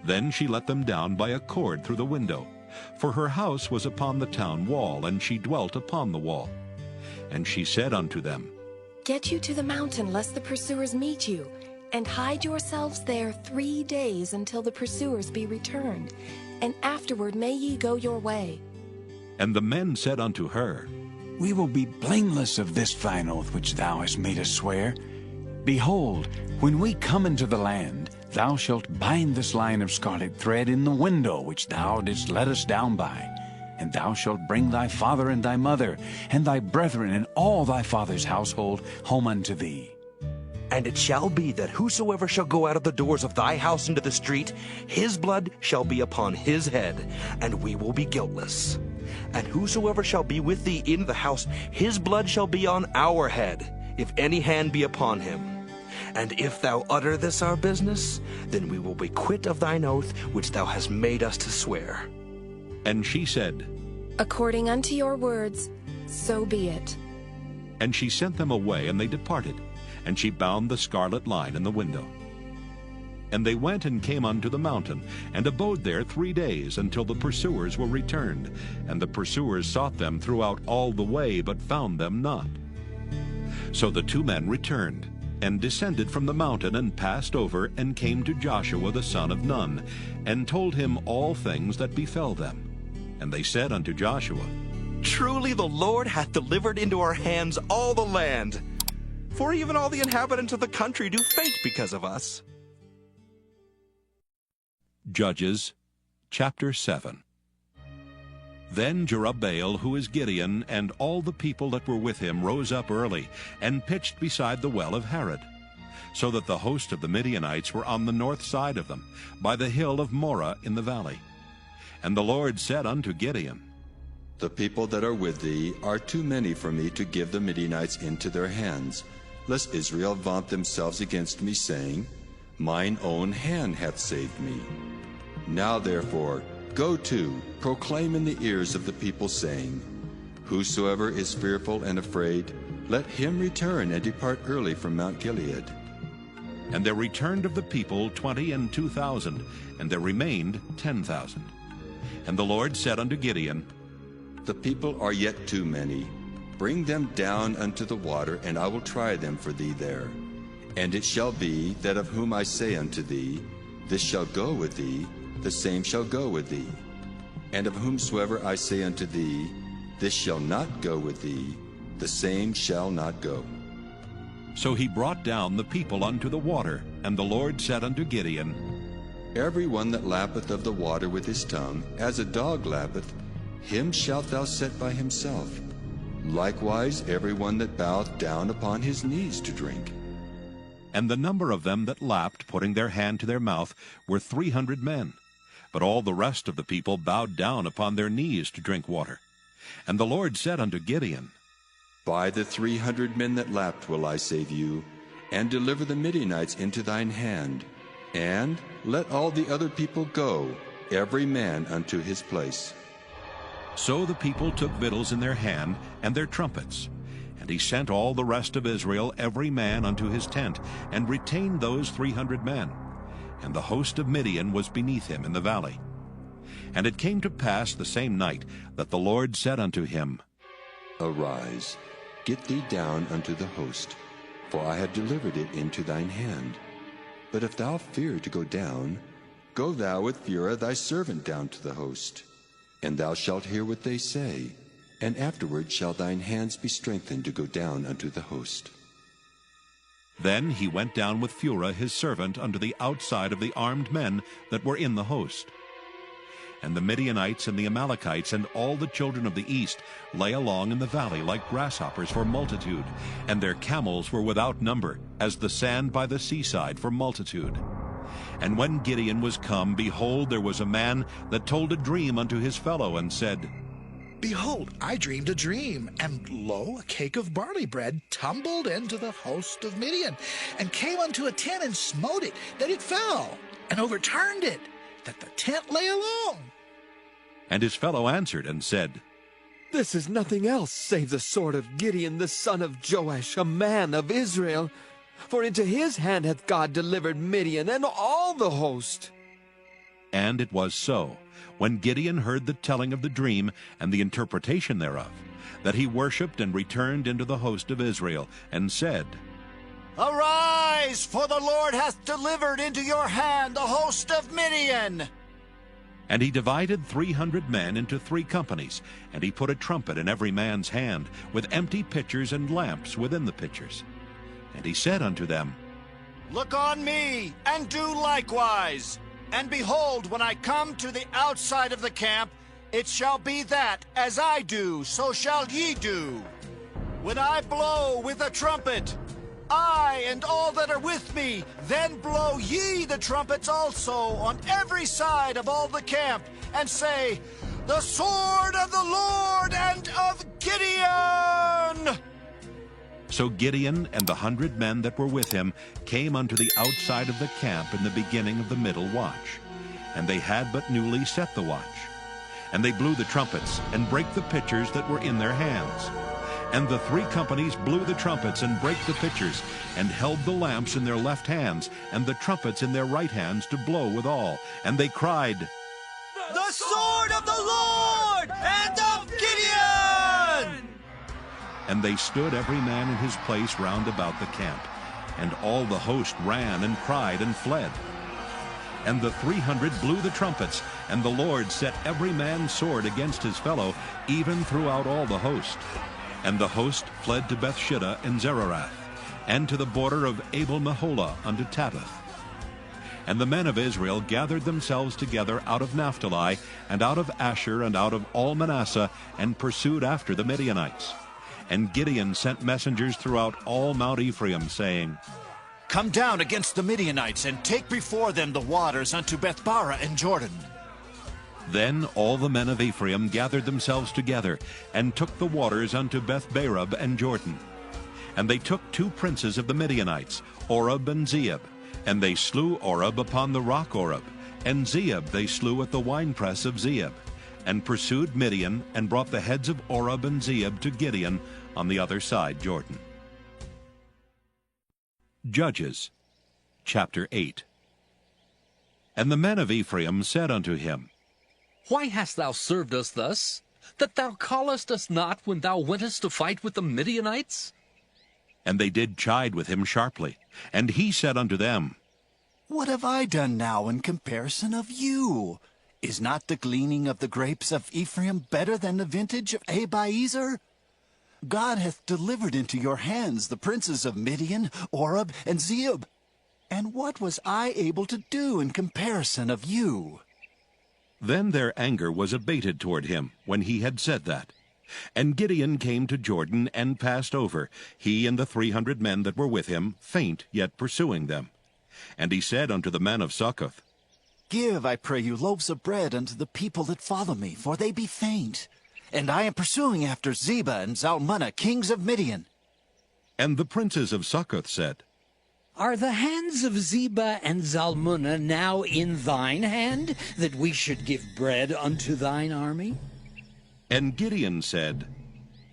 Then she let them down by a cord through the window, for her house was upon the town wall, and she dwelt upon the wall. And she said unto them, Get you to the mountain, lest the pursuers meet you, and hide yourselves there 3 days until the pursuers be returned, and afterward may ye go your way. And the men said unto her, We will be blameless of this thine oath which thou hast made us swear. Behold, when we come into the land, thou shalt bind this line of scarlet thread in the window which thou didst let us down by, and thou shalt bring thy father and thy mother, and thy brethren and all thy father's household home unto thee. And it shall be that whosoever shall go out of the doors of thy house into the street, his blood shall be upon his head, and we will be guiltless. And whosoever shall be with thee in the house, his blood shall be on our head, if any hand be upon him. And if thou utter this our business, then we will be quit of thine oath which thou hast made us to swear. And she said, According unto your words, so be it. And she sent them away, and they departed. And she bound the scarlet line in the window. And they went and came unto the mountain, and abode there 3 days, until the pursuers were returned. And the pursuers sought them throughout all the way, but found them not. So the 2 men returned, and descended from the mountain, and passed over, and came to Joshua the son of Nun, and told him all things that befell them. And they said unto Joshua, Truly the Lord hath delivered into our hands all the land, for even all the inhabitants of the country do faint because of us. Judges chapter 7. Then Jerubbaal, who is Gideon, and all the people that were with him rose up early, and pitched beside the well of Harod, so that the host of the Midianites were on the north side of them, by the hill of Moreh in the valley. And the Lord said unto Gideon, The people that are with thee are too many for me to give the Midianites into their hands, lest Israel vaunt themselves against me, saying, Mine own hand hath saved me. Now therefore, go to, proclaim in the ears of the people, saying, Whosoever is fearful and afraid, let him return and depart early from Mount Gilead. And there returned of the people 22,000, and there remained 10,000. And the Lord said unto Gideon, The people are yet too many. Bring them down unto the water, and I will try them for thee there. And it shall be, that of whom I say unto thee, This shall go with thee, the same shall go with thee. And of whomsoever I say unto thee, this shall not go with thee, the same shall not go. So he brought down the people unto the water, and the Lord said unto Gideon, Every one that lappeth of the water with his tongue, as a dog lappeth, him shalt thou set by himself. Likewise every one that boweth down upon his knees to drink. And the number of them that lapped, putting their hand to their mouth, were 300 men. But all the rest of the people bowed down upon their knees to drink water. And the Lord said unto Gideon, By the 300 men that lapped will I save you, and deliver the Midianites into thine hand. And let all the other people go, every man unto his place. So the people took victuals in their hand, and their trumpets. And he sent all the rest of Israel, every man unto his tent, and retained those 300 men. And the host of Midian was beneath him in the valley. And it came to pass the same night that the Lord said unto him, Arise, get thee down unto the host, for I have delivered it into thine hand. But if thou fear to go down, go thou with Phurah thy servant down to the host. And thou shalt hear what they say, and afterward shall thine hands be strengthened to go down unto the host. Then he went down with Phurah his servant unto the outside of the armed men that were in the host. And the Midianites and the Amalekites and all the children of the east lay along in the valley like grasshoppers for multitude, and their camels were without number, as the sand by the seaside for multitude. And when Gideon was come, behold, there was a man that told a dream unto his fellow, and said, Behold, I dreamed a dream, and lo, a cake of barley bread tumbled into the host of Midian, and came unto a tent and smote it, that it fell, and overturned it, that the tent lay alone. And his fellow answered and said, This is nothing else save the sword of Gideon the son of Joash, a man of Israel. For into his hand hath God delivered Midian and all the host. And it was so, when Gideon heard the telling of the dream and the interpretation thereof, that he worshipped and returned into the host of Israel, and said, Arise, for the Lord hath delivered into your hand the host of Midian. And he divided 300 men into 3 companies, and he put a trumpet in every man's hand, with empty pitchers and lamps within the pitchers. And he said unto them, Look on me, and do likewise. And behold, when I come to the outside of the camp, it shall be that, as I do, so shall ye do. When I blow with a trumpet, I and all that are with me, then blow ye the trumpets also on every side of all the camp, and say, The sword of the Lord and of Gideon! So Gideon and the 100 men that were with him came unto the outside of the camp in the beginning of the middle watch. And they had but newly set the watch. And they blew the trumpets, and brake the pitchers that were in their hands. And the 3 companies blew the trumpets, and brake the pitchers, and held the lamps in their left hands, and the trumpets in their right hands to blow withal. And they cried, The sword of the Lord and of Gideon! And they stood every man in his place round about the camp. And all the host ran and cried and fled. And the 300 blew the trumpets, and the Lord set every man's sword against his fellow, even throughout all the host. And the host fled to Bethshittah and Zererath, and to the border of Abel-Meholah unto Tabbath. And the men of Israel gathered themselves together out of Naphtali, and out of Asher, and out of all Manasseh, and pursued after the Midianites. And Gideon sent messengers throughout all Mount Ephraim, saying, Come down against the Midianites, and take before them the waters unto Bethbara and Jordan. Then all the men of Ephraim gathered themselves together, and took the waters unto Bethbarab and Jordan. And they took 2 princes of the Midianites, Oreb and Zeeb. And they slew Oreb upon the rock Oreb, and Zeeb they slew at the winepress of Zeeb, and pursued Midian, and brought the heads of Oreb and Zeeb to Gideon on the other side Jordan. Judges chapter 8. And the men of Ephraim said unto him, Why hast thou served us thus, that thou callest us not when thou wentest to fight with the Midianites? And they did chide with him sharply. And he said unto them, What have I done now in comparison of you? Is not the gleaning of the grapes of Ephraim better than the vintage of Abiezer? God hath delivered into your hands the princes of Midian, Oreb, and Zeeb. And what was I able to do in comparison of you? Then their anger was abated toward him when he had said that. And Gideon came to Jordan and passed over, he and the 300 men that were with him, faint yet pursuing them. And he said unto the men of Succoth, Give, I pray you, loaves of bread unto the people that follow me, for they be faint. And I am pursuing after Zebah and Zalmunna, kings of Midian. And the princes of Succoth said, Are the hands of Zebah and Zalmunna now in thine hand, that we should give bread unto thine army? And Gideon said,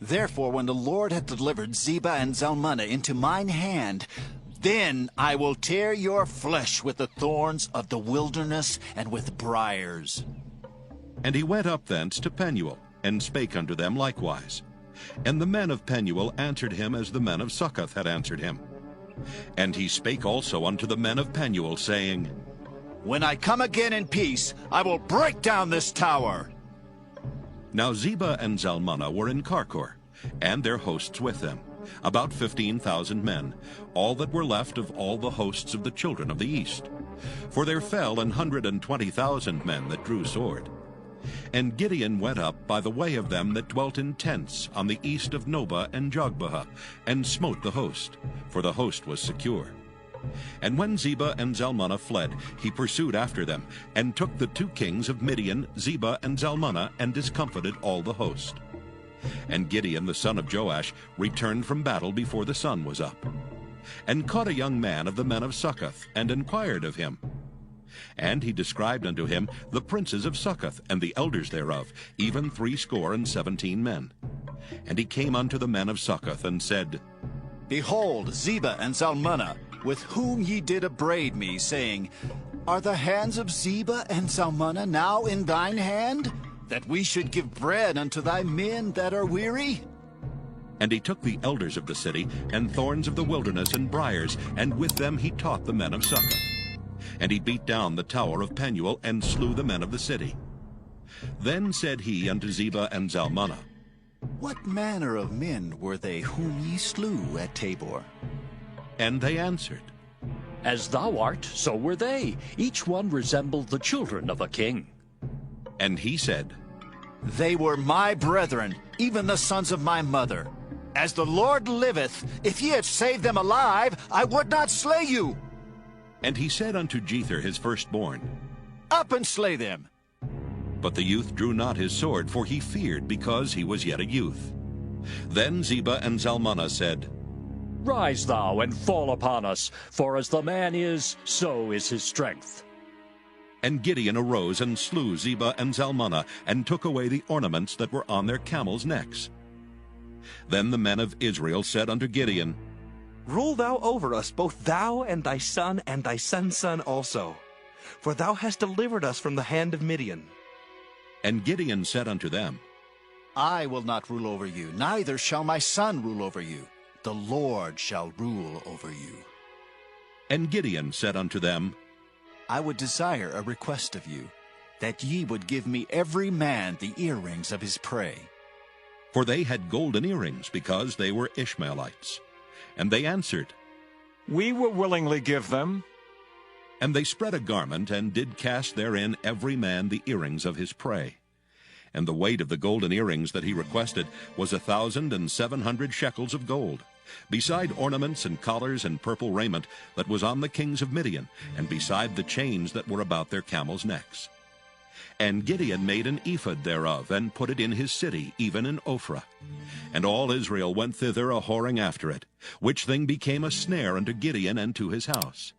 Therefore, when the Lord hath delivered Zebah and Zalmunna into mine hand, then I will tear your flesh with the thorns of the wilderness and with briars. And he went up thence to Penuel, and spake unto them likewise. And the men of Penuel answered him as the men of Succoth had answered him. And he spake also unto the men of Penuel, saying, When I come again in peace, I will break down this tower. Now Zebah and Zalmunna were in Karkor, and their hosts with them, about 15,000 men, all that were left of all the hosts of the children of the east. For there fell 120,000 men that drew sword. And Gideon went up by the way of them that dwelt in tents on the east of Nobah and Jogbehah, and smote the host, for the host was secure. And when Zebah and Zalmunna fled, he pursued after them, and took the 2 kings of Midian, Zebah and Zalmunna, and discomfited all the host. And Gideon the son of Joash returned from battle before the sun was up, and caught a young man of the men of Succoth, and inquired of him. And he described unto him the princes of Succoth, and the elders thereof, even 70 men. And he came unto the men of Succoth, and said, Behold, Zebah and Zalmunna, with whom ye did upbraid me, saying, Are the hands of Zebah and Zalmunna now in thine hand, that we should give bread unto thy men that are weary? And he took the elders of the city, and thorns of the wilderness, and briars, and with them he taught the men of Succoth. And he beat down the tower of Penuel, and slew the men of the city. Then said he unto Zebah and Zalmunna, What manner of men were they whom ye slew at Tabor? And they answered, As thou art, so were they. Each one resembled the children of a king. And he said, They were my brethren, even the sons of my mother. As the Lord liveth, if ye had saved them alive, I would not slay you. And he said unto Jether his firstborn, Up and slay them. But the youth drew not his sword, for he feared, because he was yet a youth. Then Zebah and Zalmunna said, Rise thou and fall upon us, for as the man is, so is his strength. And Gideon arose and slew Zebah and Zalmunna, and took away the ornaments that were on their camels' necks. Then the men of Israel said unto Gideon, Rule thou over us, both thou and thy son son's son also, for thou hast delivered us from the hand of Midian. And Gideon said unto them, I will not rule over you, neither shall my son rule over you. The Lord shall rule over you. And Gideon said unto them, I would desire a request of you, that ye would give me every man the earrings of his prey. For they had golden earrings, because they were Ishmaelites. And they answered, We will willingly give them. And they spread a garment, and did cast therein every man the earrings of his prey. And the weight of the golden earrings that he requested was 1,700 shekels of gold, beside ornaments and collars and purple raiment that was on the kings of Midian, and beside the chains that were about their camels' necks. And Gideon made an ephod thereof, and put it in his city, even in Ophrah. And all Israel went thither a-whoring after it, which thing became a snare unto Gideon and to his house.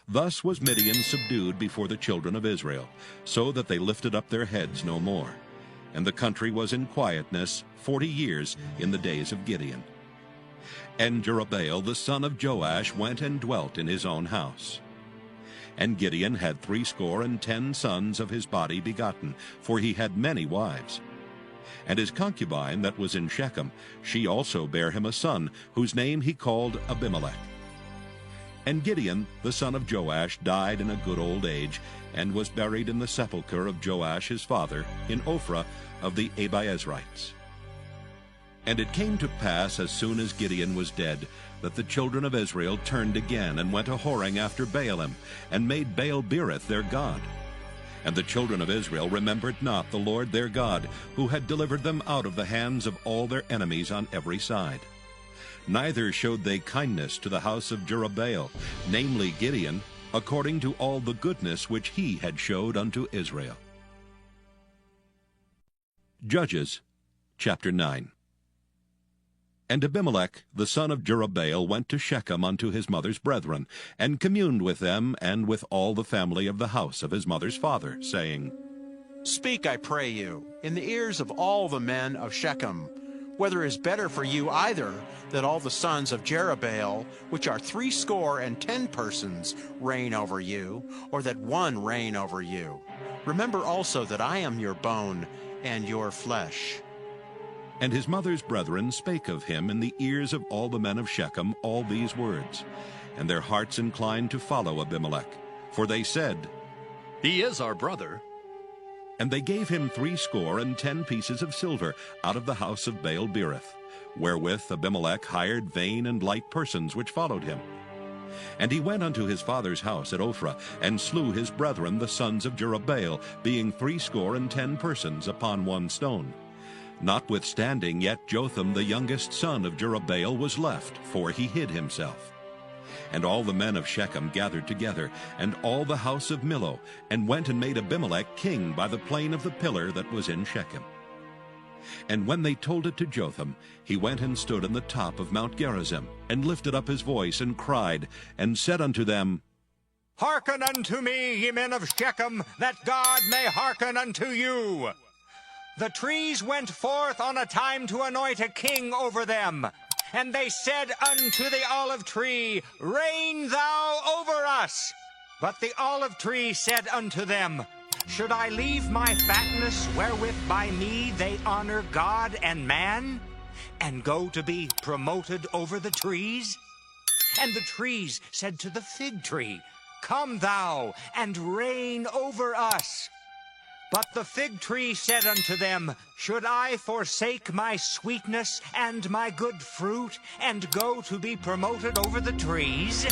Thus was Midian subdued before the children of Israel, so that they lifted up their heads no more. And the country was in quietness 40 years in the days of Gideon. And Jerubbaal the son of Joash went and dwelt in his own house. And Gideon had 70 sons of his body begotten, for he had many wives. And his concubine that was in Shechem, she also bare him a son, whose name he called Abimelech. And Gideon, the son of Joash, died in a good old age, and was buried in the sepulchre of Joash his father, in Ophrah of the Abiezrites. And it came to pass, as soon as Gideon was dead, that the children of Israel turned again, and went a-whoring after Baalim, and made Baal-berith their god. And the children of Israel remembered not the Lord their God, who had delivered them out of the hands of all their enemies on every side. Neither showed they kindness to the house of Jerubbaal, namely Gideon, according to all the goodness which he had showed unto Israel. Judges chapter 9. And Abimelech the son of Jerubbaal went to Shechem unto his mother's brethren, and communed with them and with all the family of the house of his mother's father, saying, Speak, I pray you, in the ears of all the men of Shechem, whether it is better for you either that all the sons of Jerubbaal, which are 80 persons, reign over you, or that one reign over you. Remember also that I am your bone and your flesh. And his mother's brethren spake of him in the ears of all the men of Shechem all these words. And their hearts inclined to follow Abimelech. For they said, He is our brother. And they gave him 80 pieces of silver out of the house of Baal-berith, wherewith Abimelech hired vain and light persons which followed him. And he went unto his father's house at Ophrah, and slew his brethren the sons of Jerubbaal, being 80 persons upon one stone. Notwithstanding, yet Jotham the youngest son of Jerubbaal was left, for he hid himself. And all the men of Shechem gathered together, and all the house of Millo, and went and made Abimelech king by the plain of the pillar that was in Shechem. And when they told it to Jotham, he went and stood on the top of Mount Gerizim, and lifted up his voice, and cried, and said unto them, Hearken unto me, ye men of Shechem, that God may hearken unto you. The trees went forth on a time to anoint a king over them. And they said unto the olive tree, Reign thou over us. But the olive tree said unto them, Should I leave my fatness, wherewith by me they honor God and man, and go to be promoted over the trees? And the trees said to the fig tree, Come thou, and reign over us. But the fig tree said unto them, Should I forsake my sweetness and my good fruit, and go to be promoted over the trees?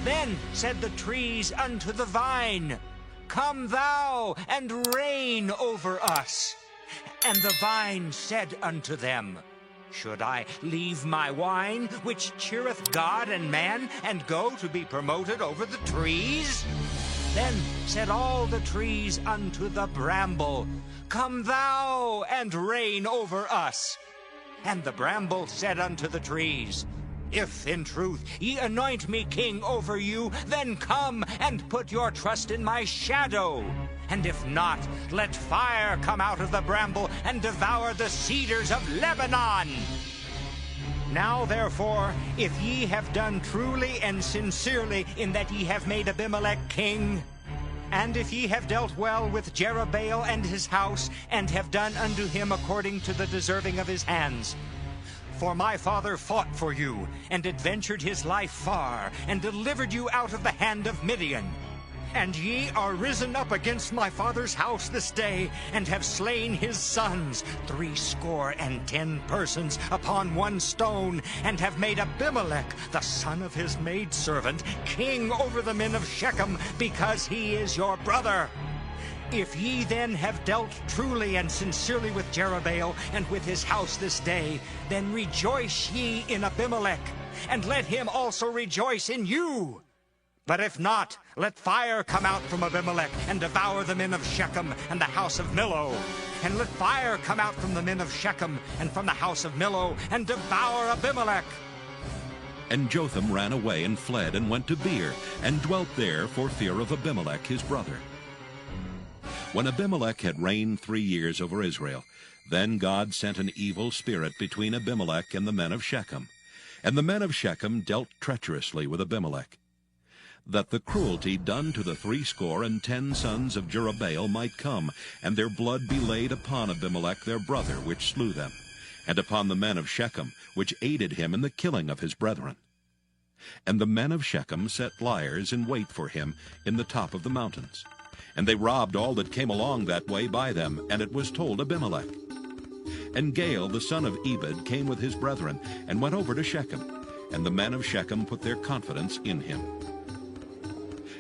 Then said the trees unto the vine, Come thou, and reign over us. And the vine said unto them, Should I leave my wine, which cheereth God and man, and go to be promoted over the trees? Then said all the trees unto the bramble, Come thou, and reign over us. And the bramble said unto the trees, If in truth ye anoint me king over you, then come and put your trust in my shadow. And if not, let fire come out of the bramble, and devour the cedars of Lebanon. Now therefore, if ye have done truly and sincerely in that ye have made Abimelech king, and if ye have dealt well with Jerubbaal and his house, and have done unto him according to the deserving of his hands, for my father fought for you, and adventured his life far, and delivered you out of the hand of Midian. And ye are risen up against my father's house this day, and have slain his sons, 80 persons upon one stone, and have made Abimelech, the son of his maidservant, king over the men of Shechem, because he is your brother. If ye then have dealt truly and sincerely with Jerubbaal and with his house this day, then rejoice ye in Abimelech, and let him also rejoice in you. But if not, let fire come out from Abimelech, and devour the men of Shechem and the house of Millo. And let fire come out from the men of Shechem and from the house of Millo, and devour Abimelech. And Jotham ran away and fled, and went to Beer, and dwelt there for fear of Abimelech his brother. When Abimelech had reigned 3 years over Israel, then God sent an evil spirit between Abimelech and the men of Shechem. And the men of Shechem dealt treacherously with Abimelech, that the cruelty done to the 80 sons of Jerubbaal might come, and their blood be laid upon Abimelech their brother, which slew them, and upon the men of Shechem, which aided him in the killing of his brethren. And the men of Shechem set liers in wait for him in the top of the mountains. And they robbed all that came along that way by them, and it was told Abimelech. And Gaal the son of Ebed came with his brethren, and went over to Shechem, and the men of Shechem put their confidence in him.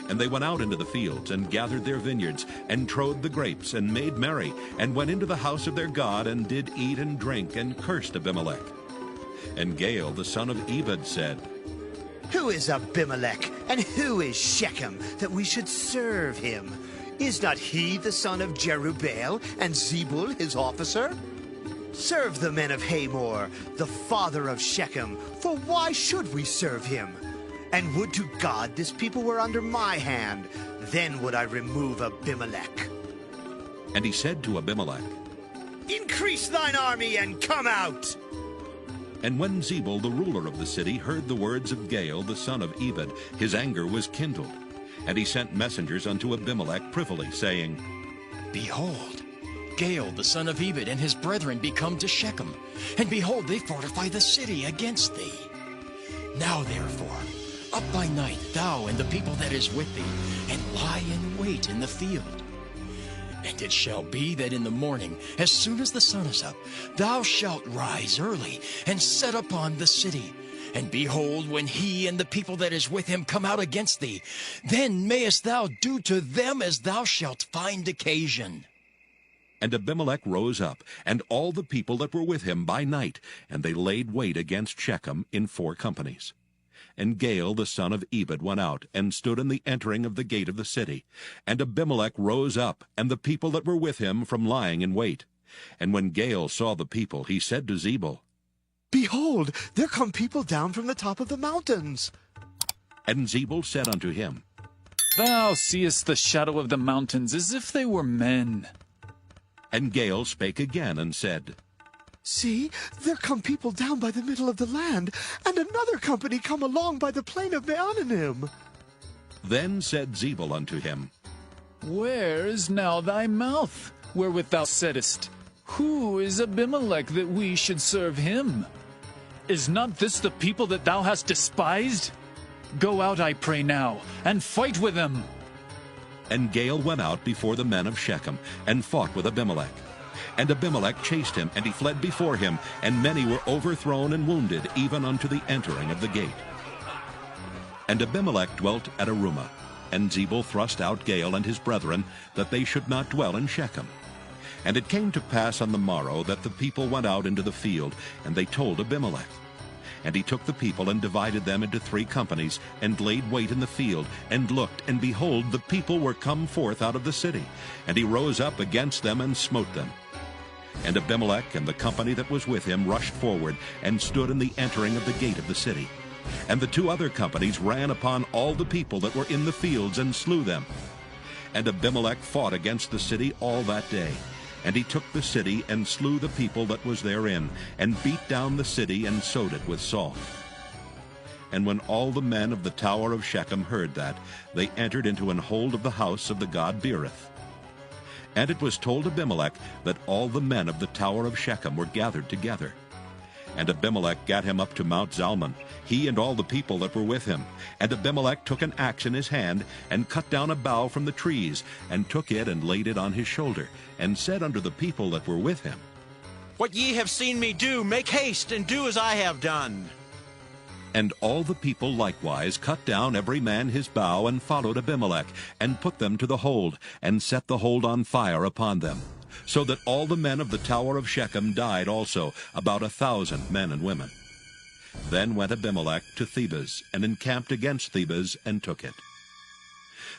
And they went out into the fields, and gathered their vineyards, and trode the grapes, and made merry, and went into the house of their God, and did eat and drink, and cursed Abimelech. And Gaal the son of Ebed said, Who is Abimelech, and who is Shechem, that we should serve him? Is not he the son of Jerubbaal, and Zebul his officer? Serve the men of Hamor, the father of Shechem, for why should we serve him? And would to God this people were under my hand, then would I remove Abimelech. And he said to Abimelech, Increase thine army, and come out. And when Zebul the ruler of the city heard the words of Gaal the son of Ebed, his anger was kindled. And he sent messengers unto Abimelech privily, saying, Behold, Gaal the son of Ebed and his brethren be come to Shechem, and behold, they fortify the city against thee. Now therefore, up by night, thou and the people that is with thee, and lie in wait in the field. And it shall be that in the morning, as soon as the sun is up, thou shalt rise early, and set upon the city. And behold, when he and the people that is with him come out against thee, then mayest thou do to them as thou shalt find occasion. And Abimelech rose up, and all the people that were with him by night, and they laid wait against Shechem in 4 companies. And Gaal the son of Ebed went out, and stood in the entering of the gate of the city. And Abimelech rose up, and the people that were with him from lying in wait. And when Gaal saw the people, he said to Zebul, Behold, there come people down from the top of the mountains. And Zebul said unto him, Thou seest the shadow of the mountains as if they were men. And Gaal spake again and said, See, there come people down by the middle of the land, and another company come along by the plain of Meonanim. Then said Zebul unto him, Where is now thy mouth, wherewith thou saidst, Who is Abimelech that we should serve him? Is not this the people that thou hast despised? Go out, I pray now, and fight with them. And Gaal went out before the men of Shechem, and fought with Abimelech. And Abimelech chased him, and he fled before him, and many were overthrown and wounded, even unto the entering of the gate. And Abimelech dwelt at Arumah, and Zebul thrust out Gaal and his brethren, that they should not dwell in Shechem. And it came to pass on the morrow that the people went out into the field, and they told Abimelech. And he took the people and divided them into 3 companies, and laid wait in the field, and looked, and behold, the people were come forth out of the city. And he rose up against them and smote them. And Abimelech and the company that was with him rushed forward, and stood in the entering of the gate of the city. And the 2 other companies ran upon all the people that were in the fields, and slew them. And Abimelech fought against the city all that day. And he took the city, and slew the people that was therein, and beat down the city, and sowed it with salt. And when all the men of the tower of Shechem heard that, they entered into an hold of the house of the god Beerith. And it was told Abimelech that all the men of the tower of Shechem were gathered together. And Abimelech gat him up to Mount Zalmon, he and all the people that were with him. And Abimelech took an axe in his hand, and cut down a bough from the trees, and took it and laid it on his shoulder, and said unto the people that were with him, What ye have seen me do, make haste, and do as I have done. And all the people likewise cut down every man his bough, and followed Abimelech, and put them to the hold, and set the hold on fire upon them. So that all the men of the tower of Shechem died also, about 1,000 men and women. Then went Abimelech to Thebez, and encamped against Thebez, and took it.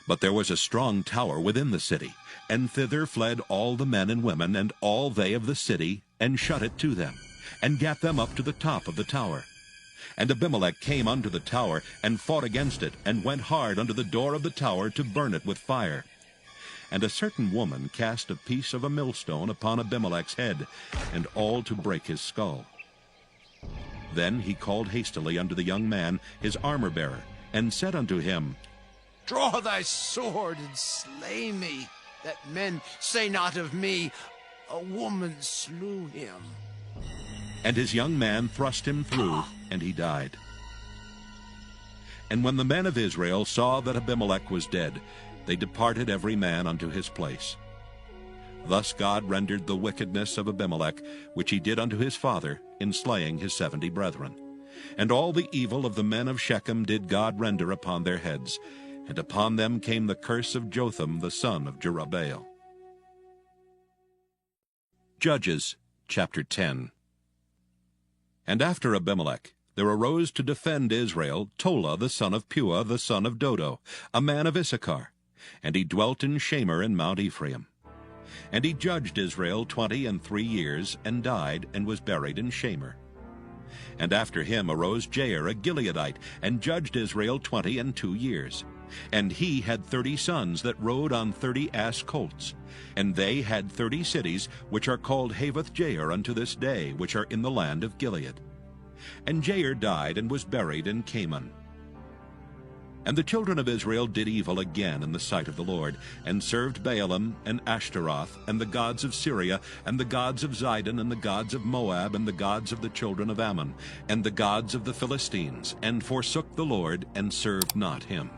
But there was a strong tower within the city, and thither fled all the men and women, and all they of the city, and shut it to them, and gat them up to the top of the tower. And Abimelech came unto the tower, and fought against it, and went hard unto the door of the tower to burn it with fire. And a certain woman cast a piece of a millstone upon Abimelech's head, and all to break his skull. Then he called hastily unto the young man his armor-bearer, and said unto him, Draw thy sword, and slay me, that men say not of me, A woman slew him. And his young man thrust him through, and he died. And when the men of Israel saw that Abimelech was dead, they departed every man unto his place. Thus God rendered the wickedness of Abimelech, which he did unto his father, in slaying his 70 brethren. And all the evil of the men of Shechem did God render upon their heads, and upon them came the curse of Jotham the son of Jerubbaal. Judges chapter 10. And after Abimelech there arose to defend Israel Tola the son of Puah the son of Dodo, a man of Issachar, and he dwelt in Shamir in Mount Ephraim. And he judged Israel 23 years, and died, and was buried in Shamir. And after him arose Jair a Gileadite, and judged Israel 22 years. And he had 30 sons that rode on 30 ass colts. And they had 30 cities, which are called Havoth Jair unto this day, which are in the land of Gilead. And Jair died, and was buried in Caman. And the children of Israel did evil again in the sight of the Lord, and served Baalim, and Ashtaroth, and the gods of Syria, and the gods of Zidon, and the gods of Moab, and the gods of the children of Ammon, and the gods of the Philistines, and forsook the Lord, and served not him.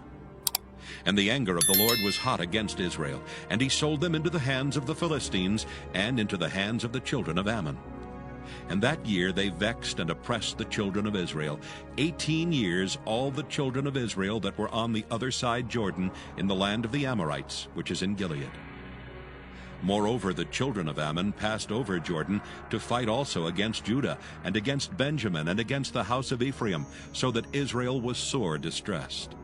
And the anger of the Lord was hot against Israel, and he sold them into the hands of the Philistines, and into the hands of the children of Ammon. And that year they vexed and oppressed the children of Israel. 18 years all the children of Israel that were on the other side Jordan, in the land of the Amorites, which is in Gilead. Moreover, the children of Ammon passed over Jordan to fight also against Judah, and against Benjamin, and against the house of Ephraim, so that Israel was sore distressed.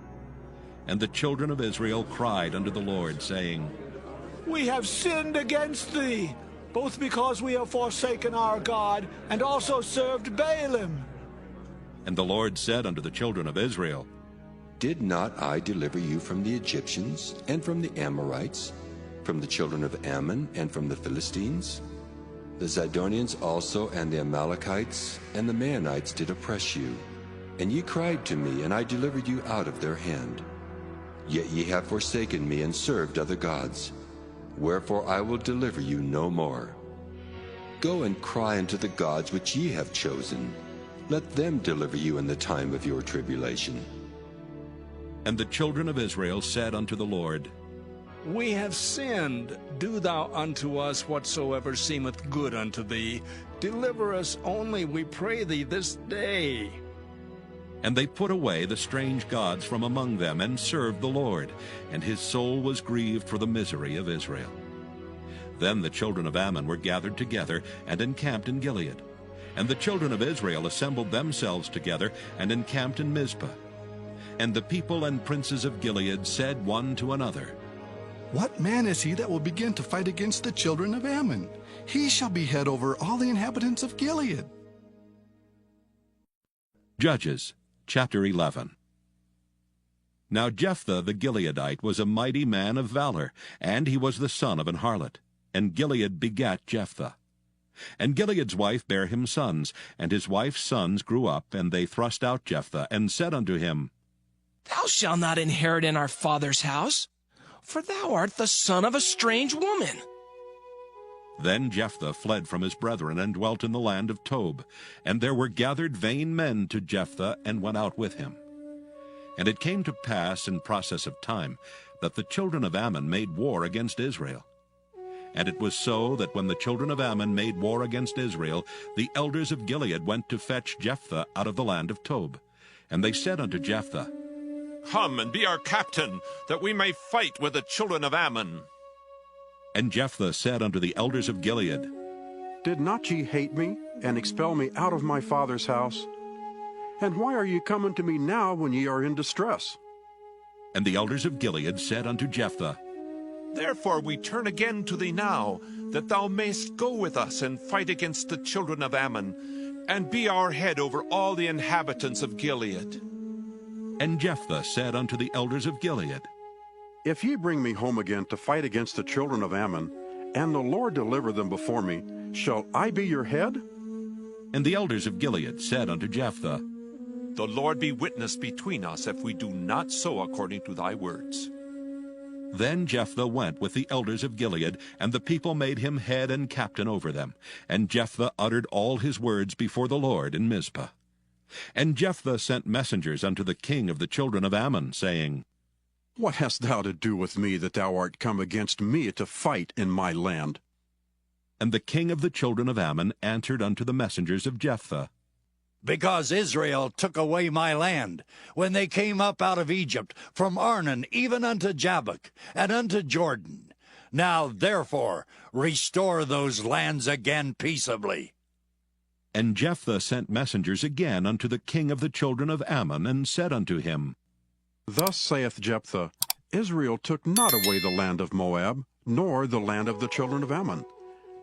And the children of Israel cried unto the Lord, saying, We have sinned against thee, both because we have forsaken our God, and also served Baalim. And the Lord said unto the children of Israel, Did not I deliver you from the Egyptians, and from the Amorites, from the children of Ammon, and from the Philistines? The Zidonians also, and the Amalekites, and the Maonites did oppress you. And ye cried to me, and I delivered you out of their hand. Yet ye have forsaken me, and served other gods. Wherefore I will deliver you no more. Go and cry unto the gods which ye have chosen. Let them deliver you in the time of your tribulation. And the children of Israel said unto the Lord, We have sinned. Do thou unto us whatsoever seemeth good unto thee. Deliver us only, we pray thee, this day. And they put away the strange gods from among them, and served the Lord, and his soul was grieved for the misery of Israel. Then the children of Ammon were gathered together, and encamped in Gilead. And the children of Israel assembled themselves together, and encamped in Mizpah. And the people and princes of Gilead said one to another, What man is he that will begin to fight against the children of Ammon? He shall be head over all the inhabitants of Gilead. Judges chapter 11. Now Jephthah the Gileadite was a mighty man of valor, and he was the son of an harlot. And Gilead begat Jephthah. And Gilead's wife bare him sons, and his wife's sons grew up, and they thrust out Jephthah, and said unto him, Thou shalt not inherit in our father's house, for thou art the son of a strange woman. Then Jephthah fled from his brethren, and dwelt in the land of Tob. And there were gathered vain men to Jephthah, and went out with him. And it came to pass in process of time, that the children of Ammon made war against Israel. And it was so that when the children of Ammon made war against Israel, the elders of Gilead went to fetch Jephthah out of the land of Tob. And they said unto Jephthah, Come and be our captain, that we may fight with the children of Ammon. And Jephthah said unto the elders of Gilead, Did not ye hate me, and expel me out of my father's house? And why are ye come unto me now when ye are in distress? And the elders of Gilead said unto Jephthah, Therefore we turn again to thee now, that thou mayst go with us and fight against the children of Ammon, and be our head over all the inhabitants of Gilead. And Jephthah said unto the elders of Gilead, If ye bring me home again to fight against the children of Ammon, and the Lord deliver them before me, shall I be your head? And the elders of Gilead said unto Jephthah, The Lord be witness between us, if we do not so according to thy words. Then Jephthah went with the elders of Gilead, and the people made him head and captain over them. And Jephthah uttered all his words before the Lord in Mizpah. And Jephthah sent messengers unto the king of the children of Ammon, saying, What hast thou to do with me, that thou art come against me to fight in my land? And the king of the children of Ammon answered unto the messengers of Jephthah, Because Israel took away my land, when they came up out of Egypt, from Arnon even unto Jabbok, and unto Jordan. Now therefore restore those lands again peaceably. And Jephthah sent messengers again unto the king of the children of Ammon, and said unto him, Thus saith Jephthah, Israel took not away the land of Moab, nor the land of the children of Ammon.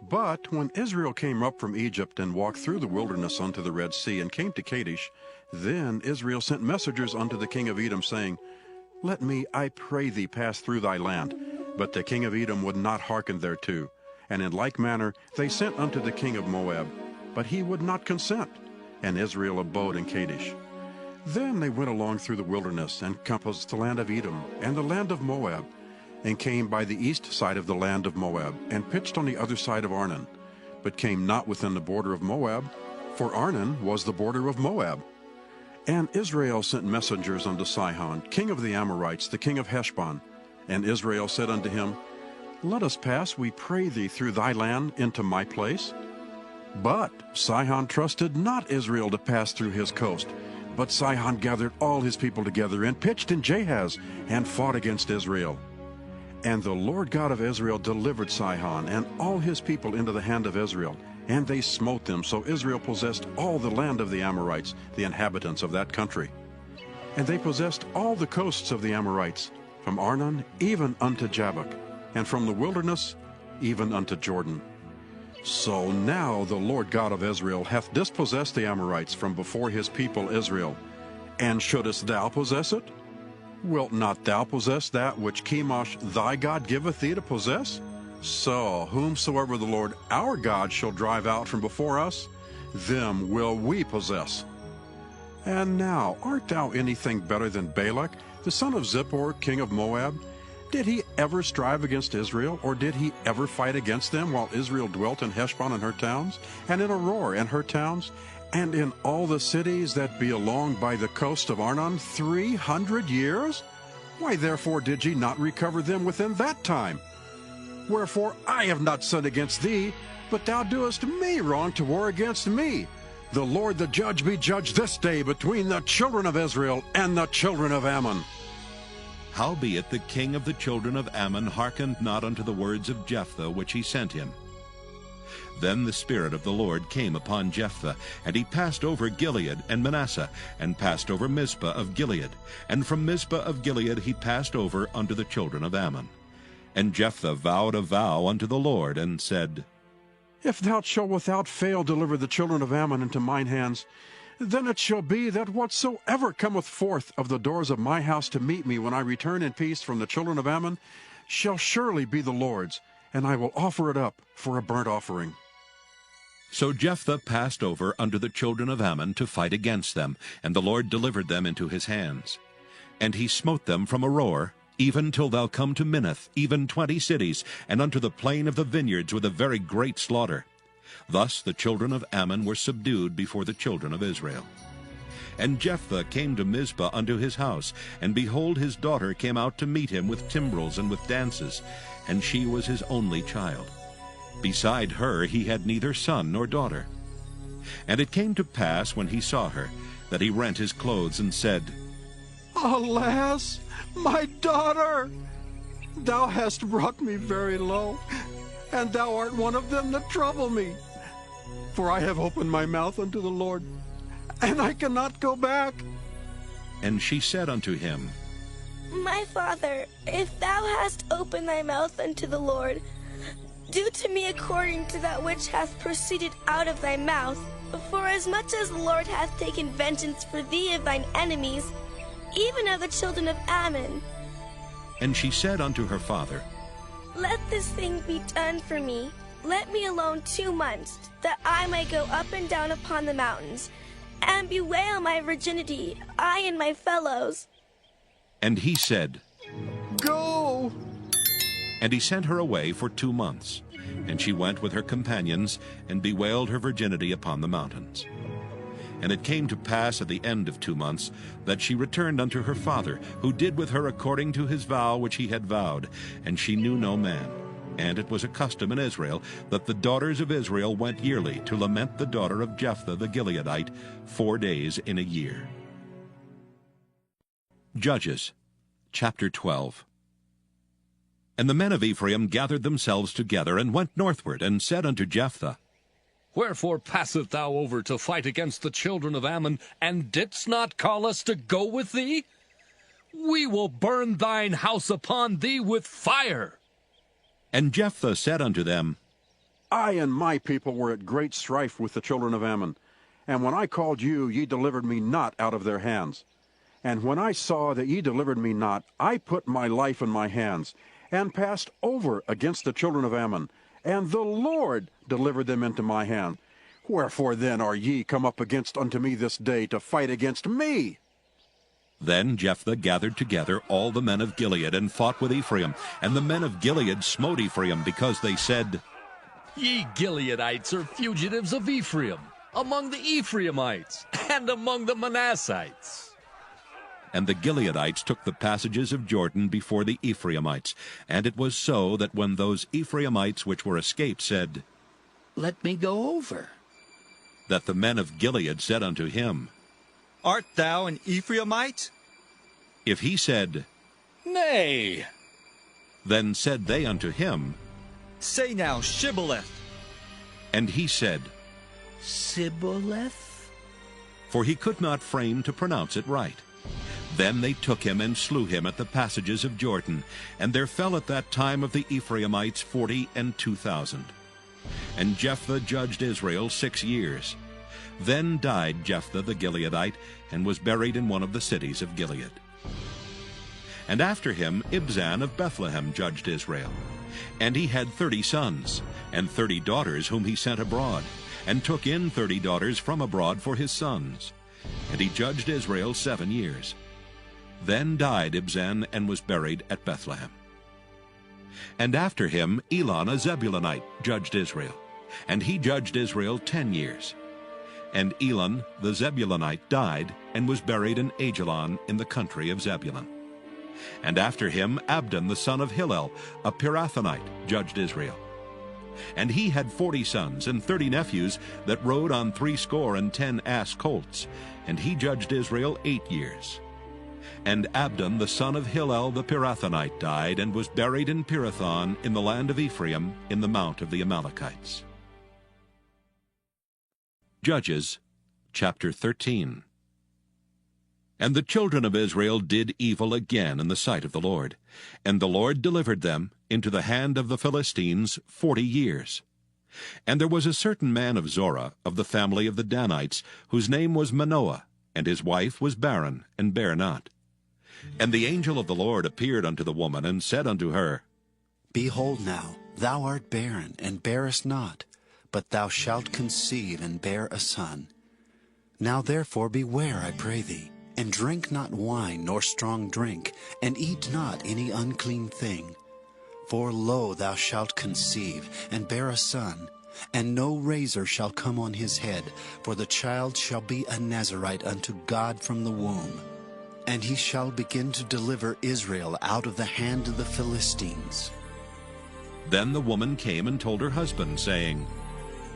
But when Israel came up from Egypt, and walked through the wilderness unto the Red Sea, and came to Kadesh, then Israel sent messengers unto the king of Edom, saying, Let me, I pray thee, pass through thy land. But the king of Edom would not hearken thereto. And in like manner they sent unto the king of Moab, but he would not consent. And Israel abode in Kadesh. Then they went along through the wilderness, and compassed the land of Edom, and the land of Moab, and came by the east side of the land of Moab, and pitched on the other side of Arnon, but came not within the border of Moab, for Arnon was the border of Moab. And Israel sent messengers unto Sihon, king of the Amorites, the king of Heshbon. And Israel said unto him, Let us pass, we pray thee, through thy land into my place. But Sihon trusted not Israel to pass through his coast. But Sihon gathered all his people together, and pitched in Jahaz, and fought against Israel. And the Lord God of Israel delivered Sihon and all his people into the hand of Israel, and they smote them, so Israel possessed all the land of the Amorites, the inhabitants of that country. And they possessed all the coasts of the Amorites, from Arnon even unto Jabbok, and from the wilderness even unto Jordan. So now the Lord God of Israel hath dispossessed the Amorites from before his people Israel. And shouldest thou possess it? Wilt not thou possess that which Chemosh thy God giveth thee to possess? So whomsoever the Lord our God shall drive out from before us, them will we possess. And now art thou anything better than Balak, the son of Zippor, king of Moab? Did he ever strive against Israel, or did he ever fight against them while Israel dwelt in Heshbon and her towns, and in Aroer and her towns, and in all the cities that be along by the coast of Arnon 300 years? Why therefore did ye not recover them within that time? Wherefore I have not sinned against thee, but thou doest me wrong to war against me. The Lord the judge be judged this day between the children of Israel and the children of Ammon. Howbeit the king of the children of Ammon hearkened not unto the words of Jephthah which he sent him. Then the Spirit of the Lord came upon Jephthah, and he passed over Gilead and Manasseh, and passed over Mizpah of Gilead. And from Mizpah of Gilead he passed over unto the children of Ammon. And Jephthah vowed a vow unto the Lord, and said, If thou shalt without fail deliver the children of Ammon into mine hands, then it shall be that whatsoever cometh forth of the doors of my house to meet me when I return in peace from the children of Ammon shall surely be the Lord's, and I will offer it up for a burnt offering. So Jephthah passed over unto the children of Ammon to fight against them, and the Lord delivered them into his hands. And he smote them from Aroer, even till thou come to Minnith, even 20 cities, and unto the plain of the vineyards with a very great slaughter. Thus the children of Ammon were subdued before the children of Israel. And Jephthah came to Mizpah unto his house, and behold, his daughter came out to meet him with timbrels and with dances, and she was his only child. Beside her he had neither son nor daughter. And it came to pass, when he saw her, that he rent his clothes, and said, Alas, my daughter! Thou hast brought me very low, and thou art one of them that trouble me. For I have opened my mouth unto the Lord, and I cannot go back. And she said unto him, My father, if thou hast opened thy mouth unto the Lord, do to me according to that which hath proceeded out of thy mouth. For as much as the Lord hath taken vengeance for thee of thine enemies, even of the children of Ammon. And she said unto her father, Let this thing be done for me. Let me alone 2 months, that I may go up and down upon the mountains, and bewail my virginity, I and my fellows. And he said, Go! And he sent her away for 2 months. And she went with her companions, and bewailed her virginity upon the mountains. And it came to pass at the end of 2 months that she returned unto her father, who did with her according to his vow which he had vowed, and she knew no man. And it was a custom in Israel that the daughters of Israel went yearly to lament the daughter of Jephthah the Gileadite 4 days in a year. Judges, chapter 12. And the men of Ephraim gathered themselves together, and went northward, and said unto Jephthah, Wherefore passest thou over to fight against the children of Ammon, and didst not call us to go with thee? We will burn thine house upon thee with fire. And Jephthah said unto them, I and my people were at great strife with the children of Ammon, and when I called you, ye delivered me not out of their hands. And when I saw that ye delivered me not, I put my life in my hands, and passed over against the children of Ammon, and the Lord delivered them into my hand. Wherefore then are ye come up against unto me this day to fight against me? Then Jephthah gathered together all the men of Gilead, and fought with Ephraim. And the men of Gilead smote Ephraim, because they said, Ye Gileadites are fugitives of Ephraim, among the Ephraimites, and among the Manassites. And the Gileadites took the passages of Jordan before the Ephraimites. And it was so that when those Ephraimites which were escaped said, Let me go over, that the men of Gilead said unto him, Art thou an Ephraimite? If he said, Nay. Then said they unto him, Say now, Shibboleth. And he said, Sibboleth? For he could not frame to pronounce it right. Then they took him and slew him at the passages of Jordan. And there fell at that time of the Ephraimites 42,000. And Jephthah judged Israel 6 years. Then died Jephthah the Gileadite, and was buried in one of the cities of Gilead. And after him Ibzan of Bethlehem judged Israel. And he had 30 sons, and 30 daughters whom he sent abroad, and took in 30 daughters from abroad for his sons. And he judged Israel 7 years. Then died Ibzan, and was buried at Bethlehem. And after him Elon a Zebulunite judged Israel, and he judged Israel 10 years. And Elon the Zebulunite died, and was buried in Ajalon in the country of Zebulun. And after him Abdon the son of Hillel, a Pirathonite, judged Israel. And he had 40 sons and 30 nephews that rode on 70 ass colts, and he judged Israel 8 years. And Abdon the son of Hillel the Pirathonite died, and was buried in Pirathon in the land of Ephraim, in the mount of the Amalekites. Judges, chapter 13. And the children of Israel did evil again in the sight of the Lord, and the Lord delivered them into the hand of the Philistines 40 years. And there was a certain man of Zorah, of the family of the Danites, whose name was Manoah, and his wife was barren, and bare not. And the angel of the Lord appeared unto the woman, and said unto her, Behold now, thou art barren, and bearest not, but thou shalt conceive, and bear a son. Now therefore beware, I pray thee, and drink not wine nor strong drink, and eat not any unclean thing. For lo, thou shalt conceive, and bear a son, and no razor shall come on his head, for the child shall be a Nazarite unto God from the womb. And he shall begin to deliver Israel out of the hand of the Philistines. Then the woman came and told her husband, saying,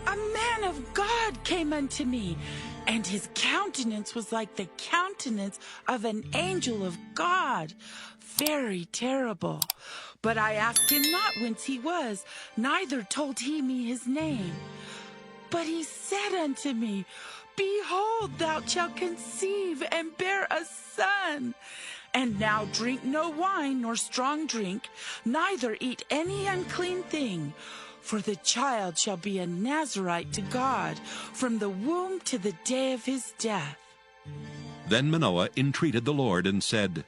A man of God came unto me, and his countenance was like the countenance of an angel of God, very terrible. But I asked him not whence he was, neither told he me his name. But he said unto me, Behold, thou shalt conceive, and bear a son. And now drink no wine nor strong drink, neither eat any unclean thing. For the child shall be a Nazarite to God, from the womb to the day of his death. Then Manoah entreated the Lord, and said,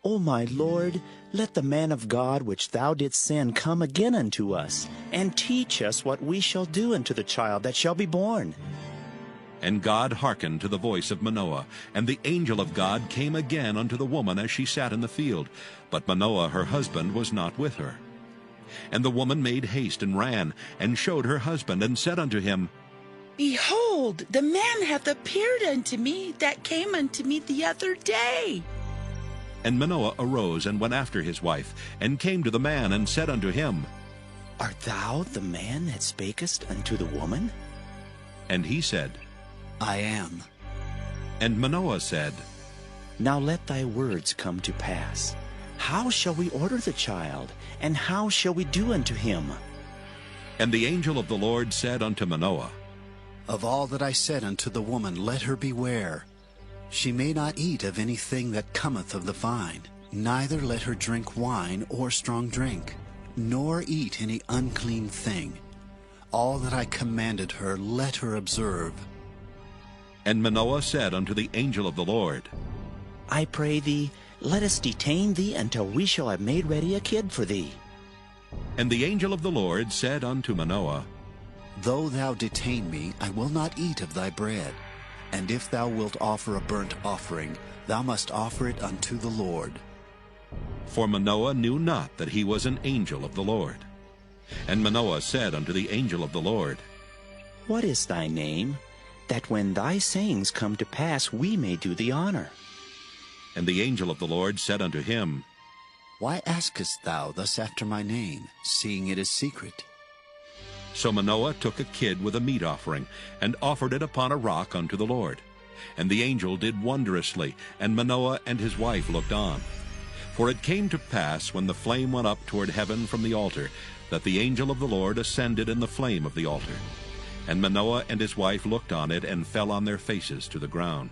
O my Lord, let the man of God which thou didst send come again unto us, and teach us what we shall do unto the child that shall be born. And God hearkened to the voice of Manoah, and the angel of God came again unto the woman as she sat in the field. But Manoah her husband was not with her. And the woman made haste and ran, and showed her husband, and said unto him, Behold, the man hath appeared unto me that came unto me the other day. And Manoah arose and went after his wife, and came to the man, and said unto him, Art thou the man that spakest unto the woman? And he said, I am. And Manoah said, Now let thy words come to pass. How shall we order the child, and how shall we do unto him? And the angel of the Lord said unto Manoah, Of all that I said unto the woman, let her beware. She may not eat of anything that cometh of the vine, neither let her drink wine or strong drink, nor eat any unclean thing. All that I commanded her, let her observe. And Manoah said unto the angel of the Lord, I pray thee, let us detain thee until we shall have made ready a kid for thee. And the angel of the Lord said unto Manoah, Though thou detain me, I will not eat of thy bread. And if thou wilt offer a burnt offering, thou must offer it unto the Lord. For Manoah knew not that he was an angel of the Lord. And Manoah said unto the angel of the Lord, What is thy name, that when thy sayings come to pass we may do thee honor? And the angel of the Lord said unto him, Why askest thou thus after my name, seeing it is secret? So Manoah took a kid with a meat offering, and offered it upon a rock unto the Lord. And the angel did wondrously, and Manoah and his wife looked on. For it came to pass, when the flame went up toward heaven from the altar, that the angel of the Lord ascended in the flame of the altar. And Manoah and his wife looked on it, and fell on their faces to the ground.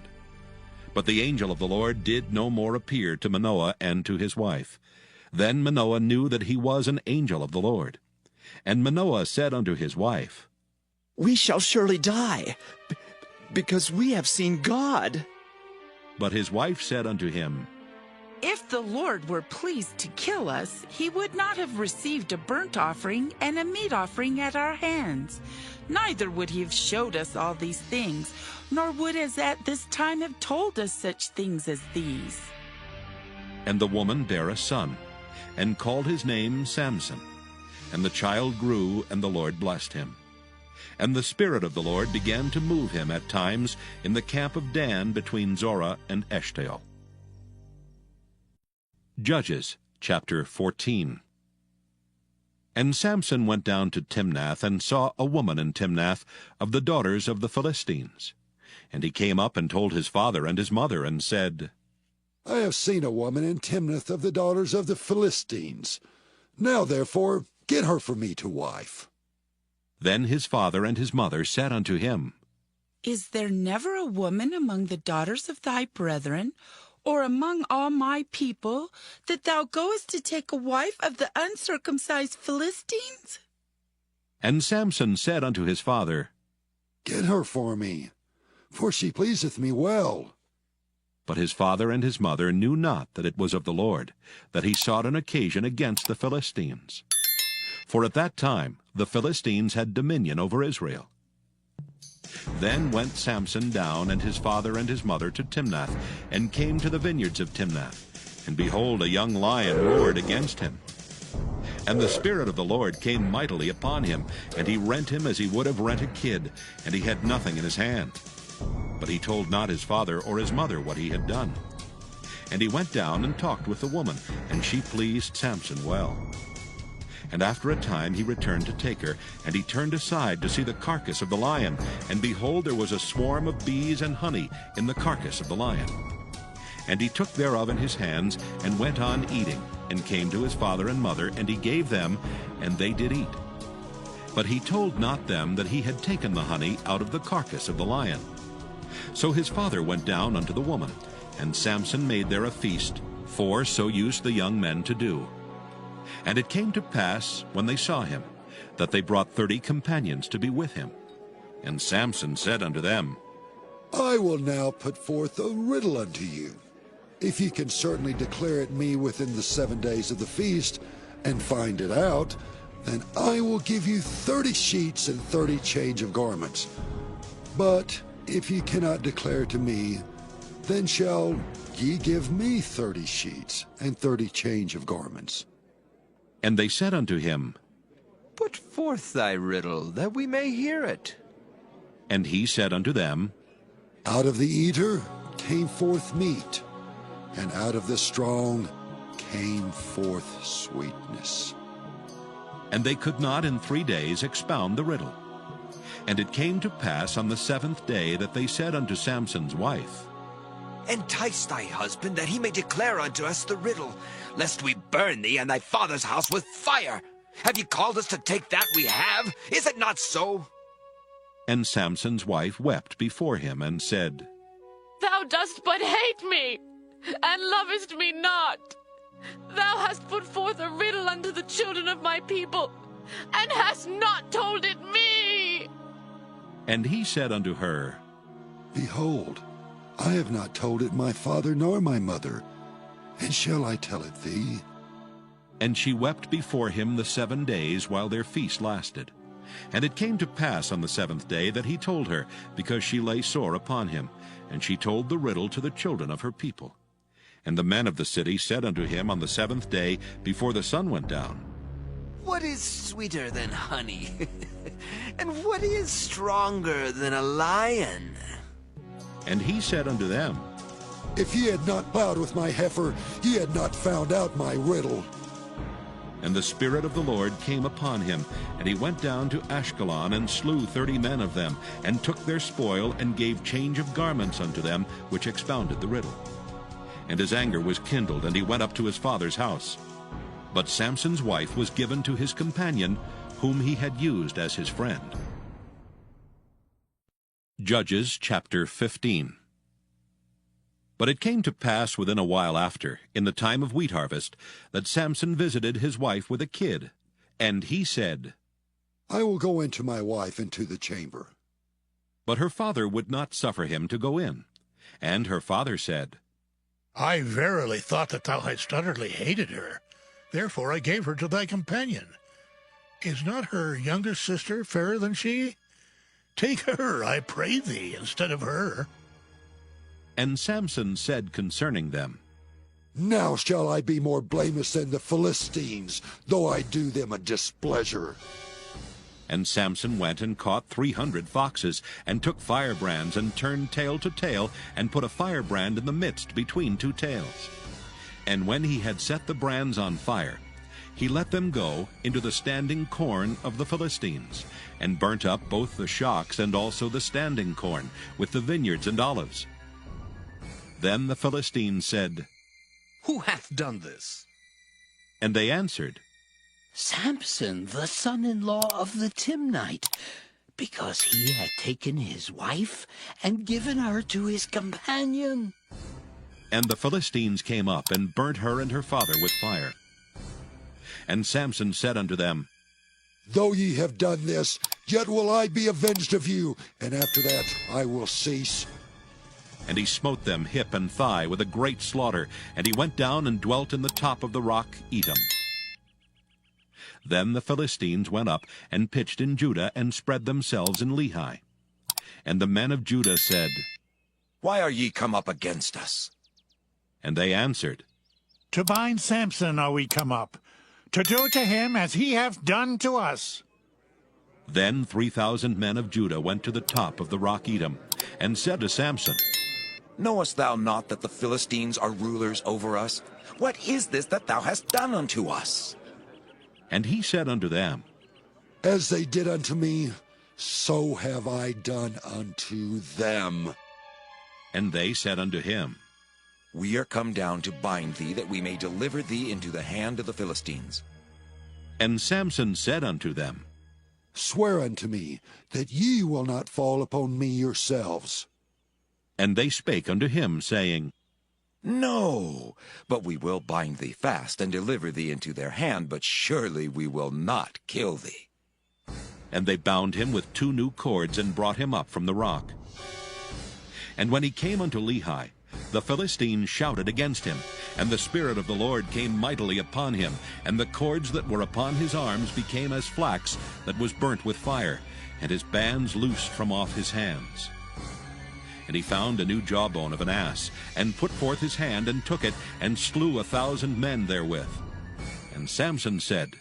But the angel of the Lord did no more appear to Manoah and to his wife. Then Manoah knew that he was an angel of the Lord. And Manoah said unto his wife, We shall surely die, because we have seen God. But his wife said unto him, If the Lord were pleased to kill us, he would not have received a burnt offering and a meat offering at our hands. Neither would he have showed us all these things, nor would as at this time have told us such things as these. And the woman bare a son, and called his name Samson. And the child grew, and the Lord blessed him. And the Spirit of the Lord began to move him at times in the camp of Dan between Zorah and Eshtaol. Judges chapter 14. And Samson went down to Timnath, and saw a woman in Timnath of the daughters of the Philistines. And he came up and told his father and his mother, and said, I have seen a woman in Timnath of the daughters of the Philistines. Now therefore get her for me to wife. Then his father and his mother said unto him, Is there never a woman among the daughters of thy brethren, or among all my people, that thou goest to take a wife of the uncircumcised Philistines? And Samson said unto his father, Get her for me, for she pleaseth me well. But his father and his mother knew not that it was of the Lord, that he sought an occasion against the Philistines. For at that time the Philistines had dominion over Israel. Then went Samson down, and his father and his mother, to Timnath, and came to the vineyards of Timnath. And behold, a young lion roared against him. And the Spirit of the Lord came mightily upon him, and he rent him as he would have rent a kid, and he had nothing in his hand. But he told not his father or his mother what he had done. And he went down and talked with the woman, and she pleased Samson well. And after a time he returned to take her, and he turned aside to see the carcass of the lion, and behold, there was a swarm of bees and honey in the carcass of the lion. And he took thereof in his hands, and went on eating, and came to his father and mother, and he gave them, and they did eat. But he told not them that he had taken the honey out of the carcass of the lion. So his father went down unto the woman, and Samson made there a feast, for so used the young men to do. And it came to pass, when they saw him, that they brought 30 companions to be with him. And Samson said unto them, I will now put forth a riddle unto you. If ye can certainly declare it me within the 7 days of the feast, and find it out, then I will give you 30 sheets and 30 change of garments. But if ye cannot declare to me, then shall ye give me 30 sheets and 30 change of garments. And they said unto him, Put forth thy riddle, that we may hear it. And he said unto them, Out of the eater came forth meat, and out of the strong came forth sweetness. And they could not in 3 days expound the riddle. And it came to pass on the 7th day that they said unto Samson's wife, Entice thy husband, that he may declare unto us the riddle, lest we burn thee and thy father's house with fire. Have ye called us to take that we have? Is it not so? And Samson's wife wept before him, and said, Thou dost but hate me, and lovest me not. Thou hast put forth a riddle unto the children of my people, and hast not told it me. And he said unto her, Behold, I have not told it my father nor my mother, and shall I tell it thee? And she wept before him the 7 days while their feast lasted. And it came to pass on the 7th day that he told her, because she lay sore upon him. And she told the riddle to the children of her people. And the men of the city said unto him on the 7th day, before the sun went down, What is sweeter than honey? And what is stronger than a lion? And he said unto them, If ye had not plowed with my heifer, ye had not found out my riddle. And the Spirit of the Lord came upon him, and he went down to Ashkelon, and slew 30 men of them, and took their spoil, and gave change of garments unto them, which expounded the riddle. And his anger was kindled, and he went up to his father's house. But Samson's wife was given to his companion, whom he had used as his friend. Judges chapter 15. But it came to pass within a while after, in the time of wheat harvest, that Samson visited his wife with a kid. And he said, I will go into my wife into the chamber. But her father would not suffer him to go in. And her father said, I verily thought that thou hadst utterly hated her. Therefore I gave her to thy companion. Is not her younger sister fairer than she? Take her, I pray thee, instead of her. And Samson said concerning them, Now shall I be more blameless than the Philistines, though I do them a displeasure. And Samson went and caught 300 foxes, and took firebrands, and turned tail to tail, and put a firebrand in the midst between 2 tails. And when he had set the brands on fire, he let them go into the standing corn of the Philistines, and burnt up both the shocks and also the standing corn, with the vineyards and olives. Then the Philistines said, Who hath done this? And they answered, Samson, the son-in-law of the Timnite, because he had taken his wife and given her to his companion. And the Philistines came up, and burnt her and her father with fire. And Samson said unto them, Though ye have done this, yet will I be avenged of you, and after that I will cease. And he smote them hip and thigh with a great slaughter, and he went down and dwelt in the top of the rock Etam. Then the Philistines went up and pitched in Judah, and spread themselves in Lehi. And the men of Judah said, Why are ye come up against us? And they answered, To bind Samson are we come up, to do to him as he hath done to us. Then 3,000 men of Judah went to the top of the rock Etam, and said to Samson, Knowest thou not that the Philistines are rulers over us? What is this that thou hast done unto us? And he said unto them, As they did unto me, so have I done unto them. And they said unto him, We are come down to bind thee, that we may deliver thee into the hand of the Philistines. And Samson said unto them, Swear unto me that ye will not fall upon me yourselves. And they spake unto him, saying, No, but we will bind thee fast, and deliver thee into their hand, but surely we will not kill thee. And they bound him with 2 new cords, and brought him up from the rock. And when he came unto Lehi, the Philistines shouted against him, and the Spirit of the Lord came mightily upon him, and the cords that were upon his arms became as flax that was burnt with fire, and his bands loosed from off his hands. And he found a new jawbone of an ass, and put forth his hand, and took it, and slew 1,000 men therewith. And Samson said,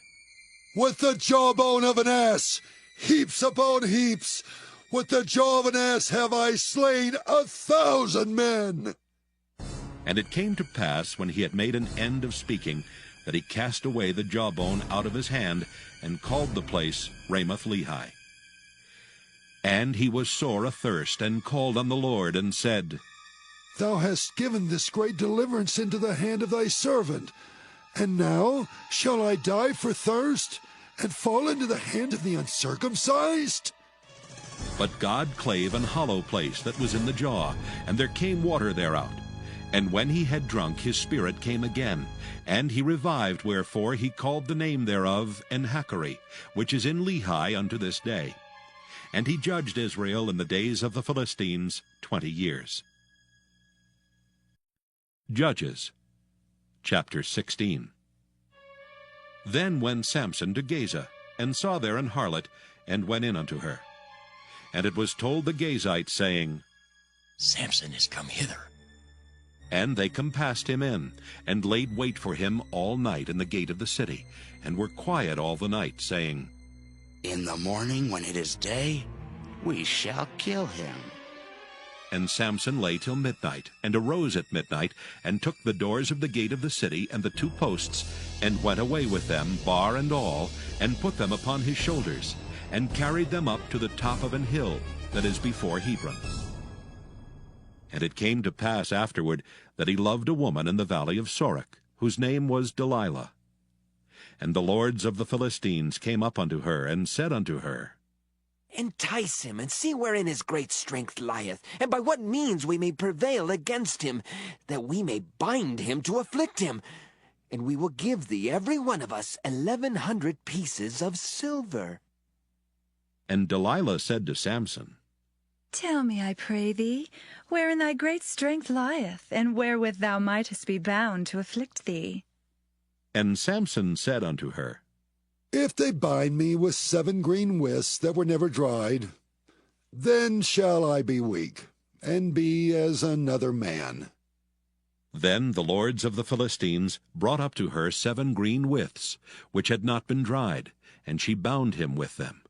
With the jawbone of an ass, heaps upon heaps, With the jaw of an ass have I slain 1,000 men. And it came to pass, when he had made an end of speaking, that he cast away the jawbone out of his hand, and called the place Ramoth-Lehi. And he was sore athirst, and called on the Lord, and said, Thou hast given this great deliverance into the hand of thy servant, and now shall I die for thirst, and fall into the hand of the uncircumcised? But God clave an hollow place that was in the jaw, and there came water thereout. And when he had drunk, his spirit came again, and he revived, wherefore he called the name thereof Enhakkore, which is in Lehi unto this day. And he judged Israel in the days of the Philistines 20 years. Judges, chapter 16. Then went Samson to Gaza, and saw there an harlot, and went in unto her. And it was told the Gazites, saying, Samson is come hither. And they compassed him in, and laid wait for him all night in the gate of the city, and were quiet all the night, saying, In the morning, when it is day, we shall kill him. And Samson lay till midnight, and arose at midnight, and took the doors of the gate of the city and the 2 posts, and went away with them, bar and all, and put them upon his shoulders, and carried them up to the top of an hill that is before Hebron. And it came to pass afterward that he loved a woman in the valley of Sorek, whose name was Delilah. And the lords of the Philistines came up unto her, and said unto her, Entice him, and see wherein his great strength lieth, and by what means we may prevail against him, that we may bind him to afflict him. And we will give thee every one of us 1,100 pieces of silver. And Delilah said to Samson, Tell me, I pray thee, wherein thy great strength lieth, and wherewith thou mightest be bound to afflict thee. And Samson said unto her, If they bind me with 7 green withs that were never dried, then shall I be weak, and be as another man. Then the lords of the Philistines brought up to her 7 green withs, which had not been dried, and she bound him with them.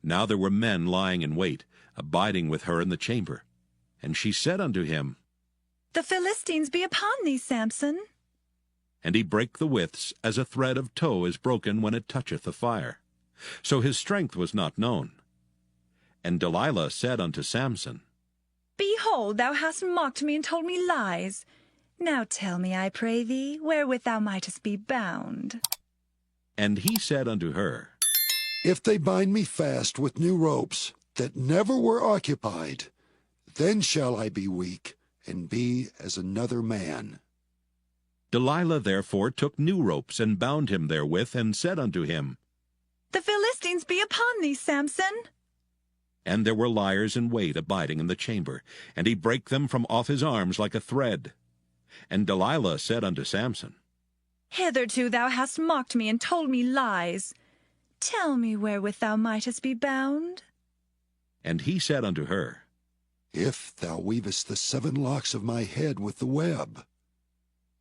Now there were men lying in wait, abiding with her in the chamber. And she said unto him, The Philistines be upon thee, Samson. And he brake the withs, as a thread of tow is broken when it toucheth the fire. So his strength was not known. And Delilah said unto Samson, Behold, thou hast mocked me and told me lies. Now tell me, I pray thee, wherewith thou mightest be bound. And he said unto her, If they bind me fast with new ropes that never were occupied, then shall I be weak, and be as another man. Delilah therefore took new ropes, and bound him therewith, and said unto him, The Philistines be upon thee, Samson. And there were liers in wait abiding in the chamber, and he brake them from off his arms like a thread. And Delilah said unto Samson, Hitherto thou hast mocked me and told me lies. Tell me wherewith thou mightest be bound. And he said unto her, If thou weavest the 7 locks of my head with the web.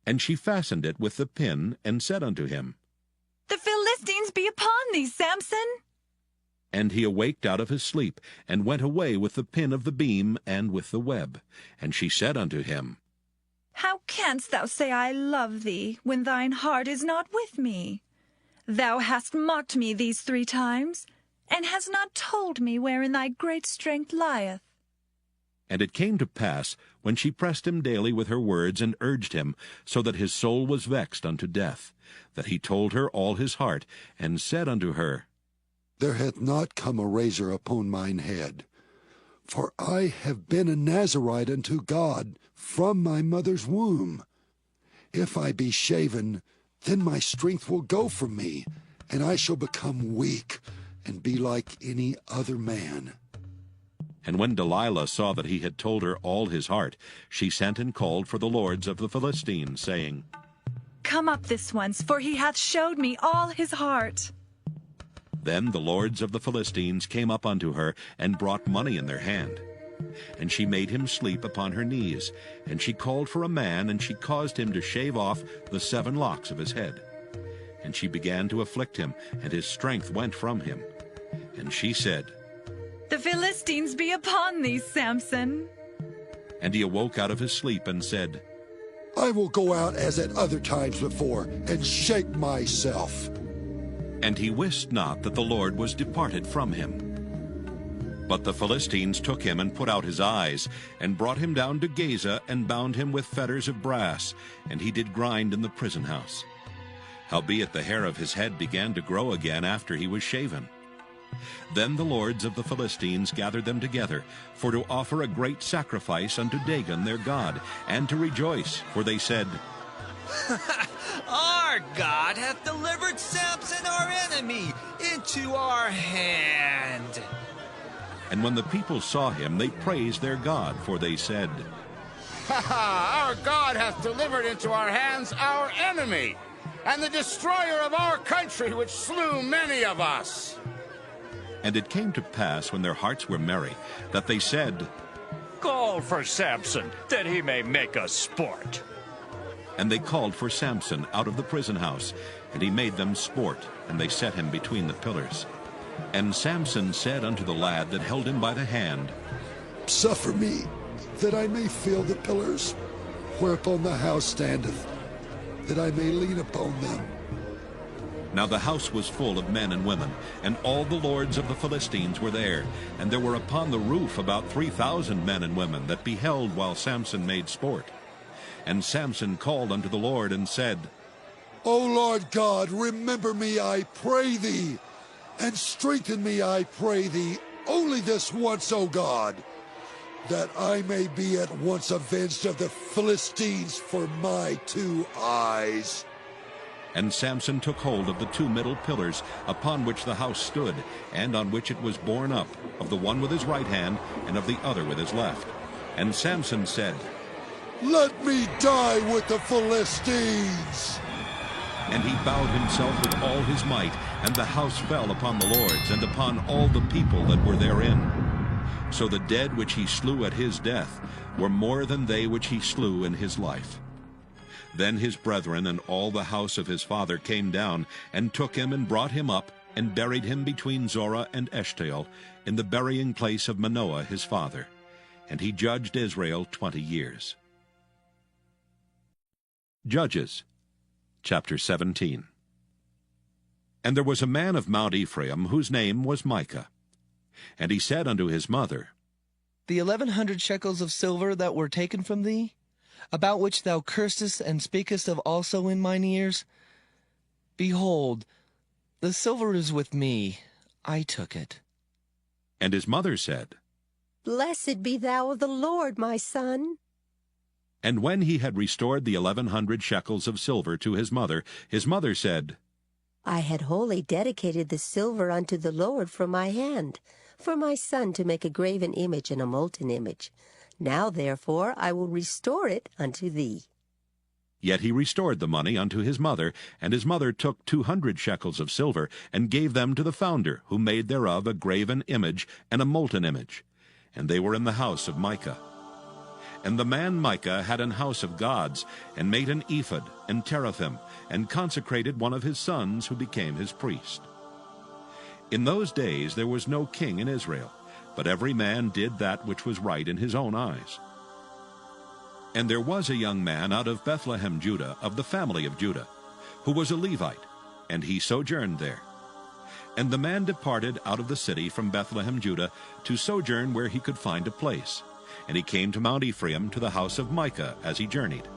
And she fastened it with the pin, and said unto him, The Philistines be upon thee, Samson. And he awaked out of his sleep, and went away with the pin of the beam, and with the web. And she said unto him, How canst thou say I love thee, when thine heart is not with me? Thou hast mocked me these 3 times, and hast not told me wherein thy great strength lieth. And it came to pass, when she pressed him daily with her words, and urged him, so that his soul was vexed unto death, that he told her all his heart, and said unto her, There hath not come a razor upon mine head, for I have been a Nazarite unto God from my mother's womb. If I be shaven, then my strength will go from me, and I shall become weak, and be like any other man. And when Delilah saw that he had told her all his heart, she sent and called for the lords of the Philistines, saying, Come up this once, for he hath showed me all his heart. Then the lords of the Philistines came up unto her, and brought money in their hand. And she made him sleep upon her knees, and she called for a man, and she caused him to shave off the 7 locks of his head. And she began to afflict him, and his strength went from him. And she said, The Philistines be upon thee, Samson. And he awoke out of his sleep and said, I will go out as at other times before, and shake myself. And he wist not that the Lord was departed from him. But the Philistines took him and put out his eyes, and brought him down to Gaza, and bound him with fetters of brass, and he did grind in the prison house. Howbeit the hair of his head began to grow again after he was shaven. Then the lords of the Philistines gathered them together, for to offer a great sacrifice unto Dagon their god, and to rejoice, for they said, Our God hath delivered Samson our enemy into our hand. And when the people saw him, they praised their God, for they said, Our God hath delivered into our hands our enemy, and the destroyer of our country, which slew many of us. And it came to pass, when their hearts were merry, that they said, Call for Samson, that he may make us sport. And they called for Samson out of the prison house, and he made them sport, and they set him between the pillars. And Samson said unto the lad that held him by the hand, Suffer me, that I may feel the pillars, whereupon the house standeth, that I may lean upon them. Now the house was full of men and women, and all the lords of the Philistines were there. And there were upon the roof about 3,000 men and women that beheld while Samson made sport. And Samson called unto the Lord and said, O Lord God, remember me, I pray thee, and strengthen me, I pray thee, only this once, O God, that I may be at once avenged of the Philistines for my 2 eyes. And Samson took hold of the 2 middle pillars upon which the house stood, and on which it was borne up, of the one with his right hand, and of the other with his left. And Samson said, Let me die with the Philistines. And he bowed himself with all his might, and the house fell upon the lords, and upon all the people that were therein. So the dead which he slew at his death were more than they which he slew in his life. Then his brethren and all the house of his father came down, and took him, and brought him up, and buried him between Zorah and Eshtaol, in the burying place of Manoah his father. And he judged Israel 20 years. Judges, chapter 17. And there was a man of Mount Ephraim, whose name was Micah. And he said unto his mother, The 1,100 shekels of silver that were taken from thee, about which thou cursest and speakest of also in mine ears, behold, the silver is with me, I took it. And his mother said, Blessed be thou of the Lord, my son. And when he had restored the 1,100 shekels of silver to his mother said, I had wholly dedicated the silver unto the Lord from my hand, for my son to make a graven image and a molten image. Now, therefore, I will restore it unto thee. Yet he restored the money unto his mother, and his mother took 200 shekels of silver, and gave them to the founder, who made thereof a graven image and a molten image. And they were in the house of Micah. And the man Micah had an house of gods, and made an ephod and teraphim, and consecrated one of his sons, who became his priest. In those days there was no king in Israel, but every man did that which was right in his own eyes. And there was a young man out of Bethlehem, Judah, of the family of Judah, who was a Levite, and he sojourned there. And the man departed out of the city from Bethlehem, Judah, to sojourn where he could find a place. And he came to Mount Ephraim, to the house of Micah, as he journeyed.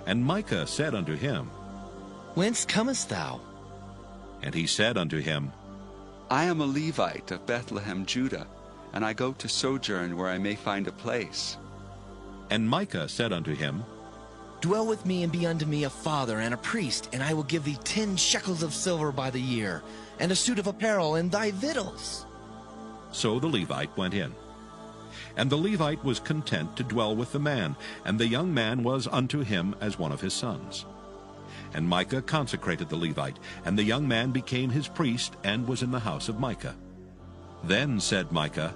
And Micah said unto him, Whence comest thou? And he said unto him, I am a Levite of Bethlehem, Judah, and I go to sojourn where I may find a place. And Micah said unto him, Dwell with me, and be unto me a father and a priest, and I will give thee 10 shekels of silver by the year, and a suit of apparel, and thy victuals. So the Levite went in. And the Levite was content to dwell with the man, and the young man was unto him as one of his sons. And Micah consecrated the Levite, and the young man became his priest, and was in the house of Micah. Then said Micah,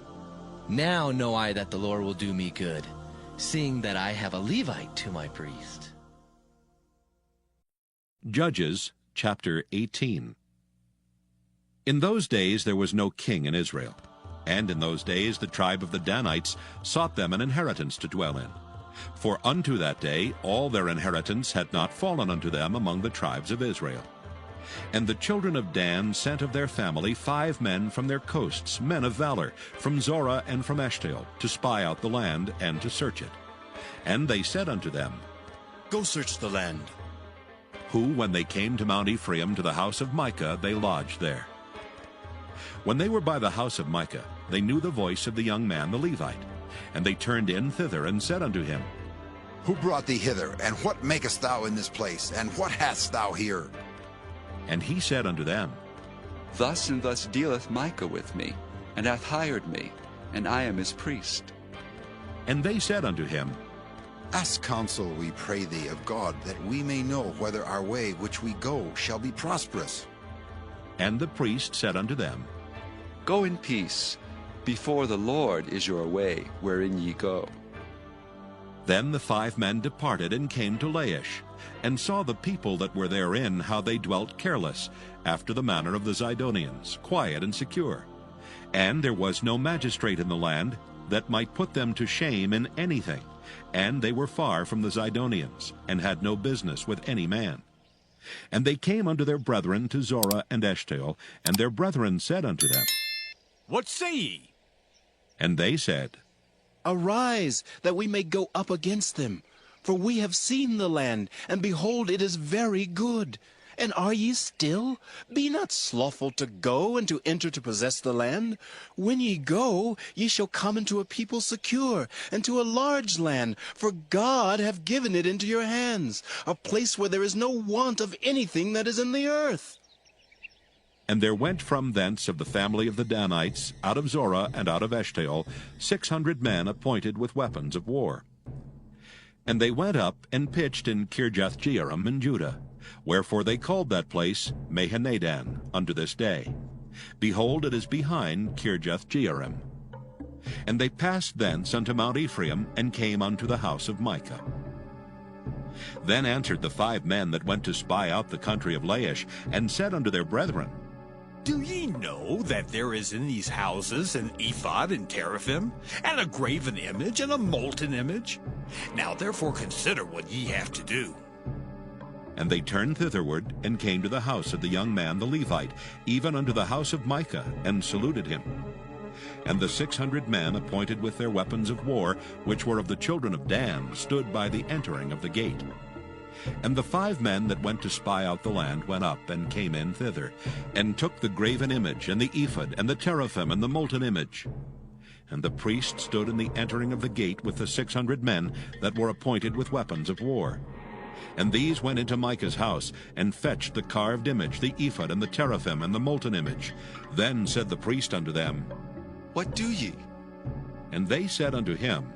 Now know I that the Lord will do me good, seeing that I have a Levite to my priest. Judges, chapter 18. In those days there was no king in Israel. And in those days the tribe of the Danites sought them an inheritance to dwell in. For unto that day all their inheritance had not fallen unto them among the tribes of Israel. And the children of Dan sent of their family 5 men from their coasts, men of valor, from Zorah and from Eshtaol, to spy out the land and to search it. And they said unto them, Go search the land. Who, when they came to Mount Ephraim to the house of Micah, they lodged there. When they were by the house of Micah, they knew the voice of the young man the Levite. And they turned in thither, and said unto him, Who brought thee hither, and what makest thou in this place, and what hast thou here? And he said unto them, Thus and thus dealeth Micah with me, and hath hired me, and I am his priest. And they said unto him, Ask counsel, we pray thee, of God, that we may know whether our way which we go shall be prosperous. And the priest said unto them, Go in peace. Before the Lord is your way, wherein ye go. Then the 5 men departed and came to Laish, and saw the people that were therein, how they dwelt careless, after the manner of the Zidonians, quiet and secure. And there was no magistrate in the land that might put them to shame in anything, and they were far from the Zidonians, and had no business with any man. And they came unto their brethren to Zorah and Eshtaol, and their brethren said unto them, What say ye? And they said, Arise, that we may go up against them. For we have seen the land, and behold, it is very good. And are ye still? Be not slothful to go and to enter to possess the land. When ye go, ye shall come into a people secure, and to a large land, for God hath given it into your hands, a place where there is no want of anything that is in the earth. And there went from thence of the family of the Danites, out of Zorah and out of Eshtaol, 600 men appointed with weapons of war. And they went up and pitched in Kirjath-jearim in Judah, wherefore they called that place Mahaneh-dan unto this day. Behold, it is behind Kirjath-jearim. And they passed thence unto Mount Ephraim, and came unto the house of Micah. Then answered the 5 men that went to spy out the country of Laish, and said unto their brethren, Do ye know that there is in these houses an ephod and teraphim, and a graven image and a molten image? Now therefore consider what ye have to do. And they turned thitherward, and came to the house of the young man the Levite, even unto the house of Micah, and saluted him. And the 600 men appointed with their weapons of war, which were of the children of Dan, stood by the entering of the gate. And the 5 men that went to spy out the land went up, and came in thither, and took the graven image, and the ephod, and the teraphim, and the molten image. And the priest stood in the entering of the gate with the 600 men that were appointed with weapons of war. And these went into Micah's house, and fetched the carved image, the ephod, and the teraphim, and the molten image. Then said the priest unto them, What do ye? And they said unto him,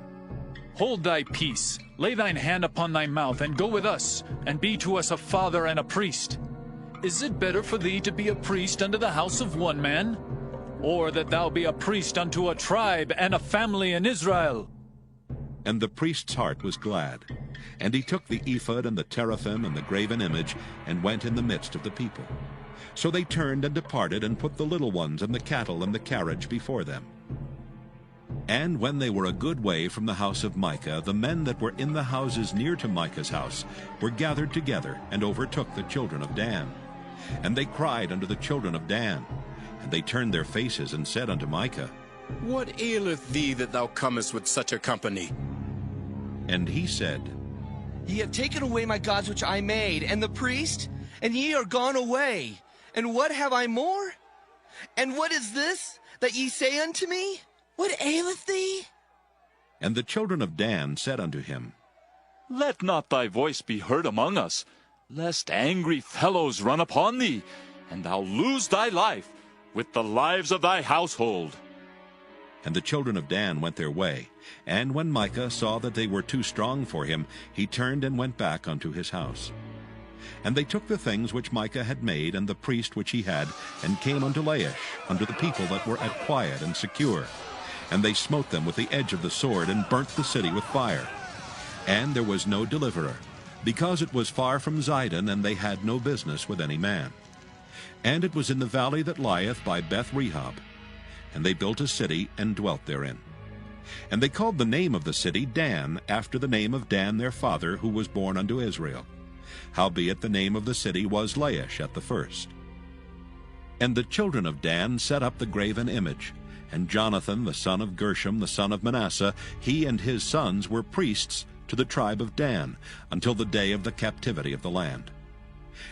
Hold thy peace, lay thine hand upon thy mouth, and go with us, and be to us a father and a priest. Is it better for thee to be a priest unto the house of one man, or that thou be a priest unto a tribe and a family in Israel? And the priest's heart was glad. And he took the ephod and the teraphim and the graven image, and went in the midst of the people. So they turned and departed, and put the little ones and the cattle and the carriage before them. And when they were a good way from the house of Micah, the men that were in the houses near to Micah's house were gathered together, and overtook the children of Dan. And they cried unto the children of Dan. And they turned their faces, and said unto Micah, What aileth thee that thou comest with such a company? And he said, Ye have taken away my gods which I made, and the priest, and ye are gone away. And what have I more? And what is this that ye say unto me? What aileth thee? And the children of Dan said unto him, Let not thy voice be heard among us, lest angry fellows run upon thee, and thou lose thy life with the lives of thy household. And the children of Dan went their way. And when Micah saw that they were too strong for him, he turned and went back unto his house. And they took the things which Micah had made, and the priest which he had, and came unto Laish, unto the people that were at quiet and secure. And they smote them with the edge of the sword, and burnt the city with fire. And there was no deliverer, because it was far from Zidon, and they had no business with any man. And it was in the valley that lieth by Beth-rehob. and they built a city and dwelt therein. And they called the name of the city Dan, after the name of Dan their father, who was born unto Israel. Howbeit the name of the city was Laish at the first. And the children of Dan set up the graven image. And Jonathan, the son of Gershom, the son of Manasseh, he and his sons were priests to the tribe of Dan, until the day of the captivity of the land.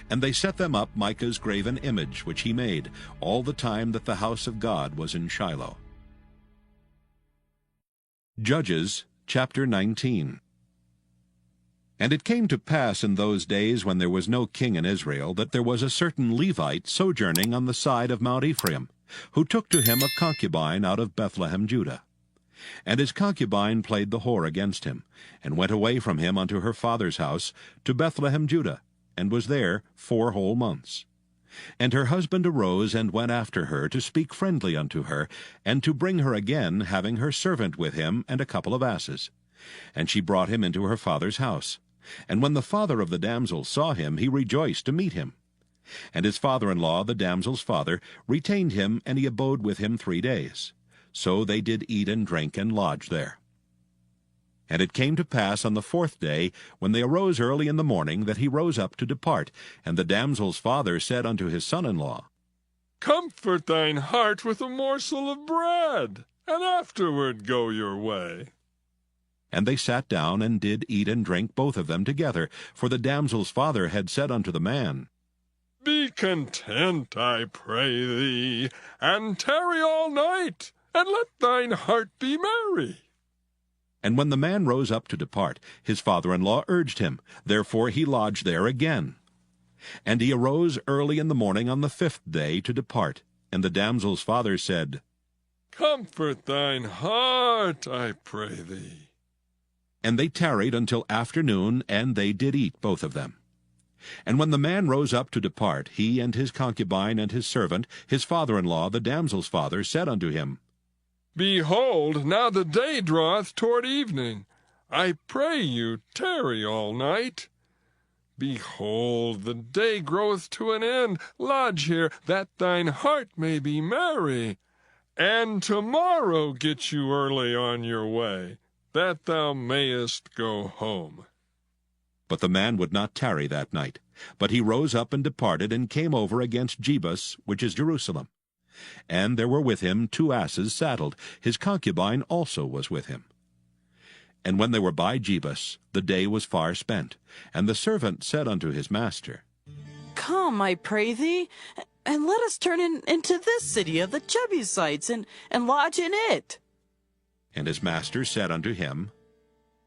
And they set them up Micah's graven image, which he made, all the time that the house of God was in Shiloh. Judges chapter 19. And it came to pass in those days, when there was no king in Israel, that there was a certain Levite sojourning on the side of Mount Ephraim, who took to him a concubine out of Bethlehem, Judah. And his concubine played the whore against him, and went away from him unto her father's house to Bethlehem, Judah, and was there 4 whole months. And her husband arose and went after her to speak friendly unto her, and to bring her again, having her servant with him and a couple of asses. And she brought him into her father's house. And when the father of the damsel saw him, he rejoiced to meet him. And his father-in-law, the damsel's father, retained him, and he abode with him 3 days. So they did eat and drink and lodge there. And it came to pass on the 4th day, when they arose early in the morning, that he rose up to depart. And the damsel's father said unto his son-in-law, Comfort thine heart with a morsel of bread, and afterward go your way. And they sat down, and did eat and drink both of them together. For the damsel's father had said unto the man, Be content, I pray thee, and tarry all night, and let thine heart be merry. And when the man rose up to depart, his father-in-law urged him. Therefore he lodged there again. And he arose early in the morning on the 5th day to depart. And the damsel's father said, Comfort thine heart, I pray thee. And they tarried until afternoon, and they did eat both of them. And when the man rose up to depart, he and his concubine and his servant, his father-in-law, the damsel's father, said unto him, Behold, now the day draweth toward evening. I pray you, tarry all night. Behold, the day groweth to an end. Lodge here, that thine heart may be merry. And tomorrow get you early on your way, that thou mayest go home. But the man would not tarry that night, but he rose up and departed, and came over against Jebus, which is Jerusalem. And there were with him 2 asses saddled. His concubine also was with him. And when they were by Jebus, the day was far spent. And the servant said unto his master, Come, I pray thee, and let us turn into this city of the Jebusites, and lodge in it. And his master said unto him,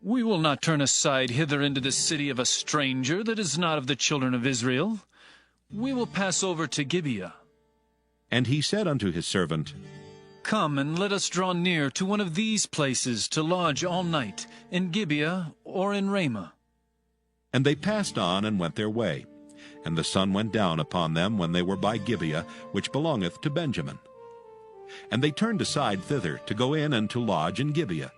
We will not turn aside hither into the city of a stranger that is not of the children of Israel. We will pass over to Gibeah. And he said unto his servant, Come, and let us draw near to one of these places to lodge all night, in Gibeah or in Ramah. And they passed on and went their way. And the sun went down upon them when they were by Gibeah, which belongeth to Benjamin. And they turned aside thither to go in and to lodge in Gibeah.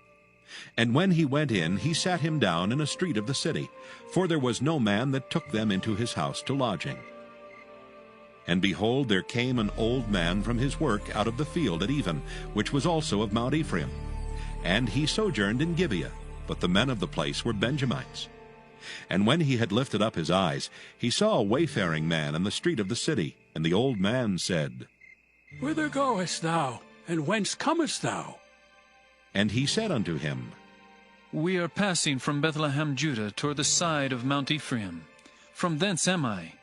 And when he went in, he sat him down in a street of the city, for there was no man that took them into his house to lodging. And behold, there came an old man from his work out of the field at even, which was also of Mount Ephraim. And he sojourned in Gibeah, but the men of the place were Benjamites. And when he had lifted up his eyes, he saw a wayfaring man in the street of the city. And the old man said, Whither goest thou, and whence comest thou? And he said unto him, We are passing from Bethlehem, Judah, toward the side of Mount Ephraim. From thence am I.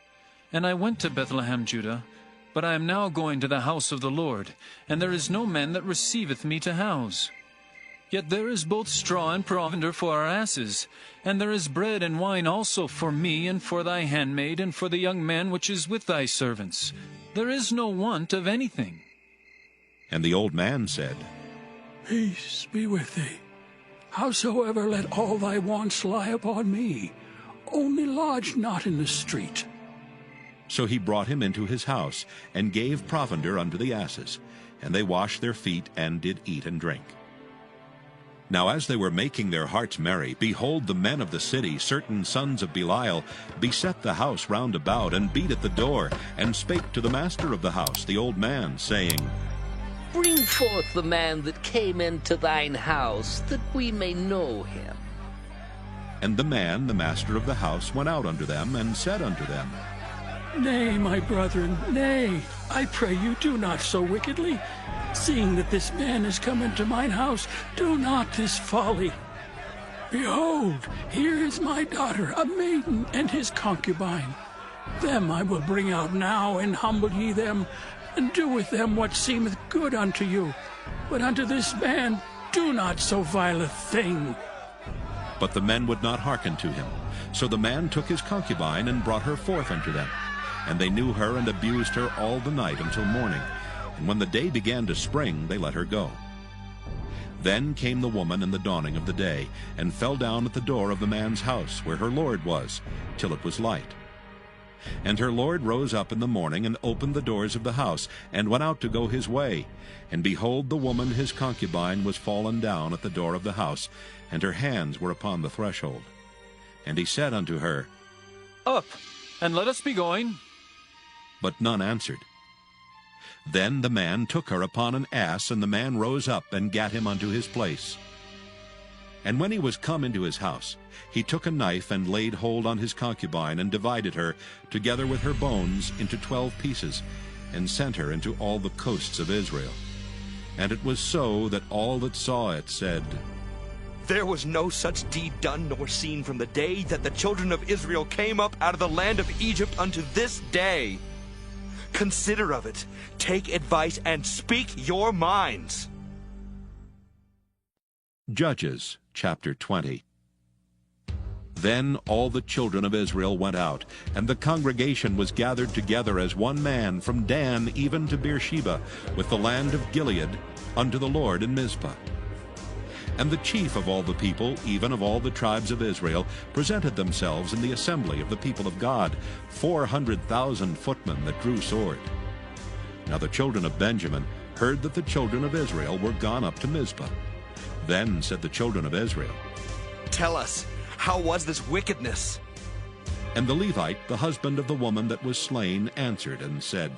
And I went to Bethlehem, Judah, but I am now going to the house of the Lord, and there is no man that receiveth me to house. Yet there is both straw and provender for our asses, and there is bread and wine also for me, and for thy handmaid, and for the young man which is with thy servants. There is no want of anything. And the old man said, Peace be with thee. Howsoever, let all thy wants lie upon me. Only lodge not in the street. So he brought him into his house, and gave provender unto the asses. And they washed their feet, and did eat and drink. Now as they were making their hearts merry, behold, the men of the city, certain sons of Belial, beset the house round about, and beat at the door, and spake to the master of the house, the old man, saying, Bring forth the man that came into thine house, that we may know him. And the man, the master of the house, went out unto them, and said unto them, Nay, my brethren, nay, I pray you, do not so wickedly. Seeing that this man is come into mine house, do not this folly. Behold, here is my daughter, a maiden, and his concubine. Them I will bring out now, and humble ye them, and do with them what seemeth good unto you. But unto this man do not so vile a thing. But the men would not hearken to him. So the man took his concubine, and brought her forth unto them. And they knew her, and abused her all the night until morning. And when the day began to spring, they let her go. Then came the woman in the dawning of the day, and fell down at the door of the man's house, where her lord was, till it was light. And her lord rose up in the morning, and opened the doors of the house, and went out to go his way. And behold, the woman his concubine was fallen down at the door of the house, and her hands were upon the threshold. And he said unto her, Up, and let us be going. But none answered. Then the man took her upon an ass, and the man rose up, and gat him unto his place. And when he was come into his house, he took a knife, and laid hold on his concubine, and divided her, together with her bones, into 12 pieces, and sent her into all the coasts of Israel. And it was so that all that saw it said, There was no such deed done nor seen from the day that the children of Israel came up out of the land of Egypt unto this day. Consider of it, take advice, and speak your minds. Judges chapter 20. Then all the children of Israel went out, and the congregation was gathered together as one man from Dan even to Beersheba, with the land of Gilead, unto the Lord in Mizpah. And the chief of all the people, even of all the tribes of Israel, presented themselves in the assembly of the people of God, 400,000 footmen that drew sword. Now the children of Benjamin heard that the children of Israel were gone up to Mizpah. Then said the children of Israel, Tell us, how was this wickedness? And the Levite, the husband of the woman that was slain, answered and said,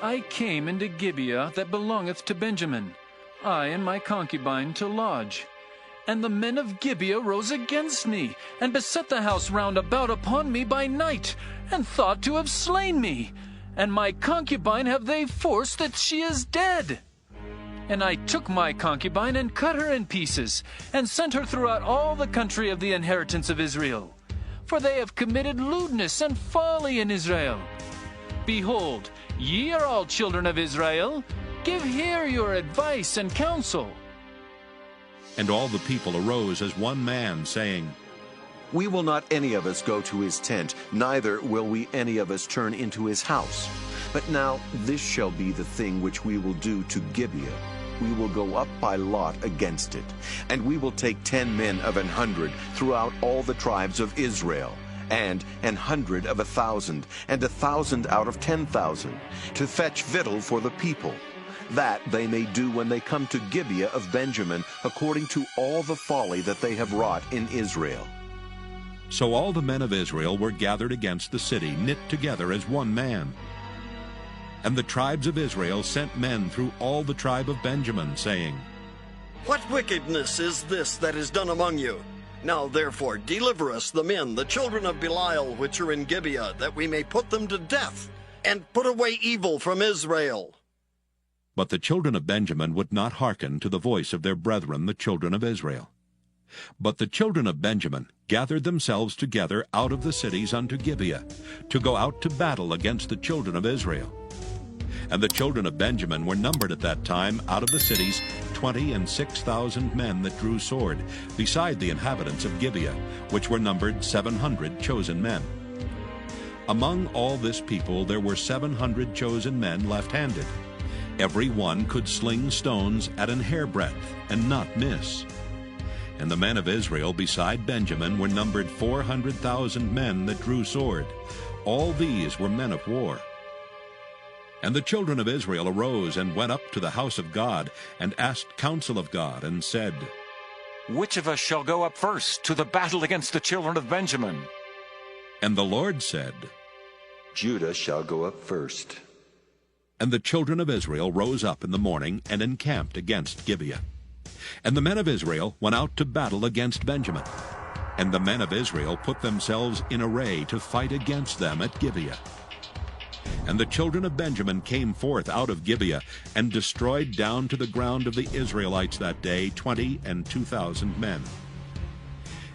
I came into Gibeah that belongeth to Benjamin, I and my concubine to lodge. And the men of Gibeah rose against me, and beset the house round about upon me by night, and thought to have slain me. And my concubine have they forced that she is dead. And I took my concubine, and cut her in pieces, and sent her throughout all the country of the inheritance of Israel. For they have committed lewdness and folly in Israel. Behold, ye are all children of Israel. Give here your advice and counsel. And all the people arose as one man, saying, We will not any of us go to his tent, neither will we any of us turn into his house. But now this shall be the thing which we will do to Gibeah. We will go up by lot against it, and we will take 10 men of 100 throughout all the tribes of Israel, and 100 of 1,000, and 1,000 out of 10,000, to fetch victual for the people, that they may do when they come to Gibeah of Benjamin, according to all the folly that they have wrought in Israel. So all the men of Israel were gathered against the city, knit together as one man. And the tribes of Israel sent men through all the tribe of Benjamin, saying, What wickedness is this that is done among you? Now therefore deliver us the men, the children of Belial, which are in Gibeah, that we may put them to death, and put away evil from Israel. But the children of Benjamin would not hearken to the voice of their brethren, the children of Israel. But the children of Benjamin gathered themselves together out of the cities unto Gibeah, to go out to battle against the children of Israel. And the children of Benjamin were numbered at that time out of the cities 26,000 men that drew sword, beside the inhabitants of Gibeah, which were numbered 700 chosen men. Among all this people there were 700 chosen men left-handed. Every one could sling stones at an hairbreadth, and not miss. And the men of Israel beside Benjamin were numbered 400,000 men that drew sword. All these were men of war. And the children of Israel arose and went up to the house of God, and asked counsel of God, and said, Which of us shall go up first to the battle against the children of Benjamin? And the Lord said, Judah shall go up first. And the children of Israel rose up in the morning and encamped against Gibeah. And the men of Israel went out to battle against Benjamin. And the men of Israel put themselves in array to fight against them at Gibeah. And the children of Benjamin came forth out of Gibeah, and destroyed down to the ground of the Israelites that day 22,000 men.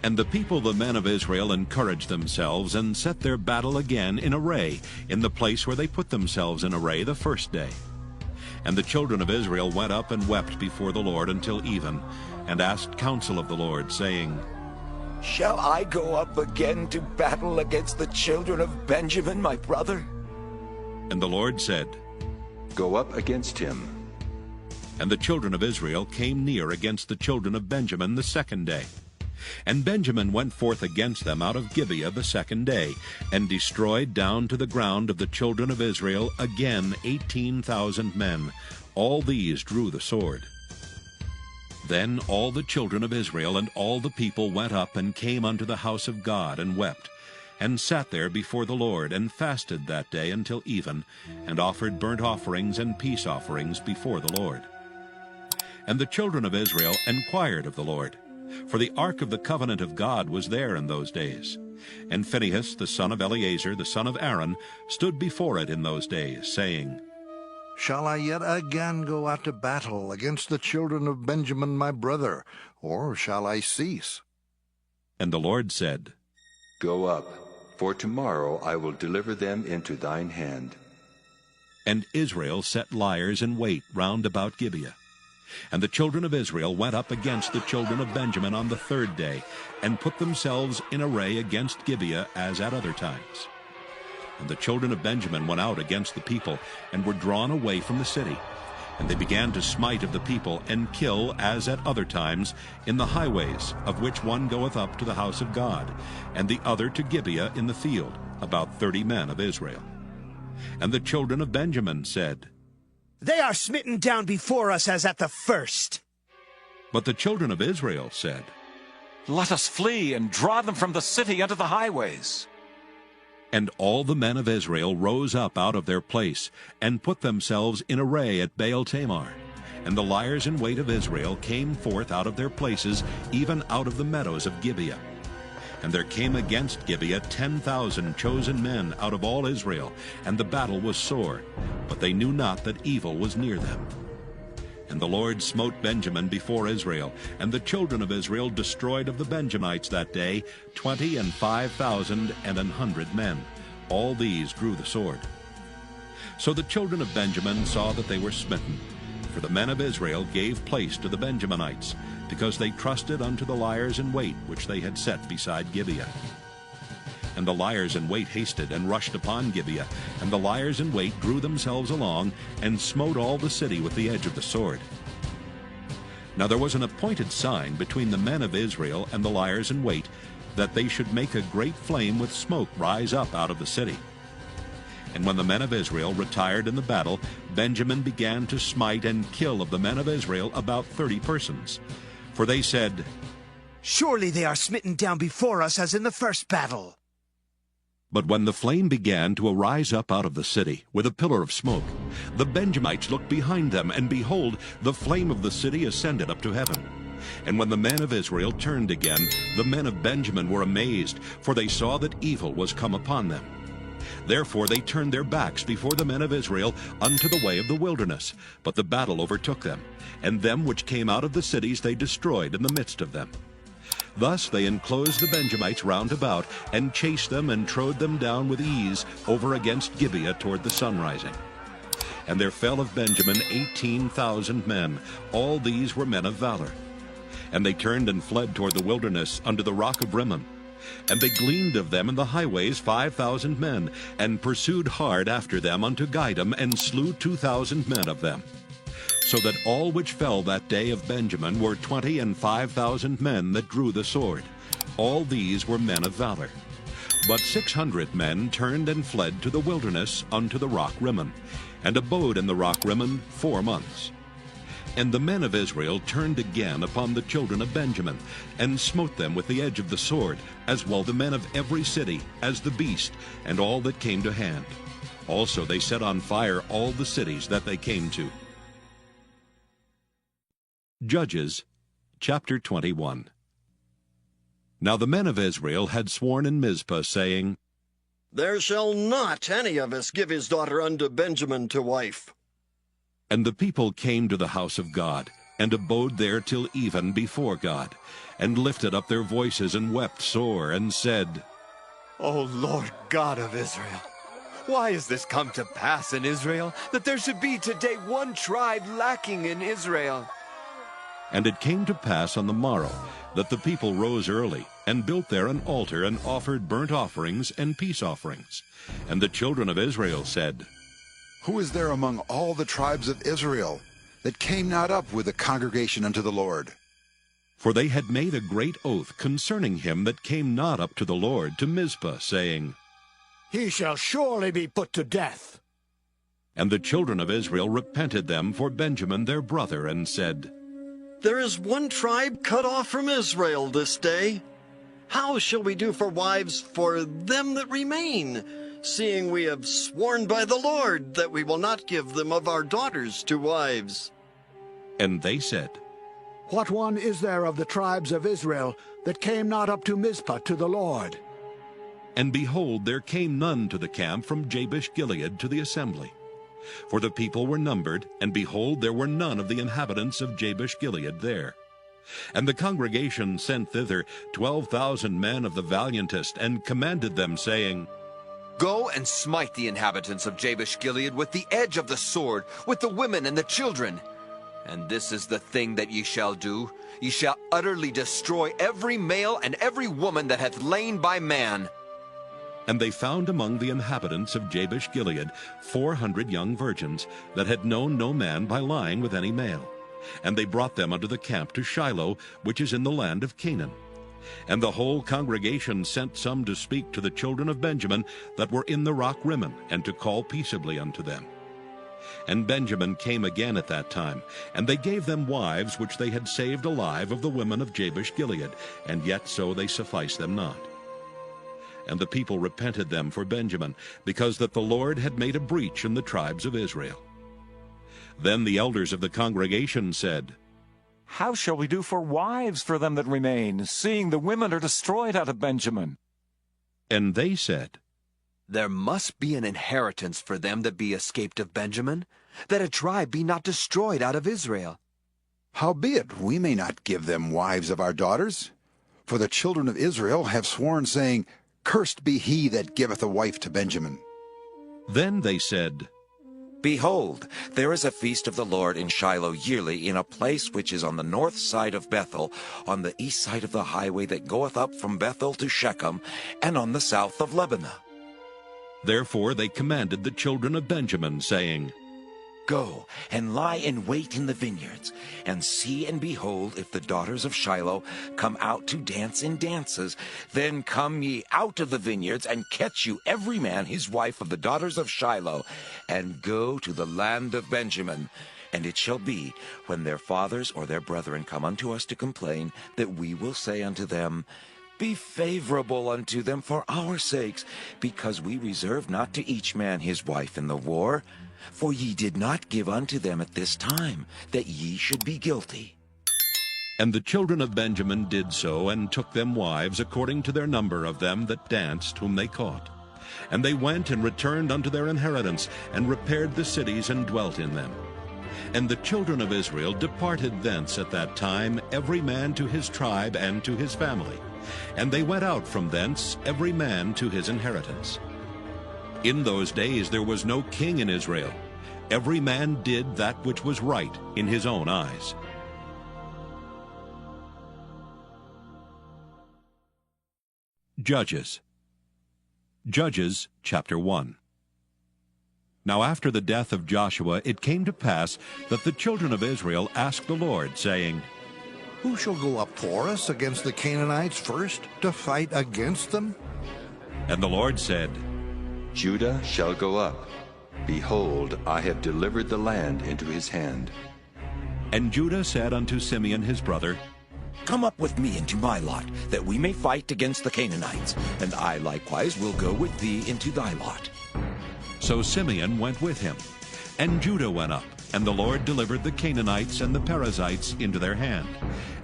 And the people, the men of Israel, encouraged themselves, and set their battle again in array, in the place where they put themselves in array the first day. And the children of Israel went up and wept before the Lord until even, and asked counsel of the Lord, saying, Shall I go up again to battle against the children of Benjamin, my brother? And the Lord said, Go up against him. And the children of Israel came near against the children of Benjamin the second day. And Benjamin went forth against them out of Gibeah the second day, and destroyed down to the ground of the children of Israel again 18,000 men. All these drew the sword. Then all the children of Israel and all the people went up and came unto the house of God, and wept, and sat there before the Lord, and fasted that day until even, and offered burnt offerings and peace offerings before the Lord. And the children of Israel inquired of the Lord, for the ark of the covenant of God was there in those days. And Phinehas, the son of Eleazar, the son of Aaron, stood before it in those days, saying, Shall I yet again go out to battle against the children of Benjamin my brother, or shall I cease? And the Lord said, Go up, for tomorrow I will deliver them into thine hand. And Israel set liers in wait round about Gibeah. And the children of Israel went up against the children of Benjamin on the third day, and put themselves in array against Gibeah as at other times. And the children of Benjamin went out against the people, and were drawn away from the city. And they began to smite of the people, and kill as at other times in the highways, of which one goeth up to the house of God, and the other to Gibeah in the field, about 30 men of Israel. And the children of Benjamin said, They are smitten down before us as at the first. But the children of Israel said, Let us flee and draw them from the city unto the highways. And all the men of Israel rose up out of their place, and put themselves in array at Baal-Tamar. And the liers in wait of Israel came forth out of their places, even out of the meadows of Gibeah. And there came against Gibeah 10,000 chosen men out of all Israel, and the battle was sore, but they knew not that evil was near them. And the Lord smote Benjamin before Israel, and the children of Israel destroyed of the Benjamites that day 25,100 men. All these drew the sword. So the children of Benjamin saw that they were smitten, for the men of Israel gave place to the Benjaminites, because they trusted unto the liers in wait which they had set beside Gibeah. And the liers in wait hasted and rushed upon Gibeah, and the liers in wait drew themselves along, and smote all the city with the edge of the sword. Now there was an appointed sign between the men of Israel and the liers in wait, that they should make a great flame with smoke rise up out of the city. And when the men of Israel retired in the battle, Benjamin began to smite and kill of the men of Israel about 30 persons. For they said, Surely they are smitten down before us as in the first battle. But when the flame began to arise up out of the city with a pillar of smoke, the Benjamites looked behind them, and behold, the flame of the city ascended up to heaven. And when the men of Israel turned again, the men of Benjamin were amazed, for they saw that evil was come upon them. Therefore they turned their backs before the men of Israel unto the way of the wilderness. But the battle overtook them, and them which came out of the cities they destroyed in the midst of them. Thus they enclosed the Benjamites round about, and chased them and trode them down with ease over against Gibeah toward the sunrising. And there fell of Benjamin 18,000 men. All these were men of valor. And they turned and fled toward the wilderness unto the rock of Rimmon. And they gleaned of them in the highways 5,000 men, and pursued hard after them unto Gidom, and slew 2,000 men of them. So that all which fell that day of Benjamin were 25,000 men that drew the sword. All these were men of valor. But 600 men turned and fled to the wilderness unto the rock Rimmon, and abode in the rock Rimmon 4 months. And the men of Israel turned again upon the children of Benjamin, and smote them with the edge of the sword, as well the men of every city, as the beast, and all that came to hand. Also they set on fire all the cities that they came to. Judges chapter 21. Now the men of Israel had sworn in Mizpah, saying, There shall not any of us give his daughter unto Benjamin to wife. And the people came to the house of God, and abode there till even before God, and lifted up their voices, and wept sore, and said, O Lord God of Israel, why has this come to pass in Israel, that there should be today one tribe lacking in Israel? And it came to pass on the morrow that the people rose early, and built there an altar, and offered burnt offerings and peace offerings. And the children of Israel said, Who is there among all the tribes of Israel that came not up with the congregation unto the Lord? For they had made a great oath concerning him that came not up to the Lord to Mizpah, saying, He shall surely be put to death. And the children of Israel repented them for Benjamin their brother, and said, There is one tribe cut off from Israel this day. How shall we do for wives for them that remain, seeing we have sworn by the Lord that we will not give them of our daughters to wives? And they said, What one is there of the tribes of Israel that came not up to Mizpah to the Lord? And behold, there came none to the camp from Jabesh-Gilead to the assembly. For the people were numbered, and behold, there were none of the inhabitants of Jabesh-Gilead there. And the congregation sent thither 12,000 men of the valiantest, and commanded them, saying, Go and smite the inhabitants of Jabesh-Gilead with the edge of the sword, with the women and the children. And this is the thing that ye shall do. Ye shall utterly destroy every male and every woman that hath lain by man. And they found among the inhabitants of Jabesh-Gilead 400 young virgins, that had known no man by lying with any male. And they brought them unto the camp to Shiloh, which is in the land of Canaan. And the whole congregation sent some to speak to the children of Benjamin that were in the rock Rimmon, and to call peaceably unto them. And Benjamin came again at that time, and they gave them wives which they had saved alive of the women of Jabesh-Gilead, and yet so they sufficed them not. And the people repented them for Benjamin, because that the Lord had made a breach in the tribes of Israel. Then the elders of the congregation said, How shall we do for wives for them that remain, seeing the women are destroyed out of Benjamin? And they said, There must be an inheritance for them that be escaped of Benjamin, that a tribe be not destroyed out of Israel. Howbeit we may not give them wives of our daughters. For the children of Israel have sworn, saying, Cursed be he that giveth a wife to Benjamin. Then they said, Behold, there is a feast of the Lord in Shiloh yearly, in a place which is on the north side of Bethel, on the east side of the highway that goeth up from Bethel to Shechem, and on the south of Lebanon. Therefore they commanded the children of Benjamin, saying, Go and lie in wait in the vineyards, and see and behold, if the daughters of Shiloh come out to dance in dances, then come ye out of the vineyards, and catch you every man his wife of the daughters of Shiloh, and go to the land of Benjamin. And it shall be, when their fathers or their brethren come unto us to complain, that we will say unto them, Be favorable unto them for our sakes, because we reserve not to each man his wife in the war. For ye did not give unto them at this time, that ye should be guilty. And the children of Benjamin did so, and took them wives according to their number of them that danced, whom they caught. And they went and returned unto their inheritance, and repaired the cities, and dwelt in them. And the children of Israel departed thence at that time, every man to his tribe and to his family. And they went out from thence, every man to his inheritance. In those days there was no king in Israel. Every man did that which was right in his own eyes. Judges chapter 1. Now after the death of Joshua it came to pass that the children of Israel asked the Lord, saying, Who shall go up for us against the Canaanites first, to fight against them? And the Lord said, Judah shall go up. Behold, I have delivered the land into his hand. And Judah said unto Simeon his brother, Come up with me into my lot, that we may fight against the Canaanites, and I likewise will go with thee into thy lot. So Simeon went with him. And Judah went up, and the Lord delivered the Canaanites and the Perizzites into their hand.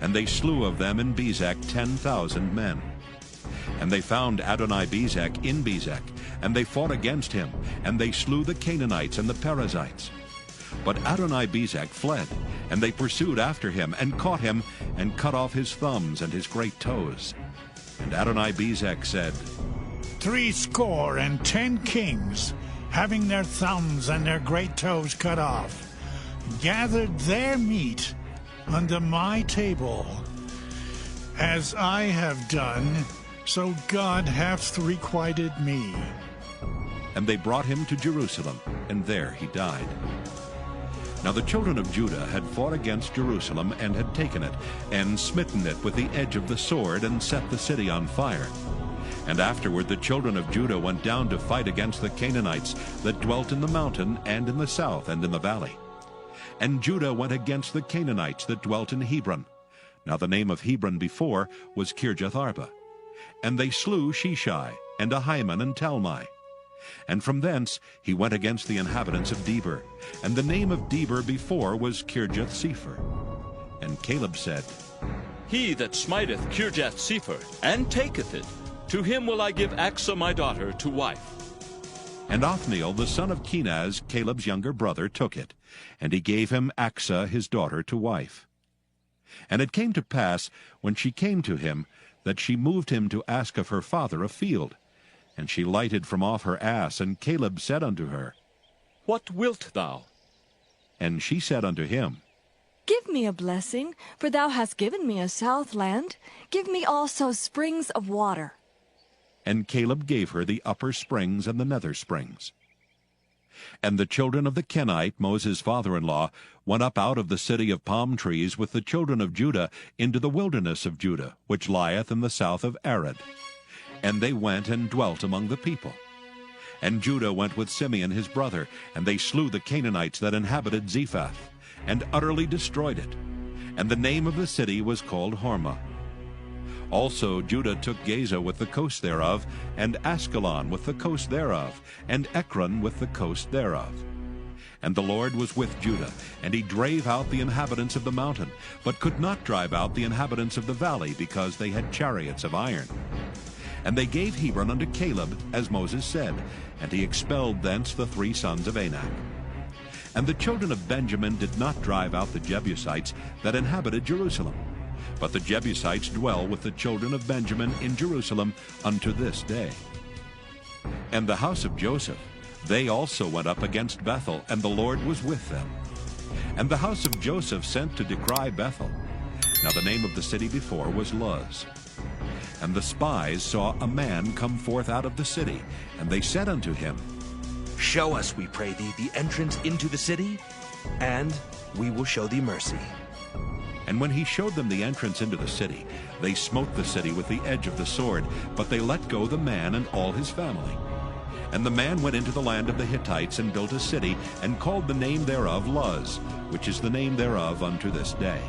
And they slew of them in Bezek 10,000 men. And they found Adoni-Bezek in Bezek, and they fought against him, and they slew the Canaanites and the Perizzites. But Adoni-Bezek fled, and they pursued after him, and caught him, and cut off his thumbs and his great toes. And Adoni-Bezek said, 70 kings, having their thumbs and their great toes cut off, gathered their meat unto my table. As I have done, so God hath requited me. And they brought him to Jerusalem, and there he died. Now the children of Judah had fought against Jerusalem, and had taken it, and smitten it with the edge of the sword, and set the city on fire. And afterward the children of Judah went down to fight against the Canaanites that dwelt in the mountain, and in the south, and in the valley. And Judah went against the Canaanites that dwelt in Hebron. Now the name of Hebron before was Kirjath-arba. And they slew Sheshai, and Ahiman, and Talmai. And from thence he went against the inhabitants of Debir. And the name of Debir before was Kirjath-sepher. And Caleb said, He that smiteth Kirjath-sepher, and taketh it, to him will I give Achsah my daughter to wife. And Othniel the son of Kenaz, Caleb's younger brother, took it, and he gave him Achsah his daughter to wife. And it came to pass, when she came to him, that she moved him to ask of her father a field. And she lighted from off her ass, and Caleb said unto her, What wilt thou? And she said unto him, Give me a blessing, for thou hast given me a south land. Give me also springs of water. And Caleb gave her the upper springs and the nether springs. And the children of the Kenite, Moses' father-in-law, went up out of the city of palm trees with the children of Judah into the wilderness of Judah, which lieth in the south of Arad. And they went and dwelt among the people. And Judah went with Simeon his brother, and they slew the Canaanites that inhabited Zephath, and utterly destroyed it. And the name of the city was called Hormah. Also Judah took Gaza with the coast thereof, and Askelon with the coast thereof, and Ekron with the coast thereof. And the Lord was with Judah, and he drave out the inhabitants of the mountain, but could not drive out the inhabitants of the valley, because they had chariots of iron. And they gave Hebron unto Caleb, as Moses said, and he expelled thence the 3 sons of Anak. And the children of Benjamin did not drive out the Jebusites that inhabited Jerusalem, but the Jebusites dwell with the children of Benjamin in Jerusalem unto this day. And the house of Joseph, they also went up against Bethel, and the Lord was with them. And the house of Joseph sent to decry Bethel. Now the name of the city before was Luz. And the spies saw a man come forth out of the city, and they said unto him, Show us, we pray thee, the entrance into the city, and we will show thee mercy. And when he showed them the entrance into the city, they smote the city with the edge of the sword, but they let go the man and all his family. And the man went into the land of the Hittites, and built a city, and called the name thereof Luz, which is the name thereof unto this day.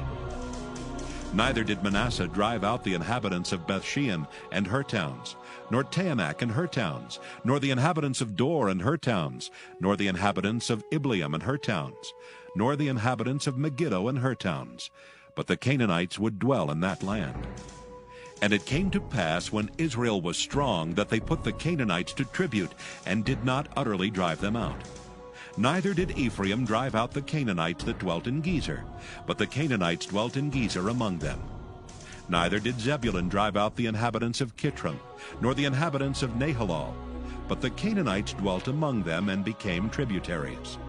Neither did Manasseh drive out the inhabitants of Bethshean and her towns, nor Taanach and her towns, nor the inhabitants of Dor and her towns, nor the inhabitants of Ibleam and her towns, nor the inhabitants of Megiddo and her towns. But the Canaanites would dwell in that land. And it came to pass, when Israel was strong, that they put the Canaanites to tribute, and did not utterly drive them out. Neither did Ephraim drive out the Canaanites that dwelt in Gezer, but the Canaanites dwelt in Gezer among them. Neither did Zebulun drive out the inhabitants of Kitron, nor the inhabitants of Nahalal, but the Canaanites dwelt among them, and became tributaries.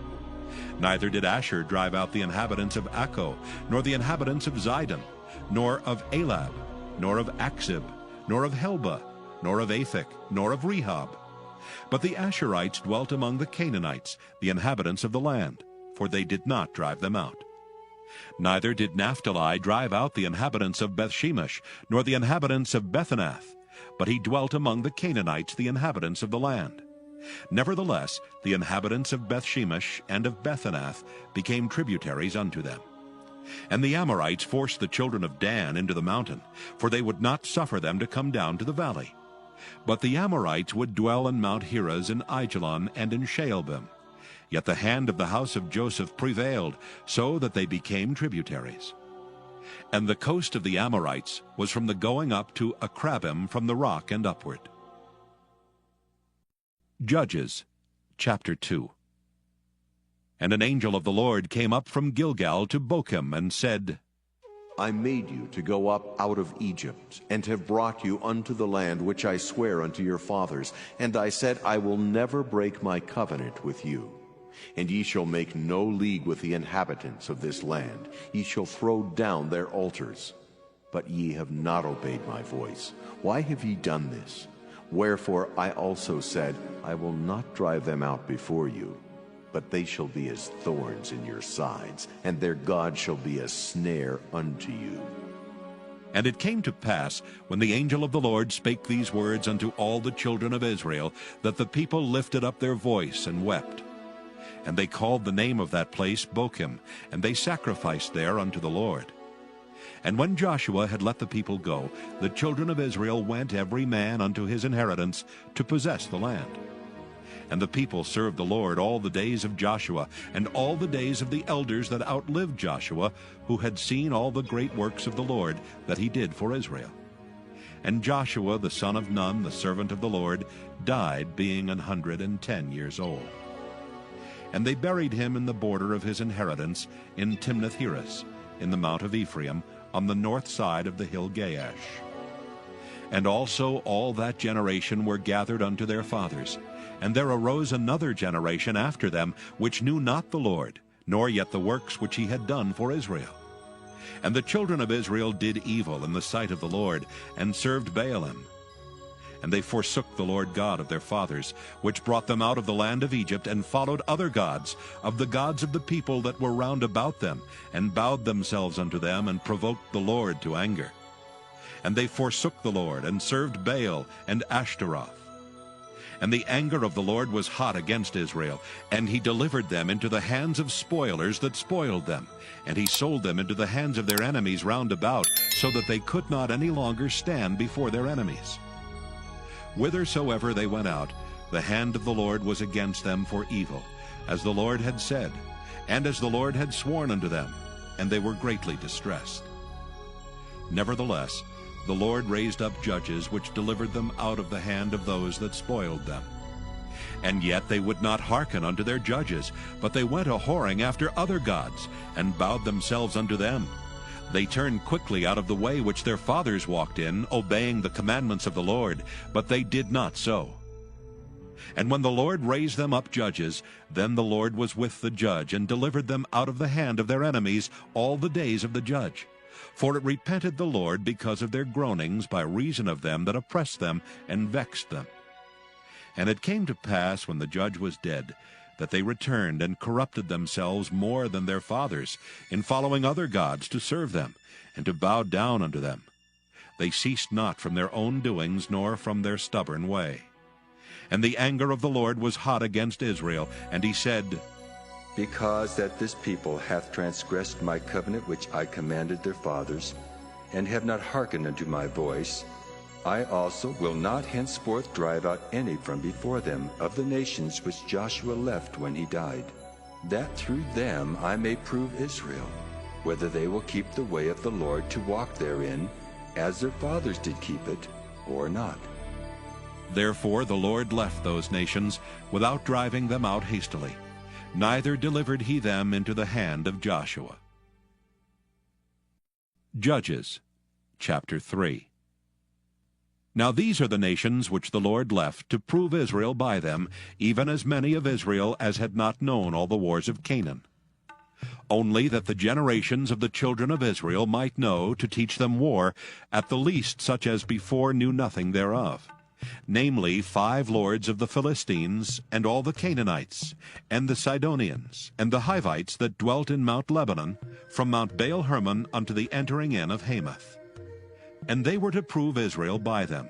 Neither did Asher drive out the inhabitants of Akko, nor the inhabitants of Zidon, nor of Elab, nor of Achzib, nor of Helba, nor of Aphek, nor of Rehob. But the Asherites dwelt among the Canaanites, the inhabitants of the land, for they did not drive them out. Neither did Naphtali drive out the inhabitants of Bethshemesh, nor the inhabitants of Bethanath, but he dwelt among the Canaanites, the inhabitants of the land. Nevertheless, the inhabitants of Bethshemesh and of Bethanath became tributaries unto them. And the Amorites forced the children of Dan into the mountain, for they would not suffer them to come down to the valley. But the Amorites would dwell in Mount Heres, in Aijalon, and in Shaalbim. Yet the hand of the house of Joseph prevailed, so that they became tributaries. And the coast of the Amorites was from the going up to Akrabim, from the rock and upward. Judges, chapter 2. And an angel of the Lord came up from Gilgal to Bochim, and said, I made you to go up out of Egypt, and have brought you unto the land which I swear unto your fathers. And I said, I will never break my covenant with you. And ye shall make no league with the inhabitants of this land. Ye shall throw down their altars. But ye have not obeyed my voice. Why have ye done this? Wherefore I also said, I will not drive them out before you, but they shall be as thorns in your sides, and their God shall be a snare unto you. And it came to pass, when the angel of the Lord spake these words unto all the children of Israel, that the people lifted up their voice and wept. And they called the name of that place Bochim, and they sacrificed there unto the Lord. And when Joshua had let the people go, the children of Israel went every man unto his inheritance to possess the land. And the people served the Lord all the days of Joshua, and all the days of the elders that outlived Joshua, who had seen all the great works of the Lord that he did for Israel. And Joshua the son of Nun, the servant of the Lord, died, being 110 years old. And they buried him in the border of his inheritance in Timnath-Heres, in the mount of Ephraim, on the north side of the hill Gaash. And also all that generation were gathered unto their fathers. And there arose another generation after them, which knew not the Lord, nor yet the works which he had done for Israel. And the children of Israel did evil in the sight of the Lord, and served Baalim. And they forsook the Lord God of their fathers, which brought them out of the land of Egypt, and followed other gods, of the gods of the people that were round about them, and bowed themselves unto them, and provoked the Lord to anger. And they forsook the Lord, and served Baal and Ashtaroth. And the anger of the Lord was hot against Israel, and he delivered them into the hands of spoilers that spoiled them, and he sold them into the hands of their enemies round about, so that they could not any longer stand before their enemies. Whithersoever they went out, the hand of the Lord was against them for evil, as the Lord had said, and as the Lord had sworn unto them, and they were greatly distressed. Nevertheless, the Lord raised up judges, which delivered them out of the hand of those that spoiled them. And yet they would not hearken unto their judges, but they went a-whoring after other gods, and bowed themselves unto them. They turned quickly out of the way which their fathers walked in, obeying the commandments of the Lord, but they did not so. And when the Lord raised them up judges, then the Lord was with the judge, and delivered them out of the hand of their enemies all the days of the judge. For it repented the Lord because of their groanings by reason of them that oppressed them and vexed them. And it came to pass, when the judge was dead, that they returned and corrupted themselves more than their fathers, in following other gods to serve them, and to bow down unto them. They ceased not from their own doings, nor from their stubborn way. And the anger of the Lord was hot against Israel, and he said, Because that this people hath transgressed my covenant which I commanded their fathers, and have not hearkened unto my voice, I also will not henceforth drive out any from before them of the nations which Joshua left when he died, that through them I may prove Israel, whether they will keep the way of the Lord to walk therein, as their fathers did keep it, or not. Therefore the Lord left those nations without driving them out hastily, neither delivered he them into the hand of Joshua. Judges, chapter 3. Now these are the nations which the Lord left to prove Israel by them, even as many of Israel as had not known all the wars of Canaan. Only that the generations of the children of Israel might know, to teach them war, at the least such as before knew nothing thereof. Namely, 5 lords of the Philistines, and all the Canaanites, and the Sidonians, and the Hivites that dwelt in Mount Lebanon, from Mount Baal-Hermon unto the entering in of Hamath. And they were to prove Israel by them,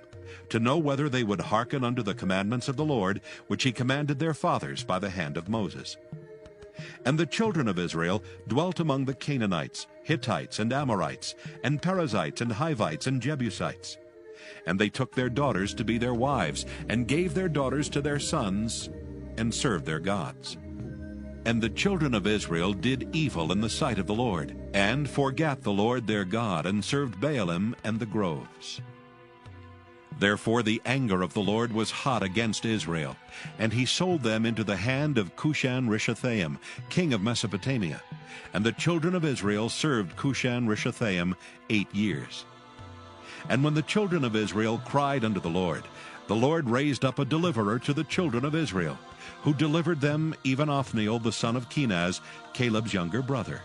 to know whether they would hearken unto the commandments of the Lord, which he commanded their fathers by the hand of Moses. And the children of Israel dwelt among the Canaanites, Hittites, and Amorites, and Perizzites, and Hivites, and Jebusites. And they took their daughters to be their wives, and gave their daughters to their sons, and served their gods. And the children of Israel did evil in the sight of the Lord, and forgat the Lord their God, and served Baalim and the groves. Therefore the anger of the Lord was hot against Israel, and he sold them into the hand of Cushan-Rishathaim, king of Mesopotamia. And the children of Israel served Cushan-Rishathaim 8 years. And when the children of Israel cried unto the Lord raised up a deliverer to the children of Israel, who delivered them, even Othniel the son of Kenaz, Caleb's younger brother.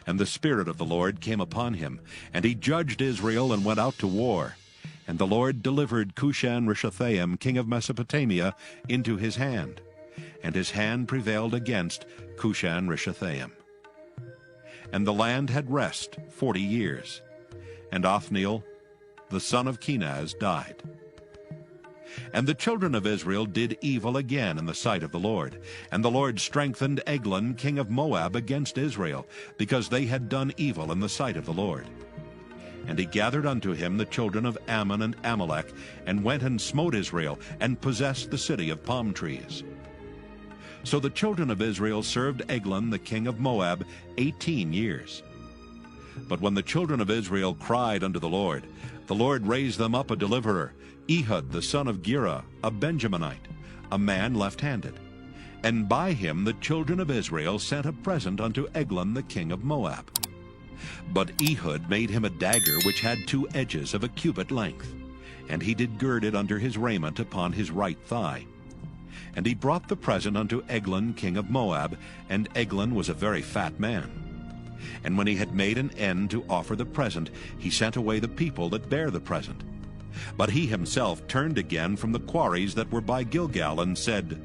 And the Spirit of the Lord came upon him, and he judged Israel and went out to war. And the Lord delivered Cushan-Rishathaim, king of Mesopotamia, into his hand, and his hand prevailed against Cushan-Rishathaim. And the land had rest 40 years, and Othniel the son of Kenaz died. And the children of Israel did evil again in the sight of the Lord. And the Lord strengthened Eglon, king of Moab, against Israel, because they had done evil in the sight of the Lord. And he gathered unto him the children of Ammon and Amalek, and went and smote Israel, and possessed the city of palm trees. So the children of Israel served Eglon, the king of Moab, 18 years. But when the children of Israel cried unto the Lord raised them up a deliverer, Ehud the son of Gera, a Benjaminite, a man left-handed. And by him the children of Israel sent a present unto Eglon the king of Moab. But Ehud made him a dagger which had 2 edges of a cubit length, and he did gird it under his raiment upon his right thigh. And he brought the present unto Eglon king of Moab, and Eglon was a very fat man. And when he had made an end to offer the present, he sent away the people that bare the present. But he himself turned again from the quarries that were by Gilgal, and said,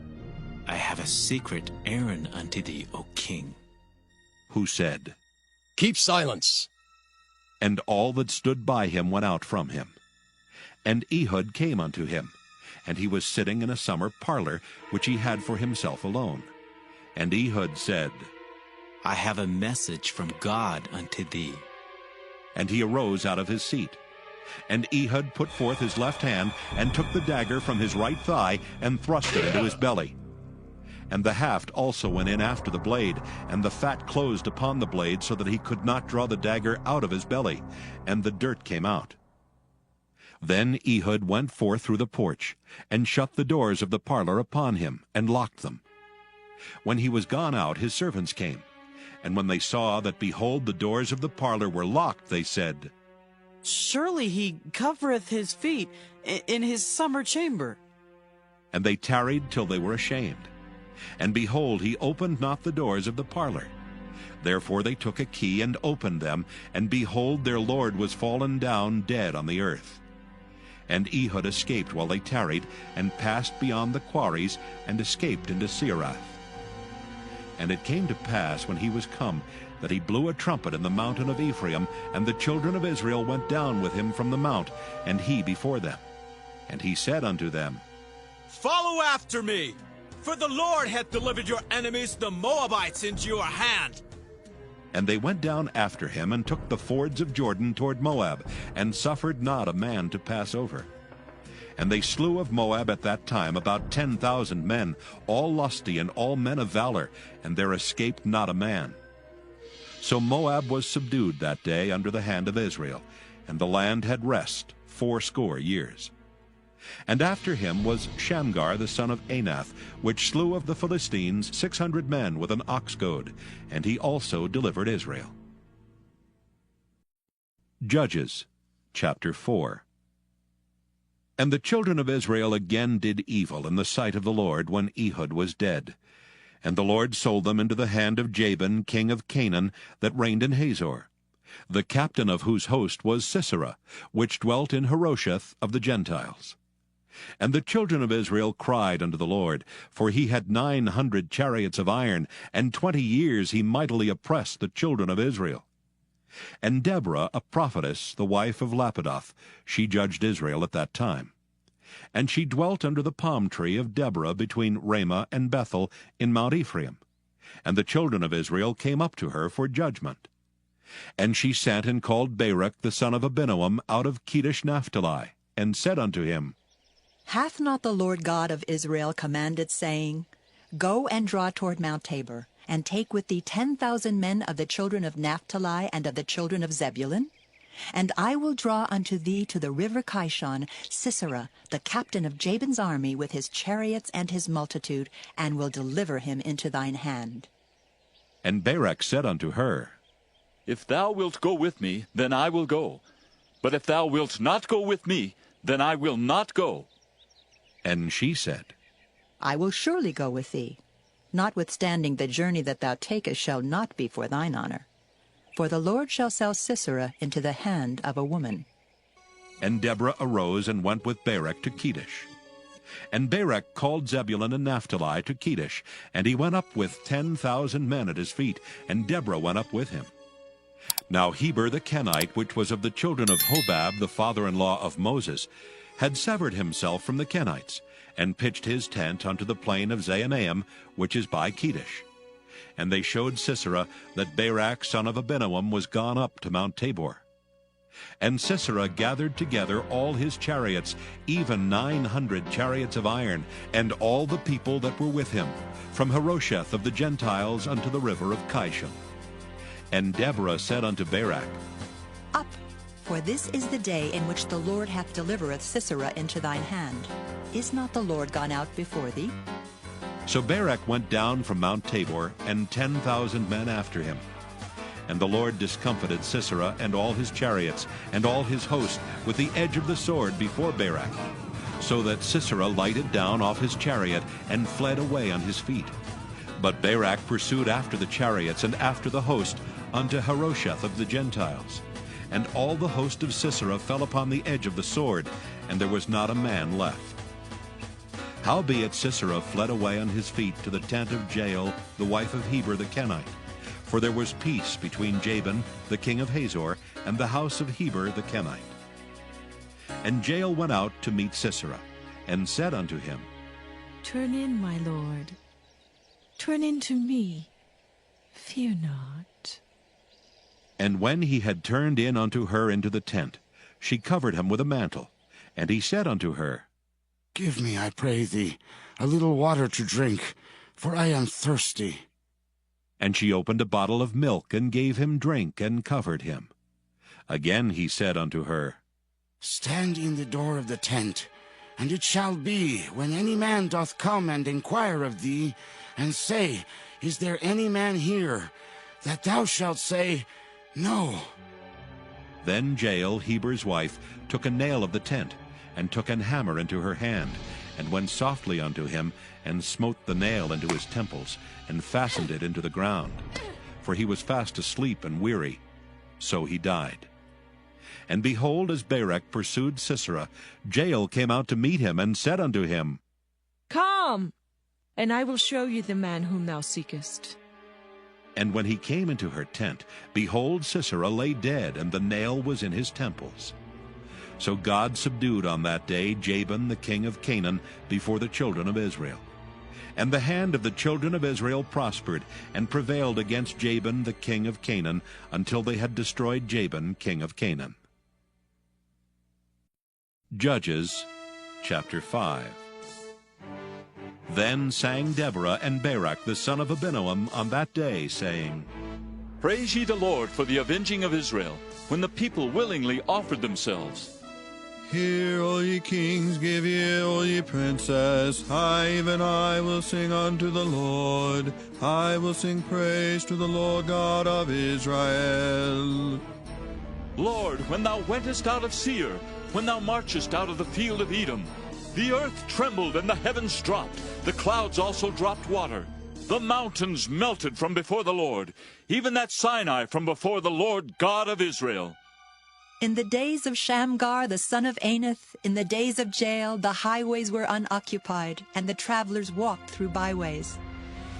I have a secret errand unto thee, O king. Who said, Keep silence. And all that stood by him went out from him. And Ehud came unto him, and he was sitting in a summer parlor, which he had for himself alone. And Ehud said, I have a message from God unto thee. And he arose out of his seat. And Ehud put forth his left hand, and took the dagger from his right thigh, and thrust it into his belly. And the haft also went in after the blade, and the fat closed upon the blade, so that he could not draw the dagger out of his belly, and the dirt came out. Then Ehud went forth through the porch, and shut the doors of the parlor upon him, and locked them. When he was gone out, his servants came. And when they saw that, behold, the doors of the parlor were locked, they said, Surely he covereth his feet in his summer chamber. And they tarried till they were ashamed. And behold, he opened not the doors of the parlor. Therefore they took a key and opened them, and behold, their lord was fallen down dead on the earth. And Ehud escaped while they tarried, and passed beyond the quarries, and escaped into Seirath. And it came to pass, when he was come, that he blew a trumpet in the mountain of Ephraim, and the children of Israel went down with him from the mount, and he before them. And he said unto them, Follow after me, for the Lord hath delivered your enemies, the Moabites, into your hand. And they went down after him, and took the fords of Jordan toward Moab, and suffered not a man to pass over. And they slew of Moab at that time about 10,000 men, all lusty and all men of valor, and there escaped not a man. So Moab was subdued that day under the hand of Israel, and the land had rest 80 years. And after him was Shamgar the son of Anath, which slew of the Philistines 600 men with an ox goad, and he also delivered Israel. Judges chapter 4. And the children of Israel again did evil in the sight of the Lord when Ehud was dead. And the Lord sold them into the hand of Jabin, king of Canaan, that reigned in Hazor, the captain of whose host was Sisera, which dwelt in Harosheth of the Gentiles. And the children of Israel cried unto the Lord, for he had 900 chariots of iron, and 20 years he mightily oppressed the children of Israel. And Deborah, a prophetess, the wife of Lapidoth, she judged Israel at that time. And she dwelt under the palm tree of Deborah between Ramah and Bethel in Mount Ephraim. And the children of Israel came up to her for judgment. And she sent and called Barak the son of Abinoam out of Kedesh Naphtali, and said unto him, Hath not the Lord God of Israel commanded, saying, Go and draw toward Mount Tabor, and take with thee 10,000 men of the children of Naphtali and of the children of Zebulun? And I will draw unto thee to the river Kishon Sisera, the captain of Jabin's army, with his chariots and his multitude, and will deliver him into thine hand. And Barak said unto her, If thou wilt go with me, then I will go. But if thou wilt not go with me, then I will not go. And she said, I will surely go with thee. Notwithstanding the journey that thou takest shall not be for thine honor. For the Lord shall sell Sisera into the hand of a woman. And Deborah arose and went with Barak to Kedesh. And Barak called Zebulun and Naphtali to Kedesh, and he went up with 10,000 men at his feet, and Deborah went up with him. Now Heber the Kenite, which was of the children of Hobab, the father-in-law of Moses, had severed himself from the Kenites, and pitched his tent unto the plain of Zaanaim, which is by Kedesh. And they showed Sisera that Barak son of Abinoam was gone up to Mount Tabor. And Sisera gathered together all his chariots, even 900 chariots of iron, and all the people that were with him, from Harosheth of the Gentiles unto the river of Kishon. And Deborah said unto Barak, Up, for this is the day in which the Lord hath delivereth Sisera into thine hand. Is not the Lord gone out before thee? So Barak went down from Mount Tabor, and 10,000 men after him. And the Lord discomfited Sisera and all his chariots, and all his host, with the edge of the sword before Barak, so that Sisera lighted down off his chariot, and fled away on his feet. But Barak pursued after the chariots, and after the host, unto Harosheth of the Gentiles. And all the host of Sisera fell upon the edge of the sword, and there was not a man left. Howbeit Sisera fled away on his feet to the tent of Jael, the wife of Heber the Kenite. For there was peace between Jabin, the king of Hazor, and the house of Heber the Kenite. And Jael went out to meet Sisera, and said unto him, Turn in, my lord. Turn in to me. Fear not. And when he had turned in unto her into the tent, she covered him with a mantle. And he said unto her, Give me, I pray thee, a little water to drink, for I am thirsty. And she opened a bottle of milk, and gave him drink, and covered him. Again he said unto her, Stand in the door of the tent, and it shall be, when any man doth come and inquire of thee, and say, Is there any man here? That thou shalt say, No. Then Jael, Heber's wife, took a nail of the tent, and took an hammer into her hand, and went softly unto him, and smote the nail into his temples, and fastened it into the ground. For he was fast asleep and weary. So he died. And behold, as Barak pursued Sisera, Jael came out to meet him, and said unto him, Come, and I will show you the man whom thou seekest. And when he came into her tent, behold, Sisera lay dead, and the nail was in his temples. So God subdued on that day Jabin the king of Canaan before the children of Israel. And the hand of the children of Israel prospered, and prevailed against Jabin the king of Canaan, until they had destroyed Jabin king of Canaan. Judges chapter 5. Then sang Deborah and Barak the son of Abinoam on that day, saying, Praise ye the Lord for the avenging of Israel, when the people willingly offered themselves. Hear, all ye kings, give ear, all ye princes. I, even I, will sing unto the Lord. I will sing praise to the Lord God of Israel. Lord, when thou wentest out of Seir, when thou marchest out of the field of Edom, the earth trembled and the heavens dropped. The clouds also dropped water. The mountains melted from before the Lord, even that Sinai from before the Lord God of Israel. In the days of Shamgar the son of Anath, in the days of Jael, the highways were unoccupied, and the travelers walked through byways.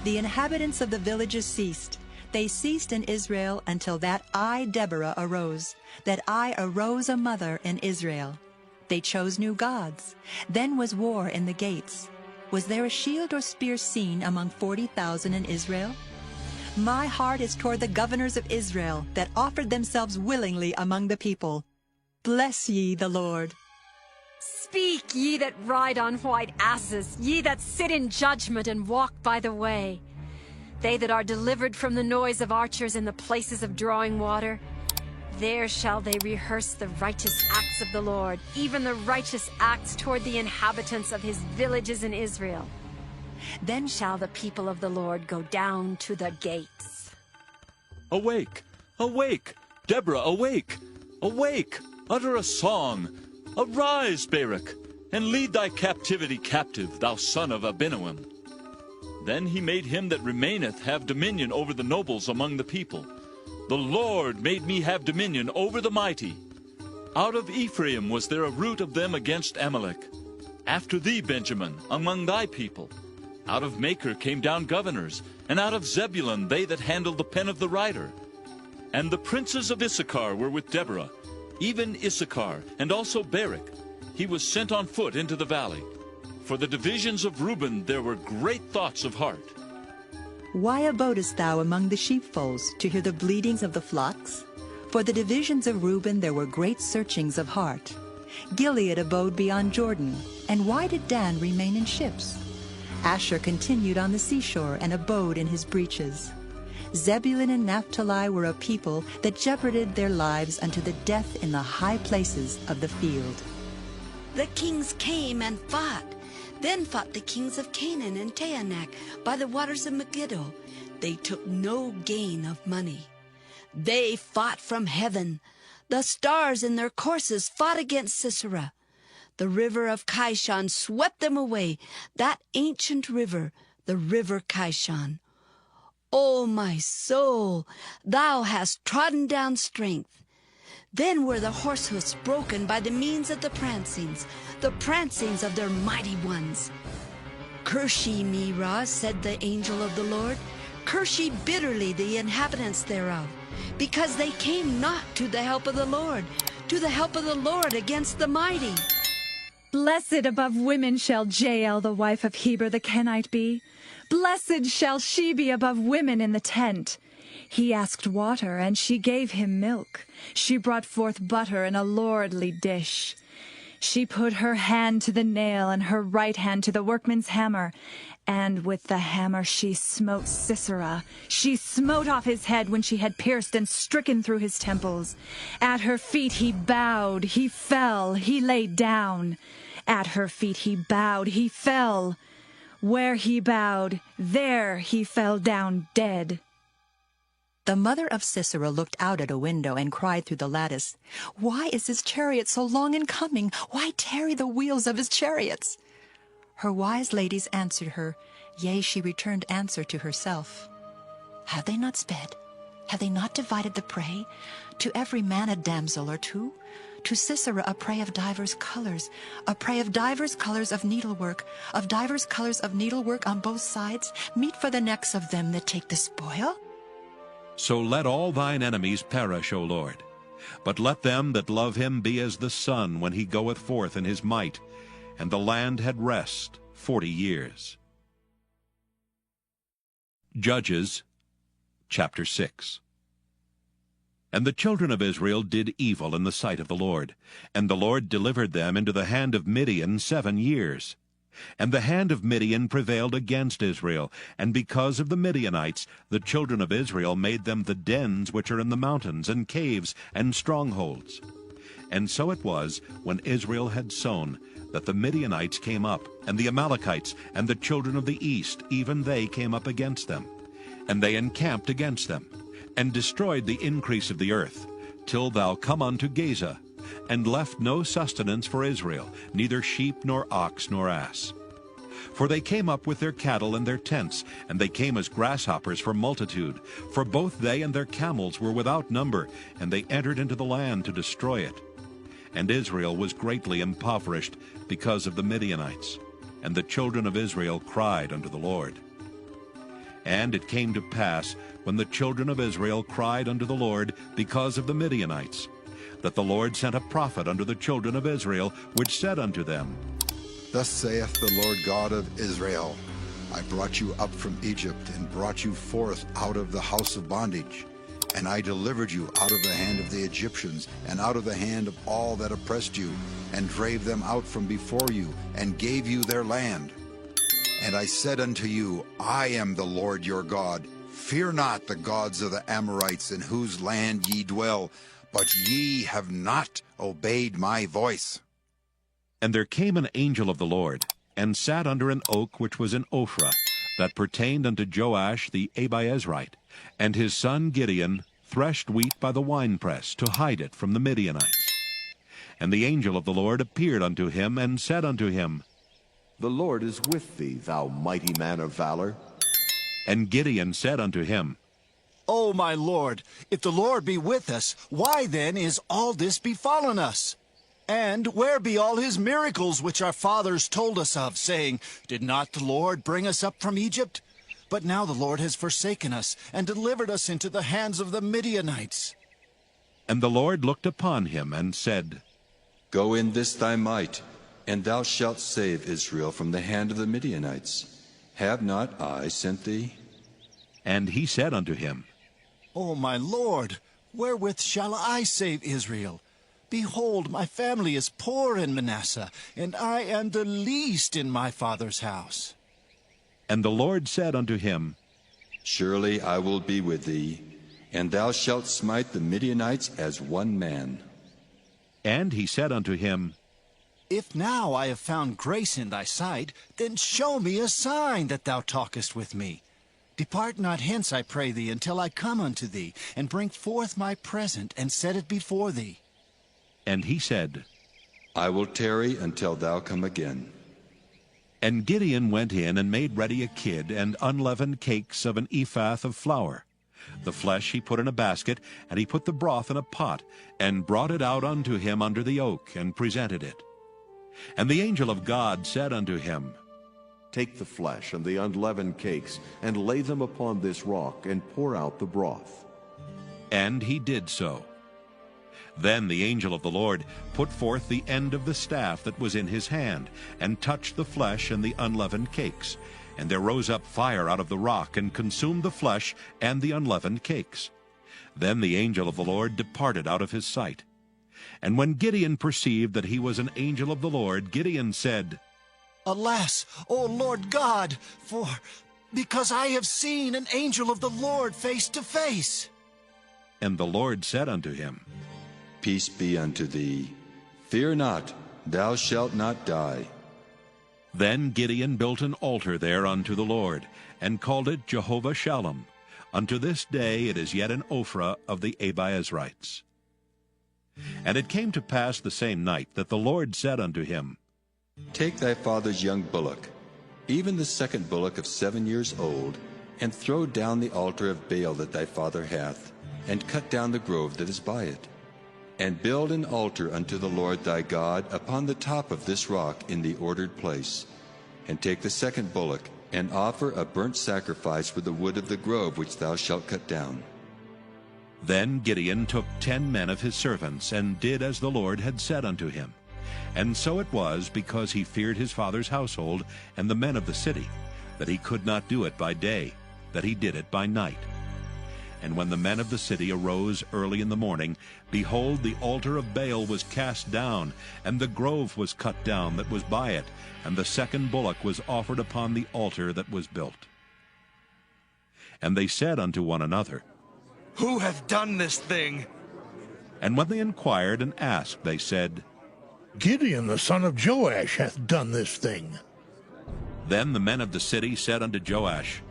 The inhabitants of the villages ceased. They ceased in Israel until that I, Deborah, arose, that I arose a mother in Israel. They chose new gods. Then was war in the gates. Was there a shield or spear seen among 40,000 in Israel? My heart is toward the governors of Israel that offered themselves willingly among the people. Bless ye the Lord. Speak, ye that ride on white asses, ye that sit in judgment and walk by the way. They that are delivered from the noise of archers in the places of drawing water, there shall they rehearse the righteous acts of the Lord, even the righteous acts toward the inhabitants of his villages in Israel. Then shall the people of the Lord go down to the gates. Awake, awake, Deborah, awake, awake, utter a song. Arise, Barak, and lead thy captivity captive, thou son of Abinoam. Then he made him that remaineth have dominion over the nobles among the people. The Lord made me have dominion over the mighty. Out of Ephraim was there a root of them against Amalek. After thee, Benjamin, among thy people. Out of Machir came down governors, and out of Zebulun they that handled the pen of the writer. And the princes of Issachar were with Deborah, even Issachar, and also Barak. He was sent on foot into the valley. For the divisions of Reuben there were great thoughts of heart. Why abodest thou among the sheepfolds to hear the bleatings of the flocks? For the divisions of Reuben there were great searchings of heart. Gilead abode beyond Jordan, and why did Dan remain in ships? Asher continued on the seashore and abode in his breaches. Zebulun and Naphtali were a people that jeoparded their lives unto the death in the high places of the field. The kings came and fought. Then fought the kings of Canaan and Taanach by the waters of Megiddo. They took no gain of money. They fought from heaven. The stars in their courses fought against Sisera. The river of Kishon swept them away, that ancient river, the river Kishon. O my soul, thou hast trodden down strength. Then were the horse hoofs broken by the means of the prancings of their mighty ones. Curse ye me, Ra, said the angel of the Lord. Curse ye bitterly the inhabitants thereof, because they came not to the help of the Lord, against the mighty. Blessed above women shall Jael, the wife of Heber the Kenite, be. Blessed shall she be above women in the tent. He asked water, and she gave him milk. She brought forth butter in a lordly dish. She put her hand to the nail, and her right hand to the workman's hammer. And with the hammer she smote Sisera. She smote off his head when she had pierced and stricken through his temples. At her feet he bowed, he fell, he lay down. At her feet he bowed, he fell. Where he bowed, there he fell down dead. The mother of Sisera looked out at a window and cried through the lattice, Why is his chariot so long in coming? Why tarry the wheels of his chariots? Her wise ladies answered her, yea, she returned answer to herself. Have they not sped? Have they not divided the prey? To every man a damsel or two? To Sisera a prey of divers colors, a prey of divers colors of needlework on both sides, meet for the necks of them that take the spoil? So let all thine enemies perish, O Lord. But let them that love him be as the sun when he goeth forth in his might. And the land had rest 40 years. Judges, chapter 6. And the children of Israel did evil in the sight of the Lord, and the Lord delivered them into the hand of Midian 7 years. And the hand of Midian prevailed against Israel, and because of the Midianites the children of Israel made them the dens which are in the mountains, and caves, and strongholds. And so it was, when Israel had sown, that the Midianites came up, and the Amalekites, and the children of the east, even they came up against them. And they encamped against them, and destroyed the increase of the earth, till thou come unto Gaza, and left no sustenance for Israel, neither sheep, nor ox, nor ass. For they came up with their cattle and their tents, and they came as grasshoppers for multitude, for both they and their camels were without number, and they entered into the land to destroy it. And Israel was greatly impoverished because of the Midianites, and the children of Israel cried unto the Lord. And it came to pass, when the children of Israel cried unto the Lord because of the Midianites, that the Lord sent a prophet unto the children of Israel, which said unto them, Thus saith the Lord God of Israel, I brought you up from Egypt and brought you forth out of the house of bondage. And I delivered you out of the hand of the Egyptians and out of the hand of all that oppressed you, and drave them out from before you, and gave you their land. And I said unto you, I am the Lord your God. Fear not the gods of the Amorites, in whose land ye dwell, but ye have not obeyed my voice. And there came an angel of the Lord, and sat under an oak which was in Ophrah, that pertained unto Joash the Abiezrite. And his son Gideon threshed wheat by the winepress, to hide it from the Midianites. And the angel of the Lord appeared unto him, and said unto him, The Lord is with thee, thou mighty man of valor. And Gideon said unto him, O my Lord, if the Lord be with us, why then is all this befallen us? And where be all his miracles which our fathers told us of, saying, Did not the Lord bring us up from Egypt? But now the Lord has forsaken us, and delivered us into the hands of the Midianites. And the Lord looked upon him, and said, Go in this thy might, and thou shalt save Israel from the hand of the Midianites. Have not I sent thee? And he said unto him, O my Lord, wherewith shall I save Israel? Behold, my family is poor in Manasseh, and I am the least in my father's house. And the Lord said unto him, Surely I will be with thee, and thou shalt smite the Midianites as one man. And he said unto him, If now I have found grace in thy sight, then show me a sign that thou talkest with me. Depart not hence, I pray thee, until I come unto thee, and bring forth my present, and set it before thee. And he said, I will tarry until thou come again. And Gideon went in and made ready a kid and unleavened cakes of an ephah of flour. The flesh he put in a basket, and he put the broth in a pot, and brought it out unto him under the oak, and presented it. And the angel of God said unto him, Take the flesh and the unleavened cakes, and lay them upon this rock, and pour out the broth. And he did so. Then the angel of the Lord put forth the end of the staff that was in his hand, and touched the flesh and the unleavened cakes. And there rose up fire out of the rock, and consumed the flesh and the unleavened cakes. Then the angel of the Lord departed out of his sight. And when Gideon perceived that he was an angel of the Lord, Gideon said, Alas, O Lord God, because I have seen an angel of the Lord face to face. And the Lord said unto him, Peace be unto thee. Fear not, thou shalt not die. Then Gideon built an altar there unto the Lord, and called it Jehovah Shalom. Unto this day it is yet in Ophrah of the Abiezrites. And it came to pass the same night that the Lord said unto him, Take thy father's young bullock, even the second bullock of 7 years old, and throw down the altar of Baal that thy father hath, and cut down the grove that is by it. And build an altar unto the Lord thy God upon the top of this rock in the ordered place. And take the second bullock, and offer a burnt sacrifice with the wood of the grove which thou shalt cut down. Then Gideon took 10 men of his servants, and did as the Lord had said unto him. And so it was, because he feared his father's household and the men of the city, that he could not do it by day, that he did it by night. And when the men of the city arose early in the morning, behold, the altar of Baal was cast down, and the grove was cut down that was by it, and the second bullock was offered upon the altar that was built. And they said unto one another, Who hath done this thing? And when they inquired and asked, they said, Gideon the son of Joash hath done this thing. Then the men of the city said unto Joash,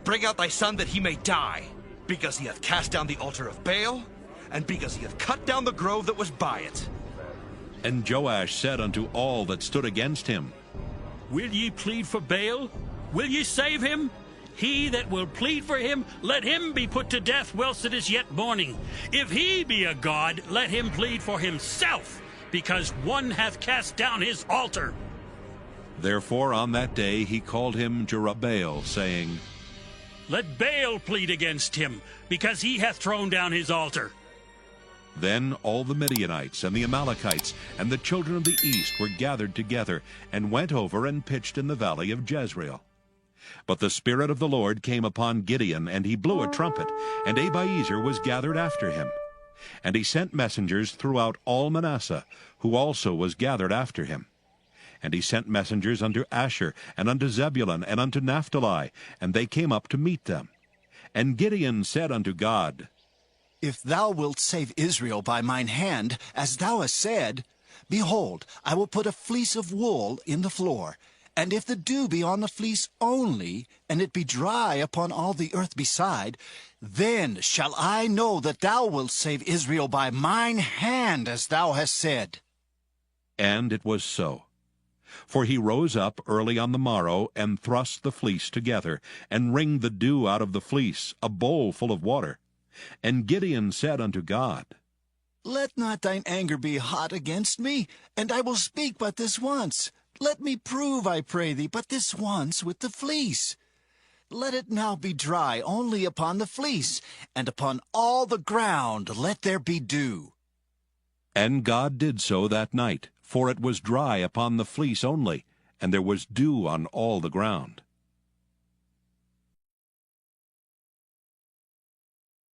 Bring out thy son that he may die, because he hath cast down the altar of Baal, and because he hath cut down the grove that was by it. And Joash said unto all that stood against him, Will ye plead for Baal? Will ye save him? He that will plead for him, let him be put to death whilst it is yet morning. If he be a god, let him plead for himself, because one hath cast down his altar. Therefore on that day he called him Jerubbaal, saying, Let Baal plead against him, because he hath thrown down his altar. Then all the Midianites and the Amalekites and the children of the east were gathered together, and went over and pitched in the valley of Jezreel. But the Spirit of the Lord came upon Gideon, and he blew a trumpet, and Abiezer was gathered after him. And he sent messengers throughout all Manasseh, who also was gathered after him. And he sent messengers unto Asher, and unto Zebulun, and unto Naphtali, and they came up to meet them. And Gideon said unto God, If thou wilt save Israel by mine hand, as thou hast said, behold, I will put a fleece of wool in the floor, and if the dew be on the fleece only, and it be dry upon all the earth beside, then shall I know that thou wilt save Israel by mine hand, as thou hast said. And it was so. For he rose up early on the morrow, and thrust the fleece together, and wringed the dew out of the fleece, a bowl full of water. And Gideon said unto God, Let not thine anger be hot against me, and I will speak but this once. Let me prove, I pray thee, but this once with the fleece. Let it now be dry only upon the fleece, and upon all the ground let there be dew. And God did so that night, for it was dry upon the fleece only, and there was dew on all the ground.